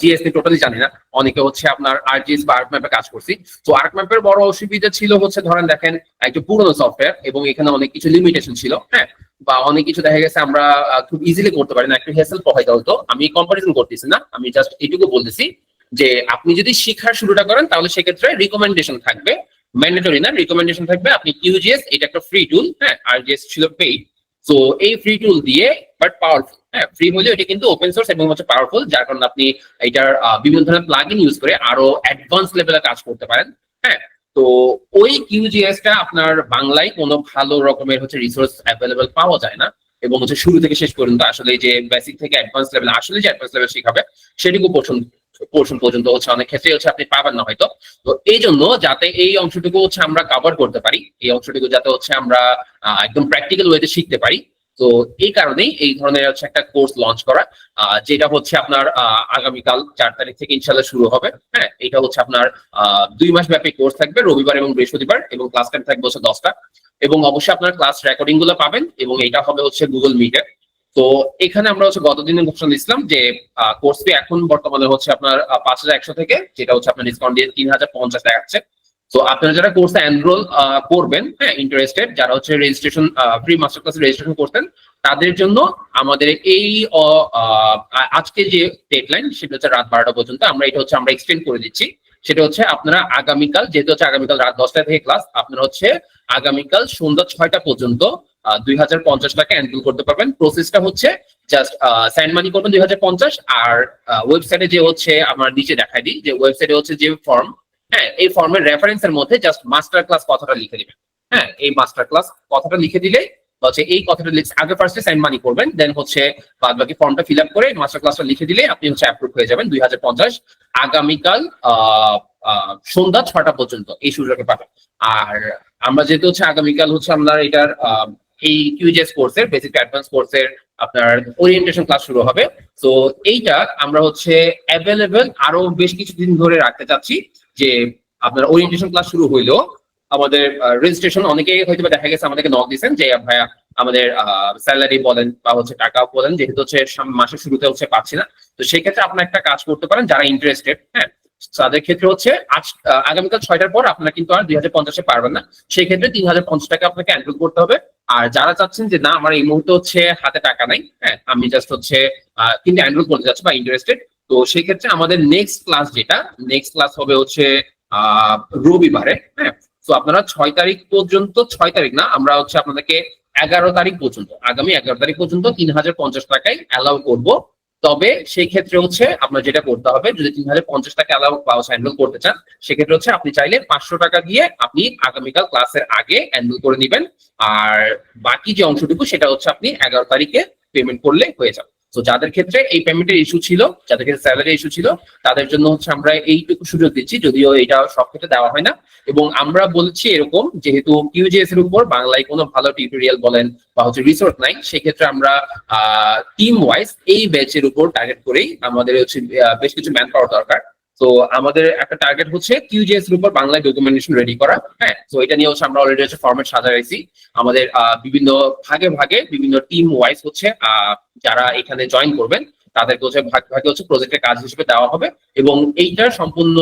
জিএস নিয়ে টোটালি জানি না, অনেকে হচ্ছে আপনার আরজিএস বা আর্ক ম্যাপে কাজ করছি। তো আর্ক ম্যাপের বড় অসুবিধা ছিল হচ্ছে ধরেন দেখেন একটা পুরোনো সফটওয়্যার এবং এখানে অনেক কিছু লিমিটেশন ছিল, হ্যাঁ, বা অনেক কিছু দেখা গেছে আমরা খুব ইজিলি করতে পারি না, একটু হেসেল প্রোভাইড হতো। আমি কম্পারিজন করতেছি না, আমি জাস্ট এটুকু বলতেছি যে আপনি যদি শিক্ষার শুরুটা করেন তাহলে সেক্ষেত্রে রিকমেন্ডেশন থাকবে, ম্যান্ডেটরি না, রিকমেন্ডেশন থাকবে আপনি কিউজিএস, এটা একটা ফ্রি টুল, হ্যাঁ, আরজিএস ছিল পেইড। তো এই ফ্রি টুল দিয়ে বাট পাওয়ারফুল, হ্যাঁ, ফ্রি হলেও এটা কিন্তু ওপেন সোর্স এবং হচ্ছে পাওয়ারফুল, যার কারণে আপনি এটার বিভিন্ন ধরনের প্লাগইন ইউজ করে আরো অ্যাডভান্স লেভেলে কাজ করতে পারেন, হ্যাঁ। তো ওই কিউজিএস টা আপনার বাংলায় কোনো ভালো রকমের হচ্ছে রিসোর্স অ্যাভেলেবল পাওয়া যায় না, এবং হচ্ছে শুরু থেকে শেষ পর্যন্ত আসলে যে বেসিক থেকে অ্যাডভান্স লেভেল, আসলে যে অ্যাডভান্স লেভেল শিখাবে সেটুকু পোর্শন পর্যন্ত হচ্ছে অনেক ক্ষেত্রে হচ্ছে আপনি পাবেন না হয়তো। তো এই জন্য যাতে এই অংশটুকু হচ্ছে আমরা কভার করতে পারি, এই অংশটুকু যাতে হচ্ছে আমরা একদম প্র্যাকটিক্যাল ওয়েতে শিখতে পারি, তো এই কারণেই এই ধরনের হচ্ছে একটা কোর্স লঞ্চ করা, যেটা হচ্ছে আপনার আগামীকাল 4 তারিখ থেকে ইনশাল্লাহ শুরু হবে, হ্যাঁ। এটা হচ্ছে আপনার 2 মাস ব্যাপী কোর্স থাকবে, রবিবার এবং বৃহস্পতিবার, এবং ক্লাস টাইম থাকবে হচ্ছে 10টা, এবং অবশ্যই আপনার ক্লাস রেকর্ডিং গুলো পাবেন, এবং এটা হবে হচ্ছে গুগল মিটে। তো এখানে আমরা হচ্ছে গতদিনে ঘোষণা দিয়েছিলাম যে কোর্স ফি এখন বর্তমানে হচ্ছে আপনার 5100 থেকে, যেটা হচ্ছে আপনার ডিসকাউন্ট দিয়ে 3050 দেখাচ্ছে। তো আপনারা যারা কোর্সে এনরোল করবেন, হ্যাঁ, ইন্টারেস্টেড যারা হচ্ছে রেজিস্ট্রেশন ফ্রি মাস্টার ক্লাসে রেজিস্ট্রেশন করতেন, তাদের জন্য আমাদের এই আজকে যে ডেডলাইন সেটা হচ্ছে রাত 12টা পর্যন্ত, আমরা এটা হচ্ছে আমরা এক্সটেন্ড করে দিচ্ছি। সেটা হচ্ছে আপনারা আগামীকাল, যেহেতু হচ্ছে আগামীকাল রাত 10টা থেকে ক্লাস, আপনারা হচ্ছে আগামীকাল সন্ধ্যা 6টা পর্যন্ত 2050 টাকা এনরোল করতে পারবেন। প্রসেসটা হচ্ছে জাস্ট সেন্ড মানি করবেন 2050, আর ওয়েবসাইটে যে হচ্ছে আমার নিচে দেখাই দিই যে ওয়েবসাইটে হচ্ছে যে ফর্ম, হ্যাঁ, এই ফর্মের রেফারেন্সের মধ্যে জাস্ট মাস্টার ক্লাস কথাটা লিখে দিবেন, হ্যাঁ, এই মাস্টার ক্লাস কথাটা লিখে দিলে হচ্ছে এই কথাটা আগে ফার্স্টে সেন্ড মানি করবেন, দেন হচ্ছে বাদ বাকি ফর্মটা ফিল আপ করে মাস্টার ক্লাসটা লিখে দিলে আপনি হচ্ছে অ্যাপ্রুভ হয়ে যাবেন 2050 আগামীকাল সন্ধ্যা 6টা পর্যন্ত এই সুযোগে পাবেন। আর আমরা যেহেতু হচ্ছে আগামীকাল হচ্ছে আমরা এটার এই কিউজিএস কোর্সের বেসিক অ্যাডভান্স কোর্সের আপনার ওরিয়েন্টেশন ক্লাস শুরু হবে, তো এইটা আমরা হচ্ছে অ্যাভেলেবেল আরো বেশ কিছুদিন ধরে রাখতে চাচ্ছি, যে আপনার ওরিয়েন্টেশন ক্লাস শুরু হইলেও আমাদের রেজিস্ট্রেশন, অনেকে হয়তো দেখা গেছে আমাদেরকে নক দিয়েছেন যে ভাইয়া আমাদের স্যালারি বলেন বা হচ্ছে টাকা বলেন, যেহেতু হচ্ছে মাসের শুরুতে হচ্ছে পাচ্ছি না। তো সেই ক্ষেত্রে আপনার একটা কাজ করতে পারেন, যারা ইন্টারেস্টেড, হ্যাঁ, তাদের ক্ষেত্রে হচ্ছে আগামীকাল 6টার পর আপনারা কিন্তু আর 2050-এ পারবেন না, সেই ক্ষেত্রে 3050 টাকা আপনাকে এনরোল করতে হবে। আর যারা চাচ্ছেন যে না আমার এই মুহূর্তে হচ্ছে হাতে টাকা নাই, হ্যাঁ, আমি জাস্ট হচ্ছে কিন্তু এনরোল করতে যাচ্ছি বা ইন্টারেস্টেড, তো সেই ক্ষেত্রে আমাদের নেক্সট ক্লাস হবে হচ্ছে রবিবারে, হ্যাঁ। তো আপনারা 6 তারিখ পর্যন্ত, 6 তারিখ না, আমরা হচ্ছে আপনাদেরকে 11 তারিখ পর্যন্ত, আগামী 11 তারিখ পর্যন্ত 3050 টাকায় অ্যালাউ করব। তবে সেই ক্ষেত্রে হচ্ছে আপনার যেটা করতে হবে, যদি 3050 টাকা অ্যালাউ বা এনরোল করতে চান, সেক্ষেত্রে হচ্ছে আপনি চাইলে 500 টাকা দিয়ে আপনি আগামীকাল ক্লাসের আগে এনরোল করে নেবেন, আর বাকি যে অংশটুকু সেটা হচ্ছে আপনি 11 তারিখে পেমেন্ট করলে হয়ে যাবে। তো যাদের ক্ষেত্রে এই পেমেন্টের ইস্যু ছিল, যাদের ক্ষেত্রে স্যালারি ইস্যু ছিল, তাদের জন্য হচ্ছে আমরা এইটুকু সুযোগ দিচ্ছি, যদিও এটা সব ক্ষেত্রে দেওয়া হয় না। এবং আমরা বলছি এরকম, যেহেতু কিউজিএস এর উপর বাংলায় কোনো ভালো টিউটোরিয়াল বলেন বা হচ্ছে রিসোর্স নাই, সেক্ষেত্রে আমরা টিম ওয়াইজ এই ব্যাচের উপর টার্গেট করেই আমাদের হচ্ছে বেশ কিছু ম্যান পাওয়ার দরকার। তো আমাদের একটা টার্গেট হচ্ছে কিউজিএস এর উপর বাংলায় ডকুমেন্টেশন রেডি করা, হ্যাঁ। তো এটা নিয়ে হচ্ছে আমরা অলরেডি হচ্ছে ফরম্যাট সাজাইছি, আমাদের বিভিন্ন ভাগে ভাগে বিভিন্ন টিম ওয়াইজ হচ্ছে যারা এখানে জয়েন করবেন তাদেরকে হচ্ছে ভাগে হচ্ছে প্রজেক্টের কাজ হিসেবে দেওয়া হবে, এবং এইটার সম্পূর্ণ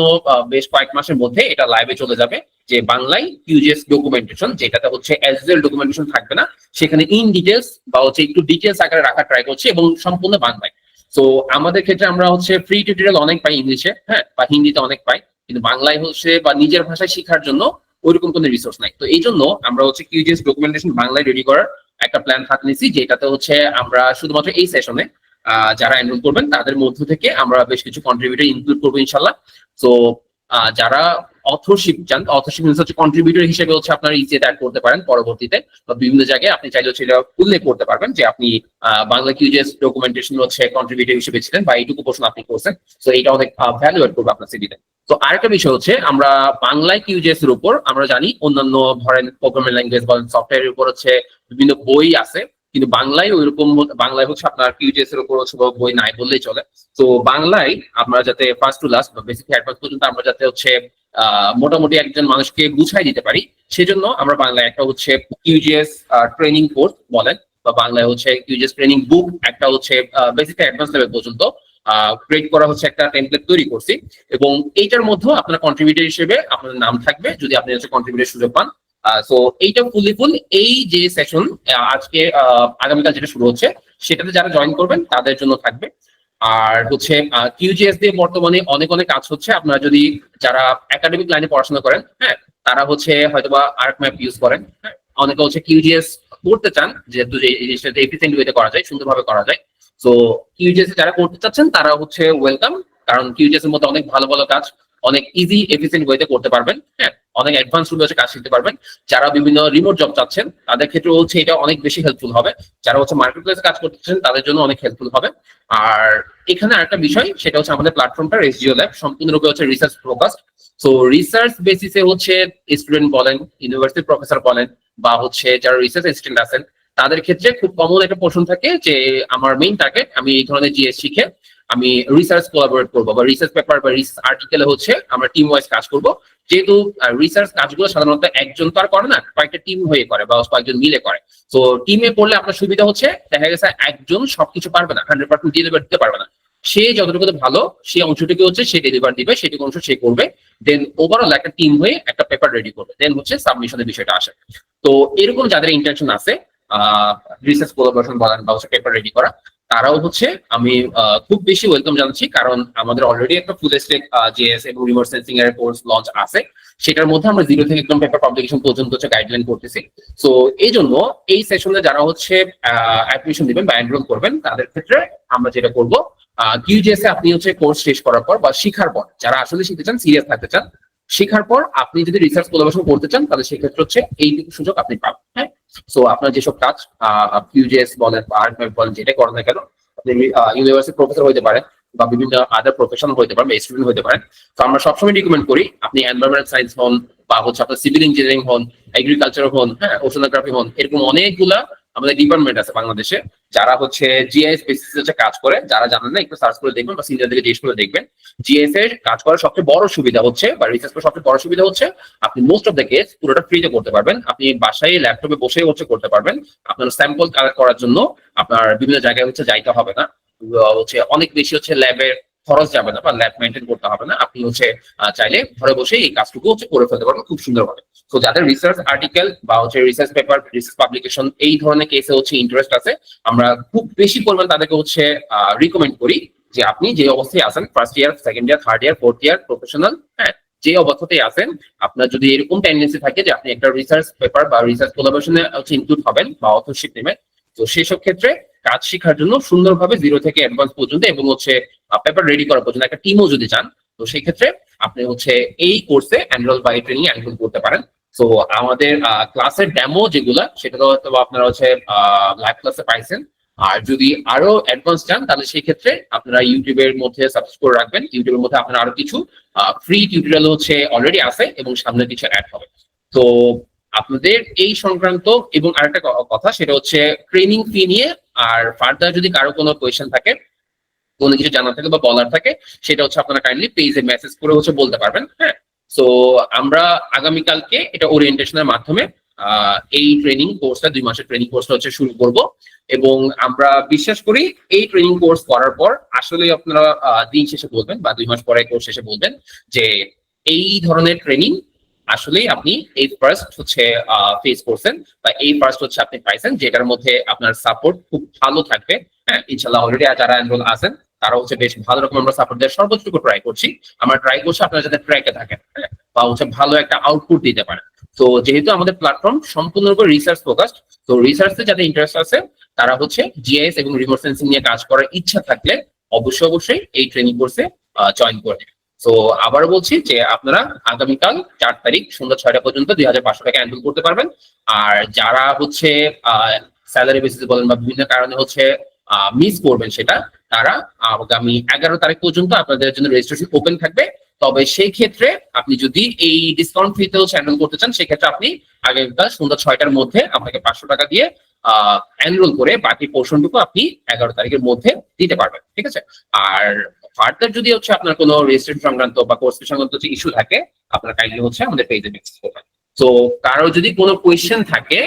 বেশ কয়েক মাসের মধ্যে এটা লাইভে চলে যাবে, যে বাংলায় কিউজিএস ডকুমেন্টেশন, যেটাতে হচ্ছে এস ইউজুয়াল ডকুমেন্টেশন থাকবে না, সেখানে ইন ডিটেলস বা হচ্ছে একটু ডিটেলস আকারে রাখার ট্রাই করছি, এবং সম্পূর্ণ বাংলায়। তো আমাদের ক্ষেত্রে আমরা হচ্ছে ফ্রি টিউটোরিয়াল অনেক পাই ইংলিশে, হ্যাঁ, বা হিন্দিতে অনেক পাই, কিন্তু বাংলায় হচ্ছে বা নিজের ভাষায় শেখার জন্য ওইরকম কোনো রিসোর্স নাই। তো এই জন্য আমরা হচ্ছে কিউজিএস ডকুমেন্টেশন বাংলায় রেডি করার একটা প্ল্যান হাতে নিয়েছি, যেটাতে হচ্ছে আমরা শুধুমাত্র এই সেশনে যারা এনরোল করবেন তাদের মধ্য থেকে আমরা বেশ কিছু কন্ট্রিবিউটর ইনক্লুড করবো ইনশাল্লাহ। তো যারা অথরশিপ চান, অথরশিপ হচ্ছে কন্ট্রিবিউটর হিসেবে হচ্ছে আপনার ইসিতে অ্যাড করতে পারেন পরবর্তীতে, বা বিভিন্ন জায়গায় আপনি চাইলে হচ্ছে এটা উল্লেখ করতে পারবেন যে আপনি বাংলা কিউজিএস ডকুমেন্টেশন হচ্ছে কন্ট্রিবিউটর হিসেবে ছিলেন বা এইটুকু প্রশ্ন আপনি করছেন। তো এটা অনেক ভ্যালু এড করবে আপনার সিভিতে। তো আরেকটা বিষয় হচ্ছে, আমরা বাংলায় কিউজিএস এর উপর আমরা জানি অন্যান্য ধরেন প্রোগ্রামিং ল্যাঙ্গুয়েজ বা সফটওয়্যারের উপর হচ্ছে বিভিন্ন বই আছে, কিন্তু বাংলায় ওইরকম বাংলায় হচ্ছে আপনার কিউজিএস এর উপর হচ্ছে বই নাই বললেই চলে। তো বাংলায় আমরা যাতে ফার্স্ট টু লাস্ট বা বেসিক অ্যাডভান্স পর্যন্ত আমরা যাতে হচ্ছে মোটামুটি একজন মানুষকে বুঝাই দিতে পারি, সেজন্য আমরা বাংলায় একটা হচ্ছে কিউজিএস ট্রেনিং কোর্স বলেন, বা বাংলায় হচ্ছে কিউজিএস ট্রেনিং বুক একটা হচ্ছে বেসিক অ্যাডভান্স লেভেল পর্যন্ত ক্রিয়েট করা হচ্ছে, একটা টেমপ্লেট তৈরি করছি। এবং এইটার মধ্যেও আপনার কন্ট্রিবিউটর হিসেবে আপনার নাম থাকবে যদি আপনি হচ্ছে কন্ট্রিবিউটর সুযোগ পান। সো এইটা ফুল এই যে সেশন আজকে আগামীকাল যেটা শুরু হচ্ছে সেটাতে যারা জয়েন করবেন তাদের জন্য থাকবে। আর হচ্ছে কিউজিএস দিয়ে বর্তমানে অনেক অনেক কাজ হচ্ছে। আপনারা যদি যারা একাডেমিক লাইনে পড়াশোনা করেন, হ্যাঁ, তারা হচ্ছে হয়তোবা আর্ক ম্যাপ ইউজ করেন, হ্যাঁ, অনেকে হচ্ছে কিউজিএস করতে চান যেহেতু যে এই জিনিসটা এফিসিয়েন্ট ওয়েতে করা যায়, সুন্দরভাবে করা যায়। তো কিউজিএস যারা করতে চাচ্ছেন তারা হচ্ছে ওয়েলকাম, কারণ কিউজিএস এর মধ্যে অনেক ভালো ভালো কাজ অনেক ইজি এফিসিয়েন্ট ওয়েতে করতে পারবেন, হ্যাঁ, অনেক অ্যাডভান্স রুমে হচ্ছে কাজ শিখতে পারবেন। যারা বিভিন্ন রিমোট জব চাচ্ছেন তাদের ক্ষেত্রে হচ্ছে এটা অনেক বেশি হেল্পফুল হবে, যারা হচ্ছে মার্কেট প্লেসে কাজ করতেছেন তাদের জন্য অনেক হেল্পফুল হবে। আর এখানে আরেকটা বিষয় সেটা হচ্ছে আমাদের প্ল্যাটফর্মটা এসজিও ল্যাব সম্পূর্ণরূপে হচ্ছে রিসার্চ ফোকাসড। সো রিসার্চ বেসিসে হচ্ছে স্টুডেন্ট বলেন, ইউনিভার্সিটির প্রফেসর বলেন, বা হচ্ছে যারা রিসার্চ অ্যাসিস্ট্যান্ট আছেন, তাদের ক্ষেত্রে খুব কমন একটা পোর্শন থাকে যে আমার মেইন টার্গেট আমি এই ধরনের জিএস শিখে আমি রিসার্চ কোলাবোরেট করবো, বা রিসার্চ পেপার বা রিসার্চ আর্টিকেলে হচ্ছে আমরা টিম ওয়াইজ কাজ করবো। যেহেতু রিসার্চ কাজগুলো সাধারণত একজন তো আর করে না, কয়েকটা টিম হয়ে করে বা কয়েকজন মিলে করে। তো টিমে পড়লে আপনার সুবিধা হচ্ছে, দেখা গেছে একজন সবকিছু পারবে না, 100% ডেলিভার দিতে পারবে না, সে যতটুকু ভালো সেই অংশটুকু হচ্ছে সে ডেলিভার দিবে, সেটুকু অংশ সে করবে, দেন ওভারঅল একটা টিম হয়ে একটা পেপার রেডি করবে, দেন হচ্ছে সাবমিশনের বিষয়টা আসে। তো এরকম যাদের ইন্টারেকশন আছে রিসার্চ কোলাবোরেশন বলেন বা হচ্ছে পেপার রেডি করা, তারাও হচ্ছে আমি খুব বেশি ওয়েলকাম জানাচ্ছি, কারণ আমাদের অলরেডি একটা ফুল স্ট্যাক জেএস এবং রিমোট সেন্সিং এর কোর্স লঞ্চ আছে, সেটার মধ্যে আমরা জিরো থেকে একদম পেপার পাবলিকেশন পর্যন্ত হচ্ছে গাইডলাইন করতেছি। সো এই জন্য এই সেশনে যারা হচ্ছে অ্যাডমিশন দিবেন বা এনরোল করবেন তাদের ক্ষেত্রে আমরা যেটা করবো, কিউজিএস এ আপনি হচ্ছে কোর্স শেষ করার পর বা শিখার পর, যারা আসলে শিখতে চান, সিরিয়াস থাকতে চান, শেখার পর আপনি যদি রিসার্চ কোলাবোরেশন করতে চান তাহলে সেক্ষেত্রে হচ্ছে এইটুকু সুযোগ আপনি পাবেন, হ্যাঁ। সো আপনার যেসব কাজ কিউজিএস বলেন বা আর্ট ম্যাপ বলেন যেটা করেন না কেন, আপনি ইউনিভার্সিটি প্রফেসর হতে পারেন বা বিভিন্ন আদার প্রফেশন হতে পারেন বা স্টুডেন্ট হতে পারেন। তো আমরা সবসময় রিকমেন্ড করি আপনি এনভায়রনমেন্টাল সায়েন্স হন বা হচ্ছে আপনার সিভিল ইঞ্জিনিয়ারিং হন, এগ্রিকালচার হন, হ্যাঁ, ওশানোগ্রাফি হন, এরকম অনেকগুলা আমাদের ডিপার্টমেন্ট আছে বাংলাদেশে যারা হচ্ছে জিআইএস বেসিসে হচ্ছে কাজ করে। যারা জানেন না একটু সার্চ করে দেখবেন বা সিনিয়রদেরকে জিজ্ঞেস করে দেখবেন। জিএস এর কাজ করার সবচেয়ে বড় সুবিধা হচ্ছে বা রিসার্চ করার সবচেয়ে বড় সুবিধা হচ্ছে আপনি মোস্ট অফ দ্য কেস পুরোটা ফ্রিতে করতে পারবেন। আপনি বাসায় ল্যাপটপে বসে হচ্ছে করতে পারবেন। আপনার স্যাম্পল কালেক্ট করার জন্য আপনার বিভিন্ন জায়গায় হচ্ছে যাইতে হবে না, হচ্ছে অনেক বেশি হচ্ছে ল্যাবের খরচ যাবে না বা ল্যাব মেনটেন করতে হবে না। আপনি হচ্ছে চাইলে ঘরে বসে এই কাজটুকু হচ্ছে করে ফেলতে পারবেন খুব সুন্দরভাবে। তো যাদের রিসার্চ আর্টিকেল বা হচ্ছে রিসার্চ পেপার, রিসার্চ পাবলিকেশন এই ধরনের কেসে হচ্ছে ইন্টারেস্ট আছে, আমরা খুব বেশি পরিমাণ তাদেরকে হচ্ছে রিকমেন্ড করি যে আপনি যে অবস্থায় আছেন, first year, second year, third year, fourth year, professional, হ্যাঁ, যে অবস্থাতেই আছেন, আপনার যদি এরকম টেন্ডেন্সি থাকে যে আপনি একটা রিসার্চ পেপার বা রিসার্চ কোলাবোরেশনে হচ্ছে ইনক্লুড হবেন বা অথরশিপ নেবেন, তো সেসব ক্ষেত্রে কাজ শেখার জন্য সুন্দরভাবে জিরো থেকে অ্যাডভান্স পর্যন্ত এবং হচ্ছে পেপার রেডি করার পর্যন্ত একটা টিমও যদি চান, তো সেই ক্ষেত্রে আপনি হচ্ছে এই কোর্সে এনরোল বাই ট্রেনিং এনরোল করতে পারেন। তো আমাদের ক্লাসের ডেমো যেগুলা সেটা তো আপনারা হচ্ছে লাইভ ক্লাসে পাইছেন। আর যদি আরো অ্যাডভান্স চান তাহলে সেই ক্ষেত্রে আপনারা ইউটিউবের মধ্যে সাবস্ক্রাইব করে রাখবেন। ইউটিউবের মধ্যে আপনারা আরো কিছু ফ্রি টিউটোরিয়াল হচ্ছে অলরেডি আছে এবং সামনে কিছু অ্যাড হবে। তো আপনাদের এই সংক্রান্ত এবং আরেকটা কথা সেটা হচ্ছে ট্রেনিং ফি নিয়ে। আর ফার্দার যদি কারো কোনো কোয়েশ্চেন থাকে, কোনো কিছু জানার থাকে বা বলার থাকে, সেটা হচ্ছে আপনারা কাইন্ডলি পেজে মেসেজ করে হচ্ছে বলতে পারবেন, হ্যাঁ। সো আমরা আগামীকালকে এটা ওরিয়েন্টেশনের মাধ্যমে এই ট্রেনিং কোর্সটা 2 মাসের ট্রেনিং কোর্সটা হচ্ছে শুরু করব এবং আমরা বিশ্বাস করি এই ট্রেনিং কোর্স করার পর আসলে আপনারা দিন শেষে বলবেন বা 2 মাস পরে কোর্স শেষে বলবেন যে এই ধরনের ট্রেনিং আসলেই আপনি এই ফার্স্ট হচ্ছে ফেস করছেন বা এই ফার্স্ট হচ্ছে আপনি পাইছেন, যেটার মধ্যে আপনার সাপোর্ট খুব ভালো থাকবে, হ্যাঁ। ইনশাল্লাহ অলরেডি যারা এনরোল আছেন তারা হচ্ছে বেশ ভালো রকম আমরা সাপোর্ট দেওয়ার সর্বোচ্চটুকু ট্রাই করছি। আমরা ট্রাই করছি আপনারা যাতে ট্র্যাকে থাকেন, হ্যাঁ, বা হচ্ছে ভালো একটা আউটপুট দিতে পারেন। তো যেহেতু আমাদের প্ল্যাটফর্ম সম্পূর্ণরূপে রিসার্চ ফোকাসড, তো রিসার্চে যাদের ইন্টারেস্ট আছে তারা হচ্ছে জিআইএস এবং রিমোট সেন্সিং নিয়ে কাজ করার ইচ্ছা থাকলে অবশ্যই এই ট্রেনিং কোর্সে জয়েন করে দেবে। তো আবার বলছি যে আপনারা আগামীকাল 4 তারিখ সন্ধ্যা 6টা পর্যন্ত 2500 টাকা এনরোল করতে পারবেন। আর যারা হচ্ছে স্যালারি বেসিসে বলেন বা বিভিন্ন কারণে হচ্ছে মিস করবেন সেটা, তারা আগামী 11 তারিখ পর্যন্ত আপনাদের জন্য রেজিস্ট্রেশন ওপেন থাকবে। তবে সেই ক্ষেত্রে আপনি যদি এই ডিসকাউন্ট ফ্রিতে হচ্ছে এনরোল করতে চান, সেক্ষেত্রে আপনি আগামীকাল সন্ধ্যা 6টার মধ্যে আপনাকে 500 টাকা দিয়ে এনরোল করে বাকি পোর্শনটুকু আপনি 11 তারিখের মধ্যে দিতে পারবেন, ঠিক আছে? আর ফার্দার যদি হচ্ছে আপনার কোনো রেজিস্ট্রেশন সংক্রান্ত বা কোর্স সংক্রান্ত যে ইস্যু থাকে, আপনারা কাইন্ডলি হচ্ছে আমাদের পেজে মেসেজ করবেন। তো কারো যদি কোনো কোয়েশ্চেন থাকে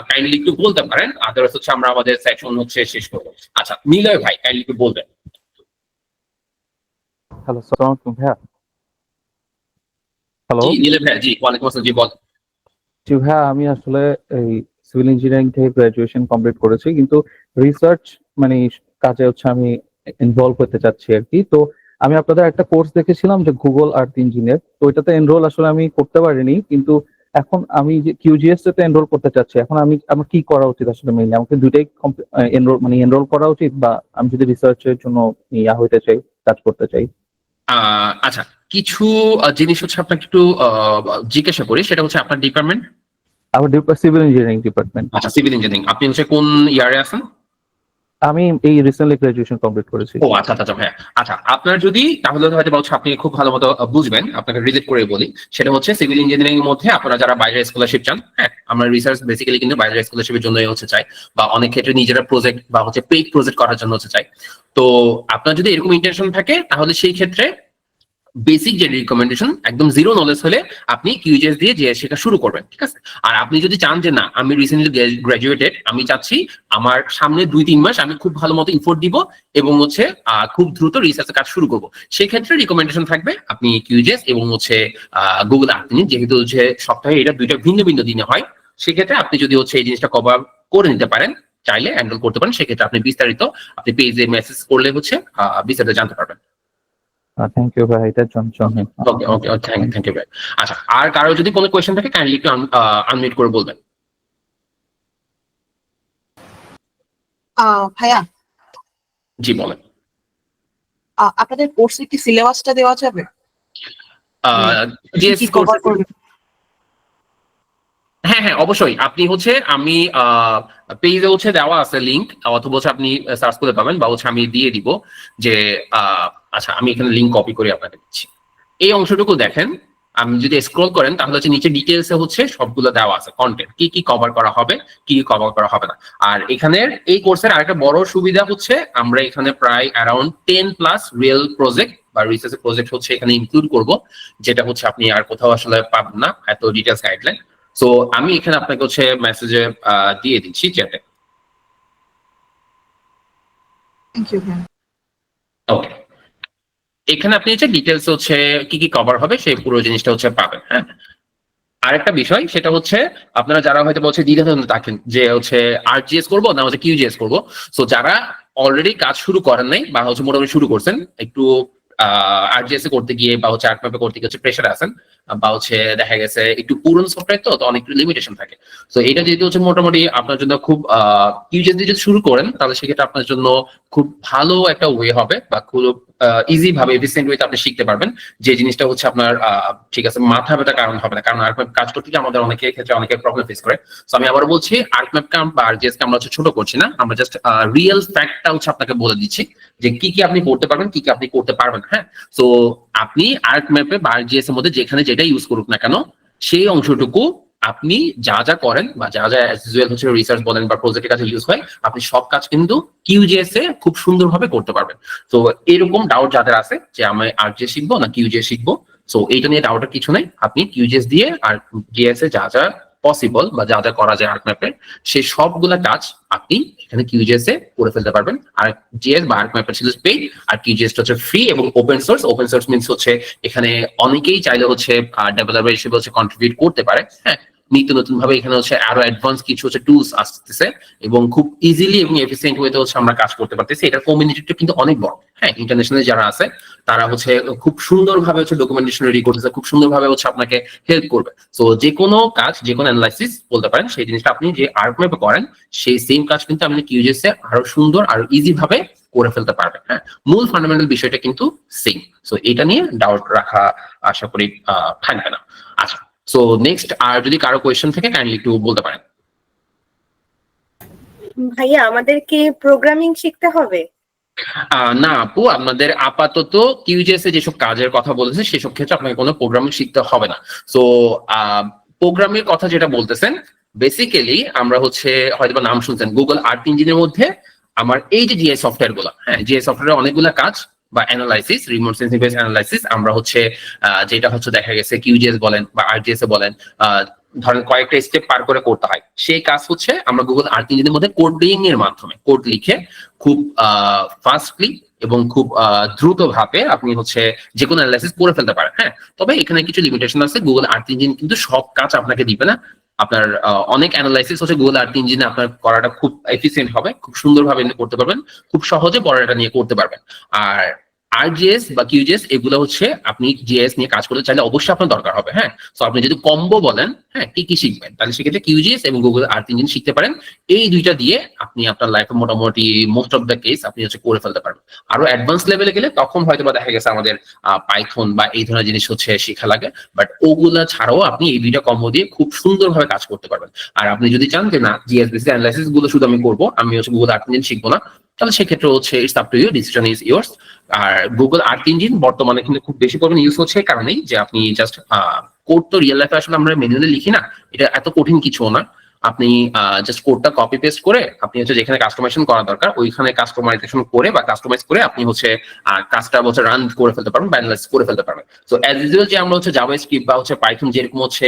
কাইন্ডলি একটু বলতে পারেন, আদারওয়াইজ হচ্ছে আমরা আমাদের সেকশন হচ্ছে শেষ করবো। আচ্ছা নিলয় ভাই কাইন্ডলি একটু বলবেন। হ্যালো, সালাম আলাইকুম ভাইয়া। হ্যালো, জি নিলয় ভাই, জি ওয়ালাইকুম আসসালাম, জি বল। জি ভাইয়া, আমি আসলে এই সিভিল ইঞ্জিনিয়ারিং থেকে গ্রাজুয়েশন কমপ্লিট করেছি, কিন্তু রিসার্চ মানে কাজে হচ্ছে আমি ইনভলভ হতে চাচ্ছি আর কি। তো আমি আপনাদের একটা কোর্স দেখেছিলাম যে গুগল আর্থ ইঞ্জিনিয়ার, তো ওইটাতে এনরোল আসলে আমি করতে পারিনি, কিন্তু এখন আমি যে কিউজিএস তে এনরোল করতে চাচ্ছি। এখন আমার কি করা উচিত আসলে? মেইনলি আমাকে দুইটাই এনরোল করা উচিত, বা আমি যদি রিসার্চের জন্য হইতে চাই, কাজ করতে চাই? আচ্ছা, কিছু জিনিস হচ্ছে আপনাকে একটু জিজ্ঞাসা করি, সেটা হচ্ছে আপনার ডিপার্টমেন্ট। আমার সিভিল ইঞ্জিনিয়ারিং ডিপার্টমেন্ট। আচ্ছা সিভিল ইঞ্জিনিয়ারিং, আপনি হচ্ছে কোন ইয়ারে আছেন? আমি এই রিসেন্টলি গ্রাজুয়েশন কমপ্লিট করেছি। ও আচ্ছা আচ্ছা হ্যাঁ। আচ্ছা আপনার যদি তাহলে হয়তো বলছে আপনি খুব ভালো মতো বুঝবেন, আপনাকে রিলেট করে বলি। সেটা হচ্ছে সিভিল ইঞ্জিনিয়ারিং এর মধ্যে আপনারা যারা বাইরের স্কলারশিপ চান, হ্যাঁ আমরা রিসার্চ বেসিক্যালি কিন্তু বাইরের স্কলারশিপের জন্যই হচ্ছে চাই, বা অনেক ক্ষেত্রে নিজেরা প্রজেক্ট বা হচ্ছে পেইড প্রজেক্ট করার জন্য হচ্ছে চাই। তো আপনার যদি এরকম ইন্টেনশন থাকে, তাহলে সেই ক্ষেত্রে বেসিক যে রিকমেন্ডেশন একদম জিরো নলেজ হলে আপনি কিউজিএস দিয়ে যে সেটা শুরু করবেন, ঠিক আছে? আর আপনি যদি চান যে না আমি রিসেন্টলি গ্রাজুয়েটেড, আমি চাচ্ছি আমার সামনে 2-3 মাস আমি খুব ভালো মতো ইনফোর্ট দিব এবং হচ্ছে খুব দ্রুত রিসার্চের কাজ শুরু করব, সেই ক্ষেত্রে রিকমেন্ডেশন থাকবে আপনি কিউজিএস এবং হচ্ছে গুগল আর্থ, যেহেতু হচ্ছে সপ্তাহে এটা দুইটা ভিন্ন ভিন্ন দিনে হয়, সেক্ষেত্রে আপনি যদি হচ্ছে এই জিনিসটা কভার করে নিতে পারেন, চাইলে এনরোল করতে পারেন। সেক্ষেত্রে আপনি বিস্তারিত আপনি পেজে মেসেজ করলে হচ্ছে বিস্তারিত জানতে পারবেন। থ্যাংক ইউ ভাই, এটার জন্য। ওকে ওকে থ্যাংক ইউ ভাই। আচ্ছা আর কারো যদি কোনো কোয়েশ্চেন থাকে কাইন্ডলি একটু আনমিউট করে বলবেন। ভাইয়া, জি বলেন। আপনাদের কোর্সে কি সিলেবাসটা দেওয়া যাবে? জিএস কি কোর্স, কভার করবে? হ্যাঁ হ্যাঁ অবশ্যই। আপনি হচ্ছে আমি পেজে হচ্ছে দেওয়া আছে লিংক, অথবা হচ্ছে আপনি সার্চ করে পাবেন, বা হচ্ছে আমি দিয়ে দিব যে আচ্ছা আমি এখানে লিংক কপি করে আপনাকে দিচ্ছি। এই অংশটুকু দেখেন, আপনি যদি স্ক্রল করেন তাহলে হচ্ছে নিচে ডিটেলসে হচ্ছে সবগুলো দেওয়া আছে, কন্টেন্ট কি কি কভার করা হবে, কি কি কভার করা হবে না। আর এখানের এই কোর্সের আরেকটা বড় সুবিধা হচ্ছে আমরা এখানে প্রায় অ্যারাউন্ড 10+ রিয়েল প্রজেক্ট বা রিসার্চ প্রজেক্ট হচ্ছে এখানে ইনক্লুড করব, যেটা হচ্ছে আপনি আর কোথাও আসলে পাবেন না এত ডিটেলস গাইডলাইন। সো আমি এখানে আপনাকে হচ্ছে মেসেজে দিয়ে দিচ্ছি চ্যাটে। থ্যাংক ইউ ভাইয়া। ওকে, এখানে আপনি হচ্ছে ডিটেলস হচ্ছে কি কি কভার হবে সেই পুরো জিনিসটা হচ্ছে পাবেন। হ্যাঁ আরেকটা বিষয় সেটা হচ্ছে আপনারা যারা হয়তো বলছে দ্বিধাদ্বন্দ্বে থাকেন যে হচ্ছে আরজিএস করবো না হচ্ছে কিউজিএস করবো, সো যারা অলরেডি কাজ শুরু করেন নাই বা হচ্ছে মোটামুটি শুরু করছেন, একটু আরজিএস এ করতে গিয়ে বা হচ্ছে আর্টম্যাপে করতে গিয়ে হচ্ছে প্রেশার আছেন, বা হচ্ছে দেখা গেছে একটু পুরনো সফটওয়্যার তো অনেক লিমিটেশন থাকে। তো এটা যেহেতু হচ্ছে মোটামুটি আপনার জন্য খুব কিউজিএস দিয়ে যদি শুরু করেন, তাহলে সেক্ষেত্রে আপনার জন্য খুব ভালো একটা ওয়ে হবে, বা খুব ইজি ভাবে এফিসিয়েন্ট ওয়েতে আপনি শিখতে পারবেন, যে জিনিসটা হচ্ছে আপনার ঠিক আছে মাথা ব্যথা কারণ হবে না। কারণ আর্টম্যাপ কাজ করতে গিয়ে আমাদের অনেকের ক্ষেত্রে অনেকের প্রবলেম ফেস করে। তো আমি আবার বলছি আর্টম্যাপ কাম বা আরজিএস কে আমরা হচ্ছে ছোট করছি না, আমরা জাস্ট রিয়েল ফ্যাক্টটা হচ্ছে আপনাকে বলে দিচ্ছি যে কি কি আপনি করতে পারবেন, কি কি আপনি করতে পারবেন। হ্যাঁ তো আপনি আর্টম্যাপে বা আরজিএস এর মধ্যে যেখানে যেটা ইউজ করুক না কেন, সেই অংশটুকু আপনি যা যা করেন বা যা যা হচ্ছে রিসার্চ বলেন বা প্রজেক্টের কাছে ইউজ হয়, আপনি সব কাজ কিন্তু কিউজিএস এ খুব সুন্দরভাবে করতে পারবেন। তো এরকম ডাউট যাদের আছে যে আমি আরজিএস শিখবো না কিউজিএস শিখবো, সো এইটা নিয়ে ডাউটের কিছু নাই। আপনি কিউজিএস দিয়ে আর জিএস এ যা যা পসিবল বা যা যা করা যায় আর্টম্যাপে, সেই সবগুলা কাজ আপনি এখানে কিউজিএস এ করে ফেলতে পারবেন। আর জিএস বা আর্টম্যাপের ছিল পেইড, আর কিউজিএস হচ্ছে ফ্রি এবং open source. Open source means হচ্ছে এখানে অনেকেই চাইলে হচ্ছে ডেভেলপার হিসেবে হচ্ছে কন্ট্রিবিউট করতে পারে। হ্যাঁ নিত্য নতুন ভাবে এখানে হচ্ছে আরো অ্যাডভান্স কিছু হচ্ছে টুলস আসতেছে এবং খুব ইজিলি এবং এফিসিয়েন্ট ওয়েতে হচ্ছে আমরা কাজ করতে পারতেছি। এটার কমিউনিটিটা কিন্তু অনেক বড়, হ্যাঁ, ইন্টারন্যাশনাল যারা আছে তারা হচ্ছে খুব সুন্দরভাবে হচ্ছে ডকুমেন্টেশন রেডি করতেছে, খুব সুন্দরভাবে হচ্ছে আপনাকে হেল্প করবে। সো যে কোনো কাজ, যে কোনো অ্যানালাইসিস বলতে পারেন, সেই জিনিসটা আপনি যে আর্টম্যাপে করেন সেই সেম কাজ কিন্তু আপনি কিউজিএস এ আরো সুন্দর আরো ইজি ভাবে করে ফেলতে পারবেন। হ্যাঁ, মূল ফান্ডামেন্টাল বিষয়টা কিন্তু সেম। সো এটা নিয়ে ডাউট রাখা আশা করি থাকবে না। আচ্ছা, সো নেক্সট আর যদি কারো কোয়েশ্চেন থাকে কাইন্ডলি একটু বলতে পারেন। ভাইয়া আমাদের কি প্রোগ্রামিং শিখতে হবে? না আপু, আপনাদের আপাতত কিউজিএস এ যেসব কাজের কথা বলেছে সেসব ক্ষেত্রে আপনাকে কোনো প্রোগ্রামিং শিখতে হবে না। সো প্রোগ্রামের কথা যেটা বলতেছেন, বেসিক্যালি আমরা হচ্ছে হয়তো নাম শুনছেন গুগল আর্থ ইঞ্জিনের মধ্যে আমার এই যে জিআই সফটওয়্যার গুলো, হ্যাঁ, জিআই সফটওয়্যারের অনেকগুলো কাজ বা analysis, remote sensing base analysis আমরা হচ্ছে যেটা হচ্ছে দেখা গেছে কিউজিএস বলেন বা আরজিএস এ বলেন, ধরেন কয়েকটা স্টেপ পার করে করতে হয়, সেই কাজ হচ্ছে আমরা গুগল আর্থ ইঞ্জিনের মধ্যে কোডিং এর মাধ্যমে কোড লিখে খুব ফাস্টলি এবং খুব দ্রুত ভাবে আপনি হচ্ছে যে কোনো অ্যানালাইসিস করে ফেলতে পারেন। হ্যাঁ, তবে এখানে কিছু লিমিটেশন আছে। গুগল আর্থ ইঞ্জিন কিন্তু সব কাজ আপনাকে দিবে না। আপনার অনেক অ্যানালাইসিস হচ্ছে গুগল আর্থ ইঞ্জিনে আপনার করাটা খুব এফিসিয়েন্ট হবে, খুব সুন্দরভাবে করতে পারবেন, খুব সহজে পড়াটা নিয়ে করতে পারবেন। আর আরজিএস বা কিউজিএস এগুলো হচ্ছে আপনি জিএস নিয়ে কাজ করতে চাইলে অবশ্যই আপনার দরকার হবে। হ্যাঁ, তো আপনি যদি কম্বো বলেন, হ্যাঁ, কি কি শিখবেন, তাহলে সেক্ষেত্রে কিউজিএস এবং গুগল আর্থ ইঞ্জিন শিখতে পারেন। এই দুইটা দিয়ে আপনি আপনার লাইফে মোটামুটি মোস্ট অফ দ্য কেস আপনি হচ্ছে করে ফেলতে পারবেন। আরো অ্যাডভান্স লেভেলে গেলে তখন হয়তো বা দেখা গেছে আমাদের পাইথন বা এই ধরনের জিনিস হচ্ছে শেখা লাগে, বাট ওগুলা ছাড়াও আপনি এই দুইটা কম্বো দিয়ে খুব সুন্দরভাবে কাজ করতে পারবেন। আর আপনি যদি চান যে না জিএস বেসিস অ্যানালাইসিস গুলো শুধু আমি করবো, আমি হচ্ছে গুগল আর্থ ইঞ্জিন শিখবো না, তাহলে সেক্ষেত্রে হচ্ছে it's up to you, decision is yours. আর গুগল আর্থ ইঞ্জিন বর্তমানে কিন্তু খুব বেশি পরিমাণে ইউজ হচ্ছে কারণেই যে আপনি জাস্ট কোড তো রিয়েল লাইফে আসলে আমরা ম্যানুয়ালি লিখি না, এটা এত কঠিন কিছু না। আপনি জাস্ট কোডটা কপি পেস্ট করে আপনি হচ্ছে যেখানে কাস্টমাইজেশন করা দরকার ওইখানে কাস্টমাইজেশন করে বা কাস্টমাইজ করে আপনি হচ্ছে কাজটা হচ্ছে রান করে ফেলতে পারবেন বা অ্যানালাইসিস করে ফেলতে পারবেন। সো অ্যাজ ইউজুয়াল যে আমরা হচ্ছে জাভাস্ক্রিপ্ট বা হচ্ছে পাইথন যেরকম হচ্ছে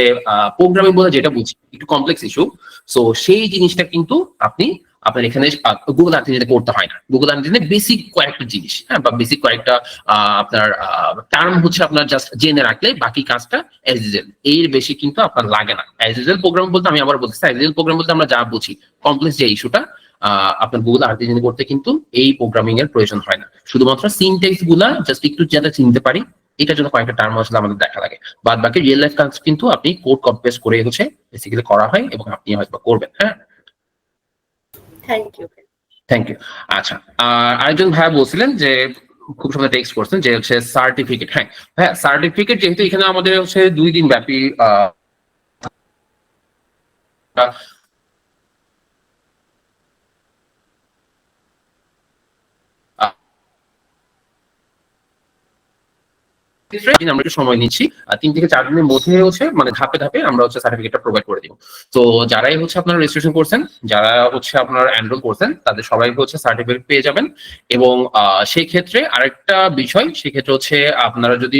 প্রোগ্রামিং বলে যেটা বুঝি একটু কমপ্লেক্স ইস্যু, সো সেই জিনিসটা কিন্তু আপনি আপনার এখানে গুগল আর্থ ইঞ্জিনে করতে হয় না। গুগল আর্থ ইঞ্জিনে বেসিক কয়েকটা জিনিস, হ্যাঁ, বা বেসিক কয়েকটা আপনার টার্ম হচ্ছে আপনার জাস্ট জেনে রাখলে বাকি কাজটা অ্যাজ ইউজুয়াল, এর বেশি কিন্তু আপনার লাগে না। অ্যাজ ইউজুয়াল প্রোগ্রাম বলতে আমি আবার বলতেছি, অ্যাজ ইউজুয়াল প্রোগ্রাম বলতে আমরা যা বুঝি কমপ্লেক্স যে ইস্যুটা আপনার গুগল আর্থ ইঞ্জিনে করতে কিন্তু এই প্রোগ্রামিং এর প্রয়োজন হয় না। শুধুমাত্র সিনট্যাক্স গুলা জাস্ট একটু যাতে চিনতে পারি এটার জন্য কয়েকটা টার্ম আসলে আমাদের দেখা লাগে। বাদ বাকি রিয়েল লাইফ কাজ কিন্তু আপনি কোড কপি পেস্ট করে হচ্ছে বেসিক্যালি করা হয় এবং আপনি হয়তো করবেন। হ্যাঁ, থ্যাংক ইউ। Thank you. আচ্ছা, আরেকজন ভাইয়া বলছিলেন যে খুব সুন্দর টেক্সট করছেন যে হচ্ছে সার্টিফিকেট। হ্যাঁ হ্যাঁ, সার্টিফিকেট যেহেতু এখানে আমাদের হচ্ছে 2 দিন ব্যাপী আমরা একটু সময় নিচ্ছি, 3 থেকে 4 দিনের মধ্যে হচ্ছে মানে ধাপে ধাপে আমরা হচ্ছে সার্টিফিকেটটা প্রোভাইড করে দিব। তো যারাই হচ্ছে আপনারা রেজিস্ট্রেশন করছেন, যারা হচ্ছে আপনারা এনরোল করছেন, তাদের সবাই হচ্ছে সার্টিফিকেট পেয়ে যাবেন। এবং সেই ক্ষেত্রে আরেকটা বিষয়, সেক্ষেত্রে হচ্ছে আপনারা যদি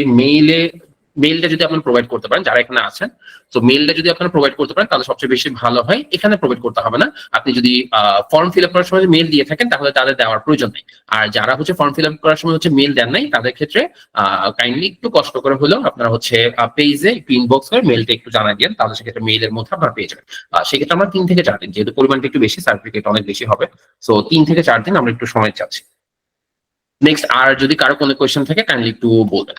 মেইলটা যদি আপনারা প্রোভাইড করতে পারেন, যারা এখানে আছেন, তো মেইলটা যদি আপনারা প্রোভাইড করতে পারেন তাহলে সবচেয়ে বেশি ভালো হয়। এখানে প্রোভাইড করতে হবে না, আপনি যদি ফর্ম ফিল আপ করার সময় মেইল দিয়ে থাকেন তাহলে তাদের দেওয়ার প্রয়োজন নেই। আর যারা হচ্ছে ফর্ম ফিল আপ করার সময় হচ্ছে মেইল দেন নাই, তাদের ক্ষেত্রে কাইন্ডলি একটু কষ্ট করে হলেও আপনারা হচ্ছে পেজে একটু ইনবক্স করে মেইলটা একটু জানাই দেন, তাহলে সেক্ষেত্রে মেইলের মধ্যে আপনারা পেয়ে যাবেন। সেক্ষেত্রে আমরা 3 থেকে 4 দিন, যেহেতু পরিমাণটা একটু বেশি, সার্টিফিকেট অনেক বেশি হবে, সো 3 থেকে 4 দিন আমরা একটু সময় চাচ্ছি। নেক্সট আর যদি কারো কোনো কোয়েশ্চেন থাকে কাইন্ডলি একটু বলবেন।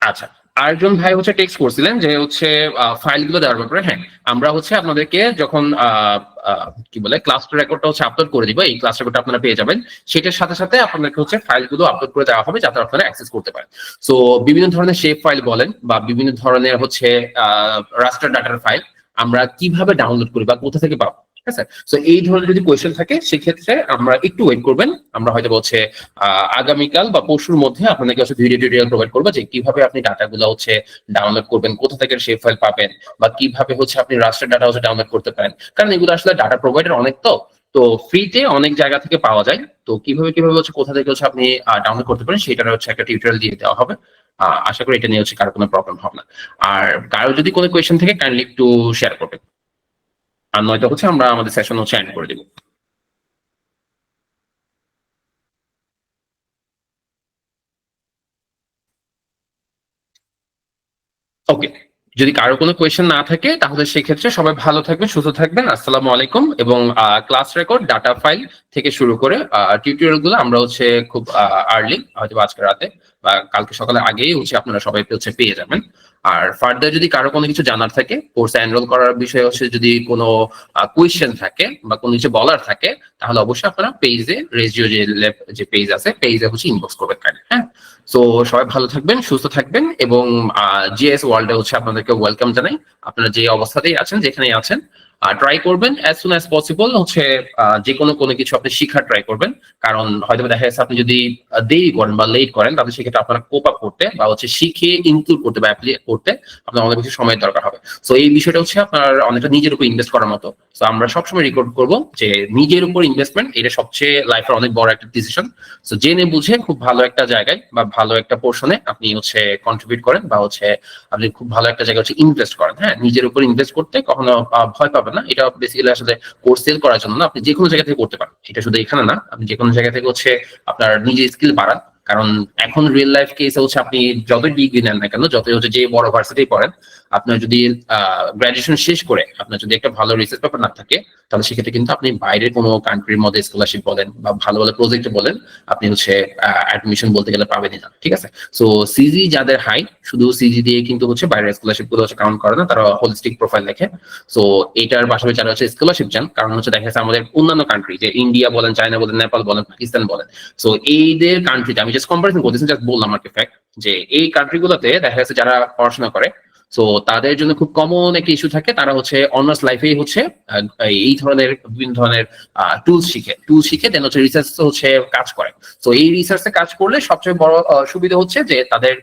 আচ্ছা, আরেকজন ভাই হচ্ছে টেক্সট করছিলেন যে হচ্ছে ফাইলগুলো দেওয়ার ব্যাপারে। হ্যাঁ, আমরা হচ্ছে আপনাদেরকে যখন কি বলে ক্লাস রেকর্ডটা হচ্ছে আপলোড করে দিব, এই ক্লাস রেকর্ডটা আপনারা পেয়ে যাবেন। সেটার সাথে সাথে আপনাদেরকে হচ্ছে ফাইলগুলো আপলোড করে দেওয়া হবে যাতে আপনারা অ্যাক্সেস করতে পারেন। সো বিভিন্ন ধরনের শেপ ফাইল বলেন বা বিভিন্ন ধরনের হচ্ছে রাস্টার ডাটার ফাইল আমরা কিভাবে ডাউনলোড করি বা কোথা থেকে পাবো, ঠিক আছে? সো এই ধরনের যদি কোয়েশ্চেন থাকে সেক্ষেত্রে আমরা একটু ওয়েট করবেন, আমরা হয়তো হচ্ছে আগামীকাল বা পরশুর মধ্যে আপনাদেরকে হচ্ছে ভিডিও টিউটোরিয়াল প্রোভাইড করবো যে কিভাবে আপনি ডাটাগুলো হচ্ছে ডাউনলোড করবেন, কোথা থেকে শেপ ফাইল পাবেন, বা কিভাবে হচ্ছে আপনি রাস্টার ডাটা হচ্ছে ডাউনলোড করতে পারেন। কারণ এগুলো আসলে ডাটা প্রোভাইডার অনেক, তো ফ্রিতে অনেক জায়গা থেকে পাওয়া যায়। তো কিভাবে হচ্ছে কোথা থেকে হচ্ছে আপনি ডাউনলোড করতে পারেন সেটার হচ্ছে একটা টিউটোরিয়াল দিয়ে দেওয়া হবে। আশা করি এটা নিয়ে হচ্ছে কারো কোনো প্রবলেম হবে না। আর কারো যদি কোনো কোয়েশ্চেন থেকে কাইন্ডলি একটু শেয়ার করবেন, আর নয়তো হচ্ছে আমরা আমাদের সেশন হচ্ছে এন্ড করে দিব। ওকে, যদি কারো কোনো কোয়েশ্চেন না থাকে তাহলে সেক্ষেত্রে সবাই ভালো থাকবেন, সুস্থ থাকবেন। আসসালামু আলাইকুম। এবং ক্লাস রেকর্ড, ডাটা ফাইল থেকে শুরু করে টিউটোরিয়াল গুলো আমরা হচ্ছে খুব আর্লি, হয়তো আজকে রাতে বা কালকে সকালে আগেই হচ্ছে আপনারা সবাই হচ্ছে পেয়ে যাবেন। আর ফার্দার যদি কারো কোনো কিছু জানার থাকে, কোর্সে এনরোল করার বিষয়ে হচ্ছে যদি কোনো কোয়েশ্চেন থাকে বা কোনো কিছু বলার থাকে, তাহলে অবশ্যই আপনারা পেজে রেজিও যে পেজ আছে পেজে হচ্ছে ইনবক্স করবেন। হ্যাঁ, তো সবাই ভালো থাকবেন, সুস্থ থাকবেন এবং জিএস ওয়ার্ল্ডে হচ্ছে আপনাদেরকে ওয়েলকাম জানাই। আপনারা যে অবস্থাতেই আছেন, যেখানেই আছেন, ট্রাই করবেন অ্যাজ সুন অ্যাজ পসিবল হচ্ছে যে কোনো কিছু আপনি শিখার ট্রাই করবেন। কারণ হয়তো দেখা যাচ্ছে আপনি যদি দেরি করেন বা লেট করেন, তাহলে সেক্ষেত্রে আপনারা কোপ আপ করতে বা হচ্ছে শিখে ইনক্লুড করতে বা অ্যাপ্লাই করতে আপনার অনেক বেশি সময়ের দরকার হবে। তো এই বিষয়টা হচ্ছে আপনার অনেকটা নিজের উপর ইনভেস্ট করার মতো। তো আমরা সবসময় রেকর্ড করবো যে নিজের উপর ইনভেস্টমেন্ট এটা সবচেয়ে লাইফের অনেক বড় একটা ডিসিশন। তো জেনে বুঝে খুব ভালো একটা জায়গায় বা ভালো একটা পোর্শনে আপনি হচ্ছে কন্ট্রিবিউট করেন বা হচ্ছে আপনি খুব ভালো একটা জায়গায় হচ্ছে ইনভেস্ট করেন। হ্যাঁ, নিজের উপর ইনভেস্ট করতে কখনো ভয় পাবেন না। এটা বেসিক্যালি আসলে কোর্স সেল করার জন্য না, আপনি যে কোনো জায়গা থেকে করতে পারেন। এটা শুধু এখানে না, আপনি যে কোনো জায়গা থেকে হচ্ছে আপনার নিজের স্কিল বাড়ান। কারণ এখন রিয়েল লাইফ কেসে হচ্ছে আপনি যতই ডিগ্রি নেন না কেন, যতই হচ্ছে যে বড় ভার্সিটি পড়েন, আপনার যদি গ্রাজুয়েশন শেষ করে আপনার যদি একটা ভালো রিসার্চ পেপার না থাকে, তাহলে সেক্ষেত্রে কিন্তু আপনি বাইরের কোনো কান্ট্রির মধ্যে স্কলারশিপ বলেন বা ভালো ভালো প্রজেক্টে বলেন, আপনি হচ্ছে অ্যাডমিশন বলতে গেলে পাবেনই না। ঠিক আছে, সো সিজি যাদের হাই, শুধু সিজি দিয়ে কিন্তু হচ্ছে বাইরের স্কলারশিপ গুলো হচ্ছে কাউন্ট করে না, তারা হোলিস্টিক প্রোফাইল দেখে। সো এটার পাশাপাশি যারা হচ্ছে স্কলারশিপ চান, কারণ হচ্ছে দেখা যাচ্ছে আমাদের অন্যান্য কান্ট্রি, যে ইন্ডিয়া বলেন, চায়না বলেন, নেপাল বলেন, পাকিস্তান বলেন, সো এইদের কান্ট্রিতে আমি জাস্ট কম্পারিজন করতেছি, জাস্ট বললাম আর কি ফ্যাক্ট, যে এই কান্ট্রি গুলোতে দেখা যাচ্ছে যারা পড়াশোনা করে, সো তাদের জন্য খুব কমন একটা ইস্যু থাকে, তারা হচ্ছে অনার্স লাইফেই হচ্ছে এই ধরনের বিভিন্ন ধরনের টুলস শিখে দেন হচ্ছে রিসার্চ হচ্ছে কাজ করে। তো এই রিসার্চে কাজ করলে সবচেয়ে বড় সুবিধা হচ্ছে যে তাদের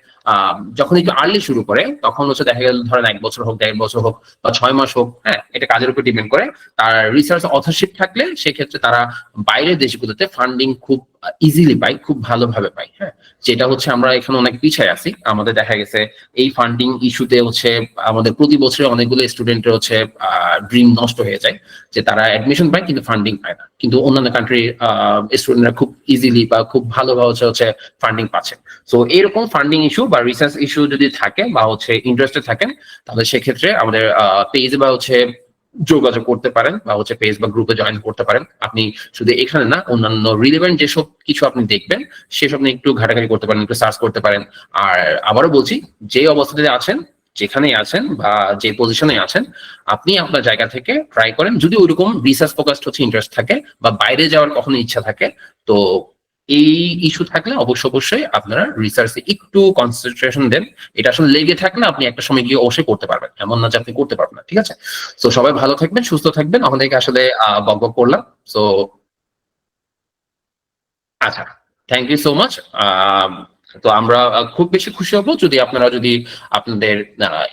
যখন একটু আর্লি শুরু করে, তখন হচ্ছে দেখা গেল ধরেন 1 বছর হোক, 1.5 বছর হোক বা 6 মাস হোক, হ্যাঁ, এটা কাজের উপর ডিপেন্ড করে। তার রিসার্চ অথরশিপ থাকলে সেক্ষেত্রে তারা বাইরের দেশগুলোতে ফান্ডিং খুব ইজিলি পায়, খুব ভালোভাবে পায়। হ্যাঁ, যেটা হচ্ছে আমরা এখানে অনেক পিছিয়ে আছি। আমাদের দেখা গেছে এই ফান্ডিং ইস্যুতে হচ্ছে আমাদের প্রতি বছরে অনেকগুলো স্টুডেন্টের হচ্ছে ড্রিম নষ্ট হয়ে যায়, যে তারা অ্যাডমিশন পায় কিন্তু ফান্ডিং পায় না। কিন্তু অন্যান্য কান্ট্রির স্টুডেন্টরা খুব ইজিলি বা খুব ভালোভাবে হচ্ছে ফান্ডিং পাচ্ছে। সো এরকম ফান্ডিং ইস্যু বা রিসার্চ ইস্যু যদি থাকে বা হচ্ছে ইন্টারেস্টেড থাকেন, তাহলে সেক্ষেত্রে আমাদের পেজে বা হচ্ছে যোগাযোগ করতে পারেন বা হচ্ছে পেজ বা গ্রুপে জয়েন করতে পারেন। আপনি শুধু এখানে না, অন্যান্য রিলেভেন্ট যেসব কিছু আপনি দেখবেন সেসব নিয়ে একটু ঘাটাঘাটি করতে পারেন, একটু সার্চ করতে পারেন। আর আবারও বলছি, যে অবস্থাতে আছেন, যেখানেই আছেন বা যে পজিশনে আছেন, আপনি আপনার জায়গা থেকে ট্রাই করেন। যদি ওইরকম রিসার্চ ফোকাসড হচ্ছে ইন্টারেস্ট থাকে বা বাইরে যাওয়ার কখনো ইচ্ছা থাকে, তো এই ইস্যু থাকলে অবশ্যই আপনারা রিসার্চে একটু কনসেন্ট্রেশন দেন। এটা আসলে লেগে থাকলে আপনি একটা সময় গিয়ে অবশ্যই করতে পারবেন, এমন না যে আপনি করতে পারবেন না। ঠিক আছে, তো সবাই ভালো থাকবেন, সুস্থ থাকবেন। আমাদেরকে আসলে বক করলাম। সো আচ্ছা, থ্যাংক ইউ সো মাচ। তো আমরা খুব বেশি খুশি হব যদি আপনারা যদি আপনাদের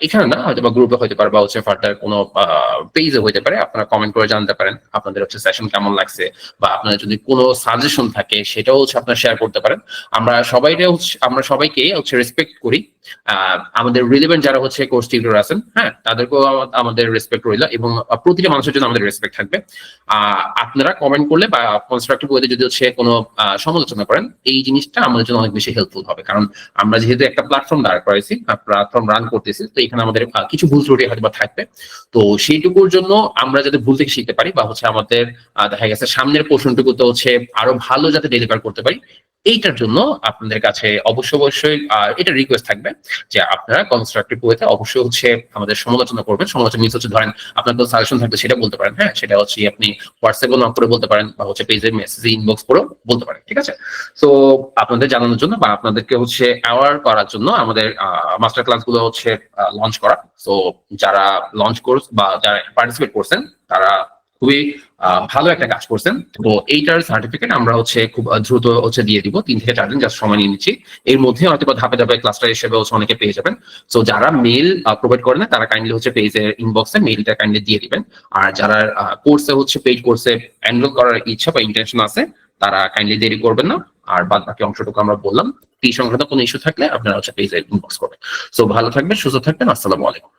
এখানে না, হয়তো বা গ্রুপে হইতে পারে বা হচ্ছে ফার্দার কোনো পেজে হইতে পারে, আপনারা কমেন্ট করে জানতে পারেন আপনাদের হচ্ছে সেশন কেমন লাগছে, বা আপনাদের যদি কোনো সাজেশন থাকে সেটাও হচ্ছে আপনারা শেয়ার করতে পারেন। আমরা সবাইকে হচ্ছে রেসপেক্ট করি। আমাদের রিলেভেন্ট যারা হচ্ছে কোর্স টিউটর আছেন, হ্যাঁ, তাদেরকেও আমাদের রেসপেক্ট রইল, এবং প্রতিটা মানুষের জন্য আমাদের রেসপেক্ট থাকবে। আপনারা কমেন্ট করলে বা কনস্ট্রাকটিভ ওয়েতে যদি হচ্ছে কোনো সমালোচনা করেন, এই জিনিসটা আমাদের জন্য অনেক বেশি হেল্পফুল হবে। কারণ আমরা যেহেতু একটা প্ল্যাটফর্ম দাঁড় করাইছি, প্ল্যাটফর্ম রান করতেছি, তো এখানে আমাদের কিছু ভুল ত্রুটি হয়তো বা থাকবে। তো সেইটুকুর জন্য আমরা যাতে ভুল থেকে শিখতে পারি বা হচ্ছে আমাদের দেখা গেছে সামনের পোর্শনটুকুতে হচ্ছে আরো ভালো যাতে ডেলিভার করতে পারি, এইটার জন্য আপনাদের কাছে অবশ্যই এটা রিকোয়েস্ট থাকবে যে আপনারা কনস্ট্রাকটিভ ওয়েতে অবশ্যই হচ্ছে আমাদের সমালোচনা করবেন। সমালোচনা মিনস হচ্ছে ধরেন আপনার কোনো সাজেশন থাকলে সেটা বলতে পারেন। হ্যাঁ, সেটা হচ্ছে আপনি হোয়াটসঅ্যাপে নক করে বলতে পারেন বা হচ্ছে পেজে মেসেজে ইনবক্স করেও বলতে পারেন। ঠিক আছে, তো আপনাদের জানানোর জন্য বা আপনাদেরকে হচ্ছে অ্যাওয়ার করার জন্য আমাদের মাস্টার ক্লাস গুলো হচ্ছে লঞ্চ করা। তো যারা লঞ্চ কোর্স বা যারা পার্টিসিপেট করছেন, তারা খুবই ভালো একটা কাজ করছেন। তো এইটার সার্টিফিকেট আমরা হচ্ছে খুব দ্রুত হচ্ছে দিয়ে দিব, 3 থেকে 4 দিন জাস্ট সময় নিয়ে নিচ্ছি। এর মধ্যে হয়তো বা ধাপে ধাপে ক্লাসটা হিসেবে হচ্ছে অনেকে পেয়ে যাবেন। তো যারা মেল প্রোভাইড করেন না, তারা কাইন্ডলি হচ্ছে পেজের ইনবক্সে মেইলটা কাইন্ডলি দিয়ে দিবেন। আর যারা কোর্সে হচ্ছে পেইড কোর্সে এনরোল করার ইচ্ছা বা ইন্টেনশন আছে, তারা কাইন্ডলি দেরি করবেন না। আর বাদ বাকি অংশটুকু আমরা বললাম। এই সংক্রান্ত কোনো ইস্যু থাকলে আপনারা হচ্ছে পেজে ইনবক্স করবেন। সো ভালো থাকবেন, সুস্থ থাকবেন। আসসালামু আলাইকুম।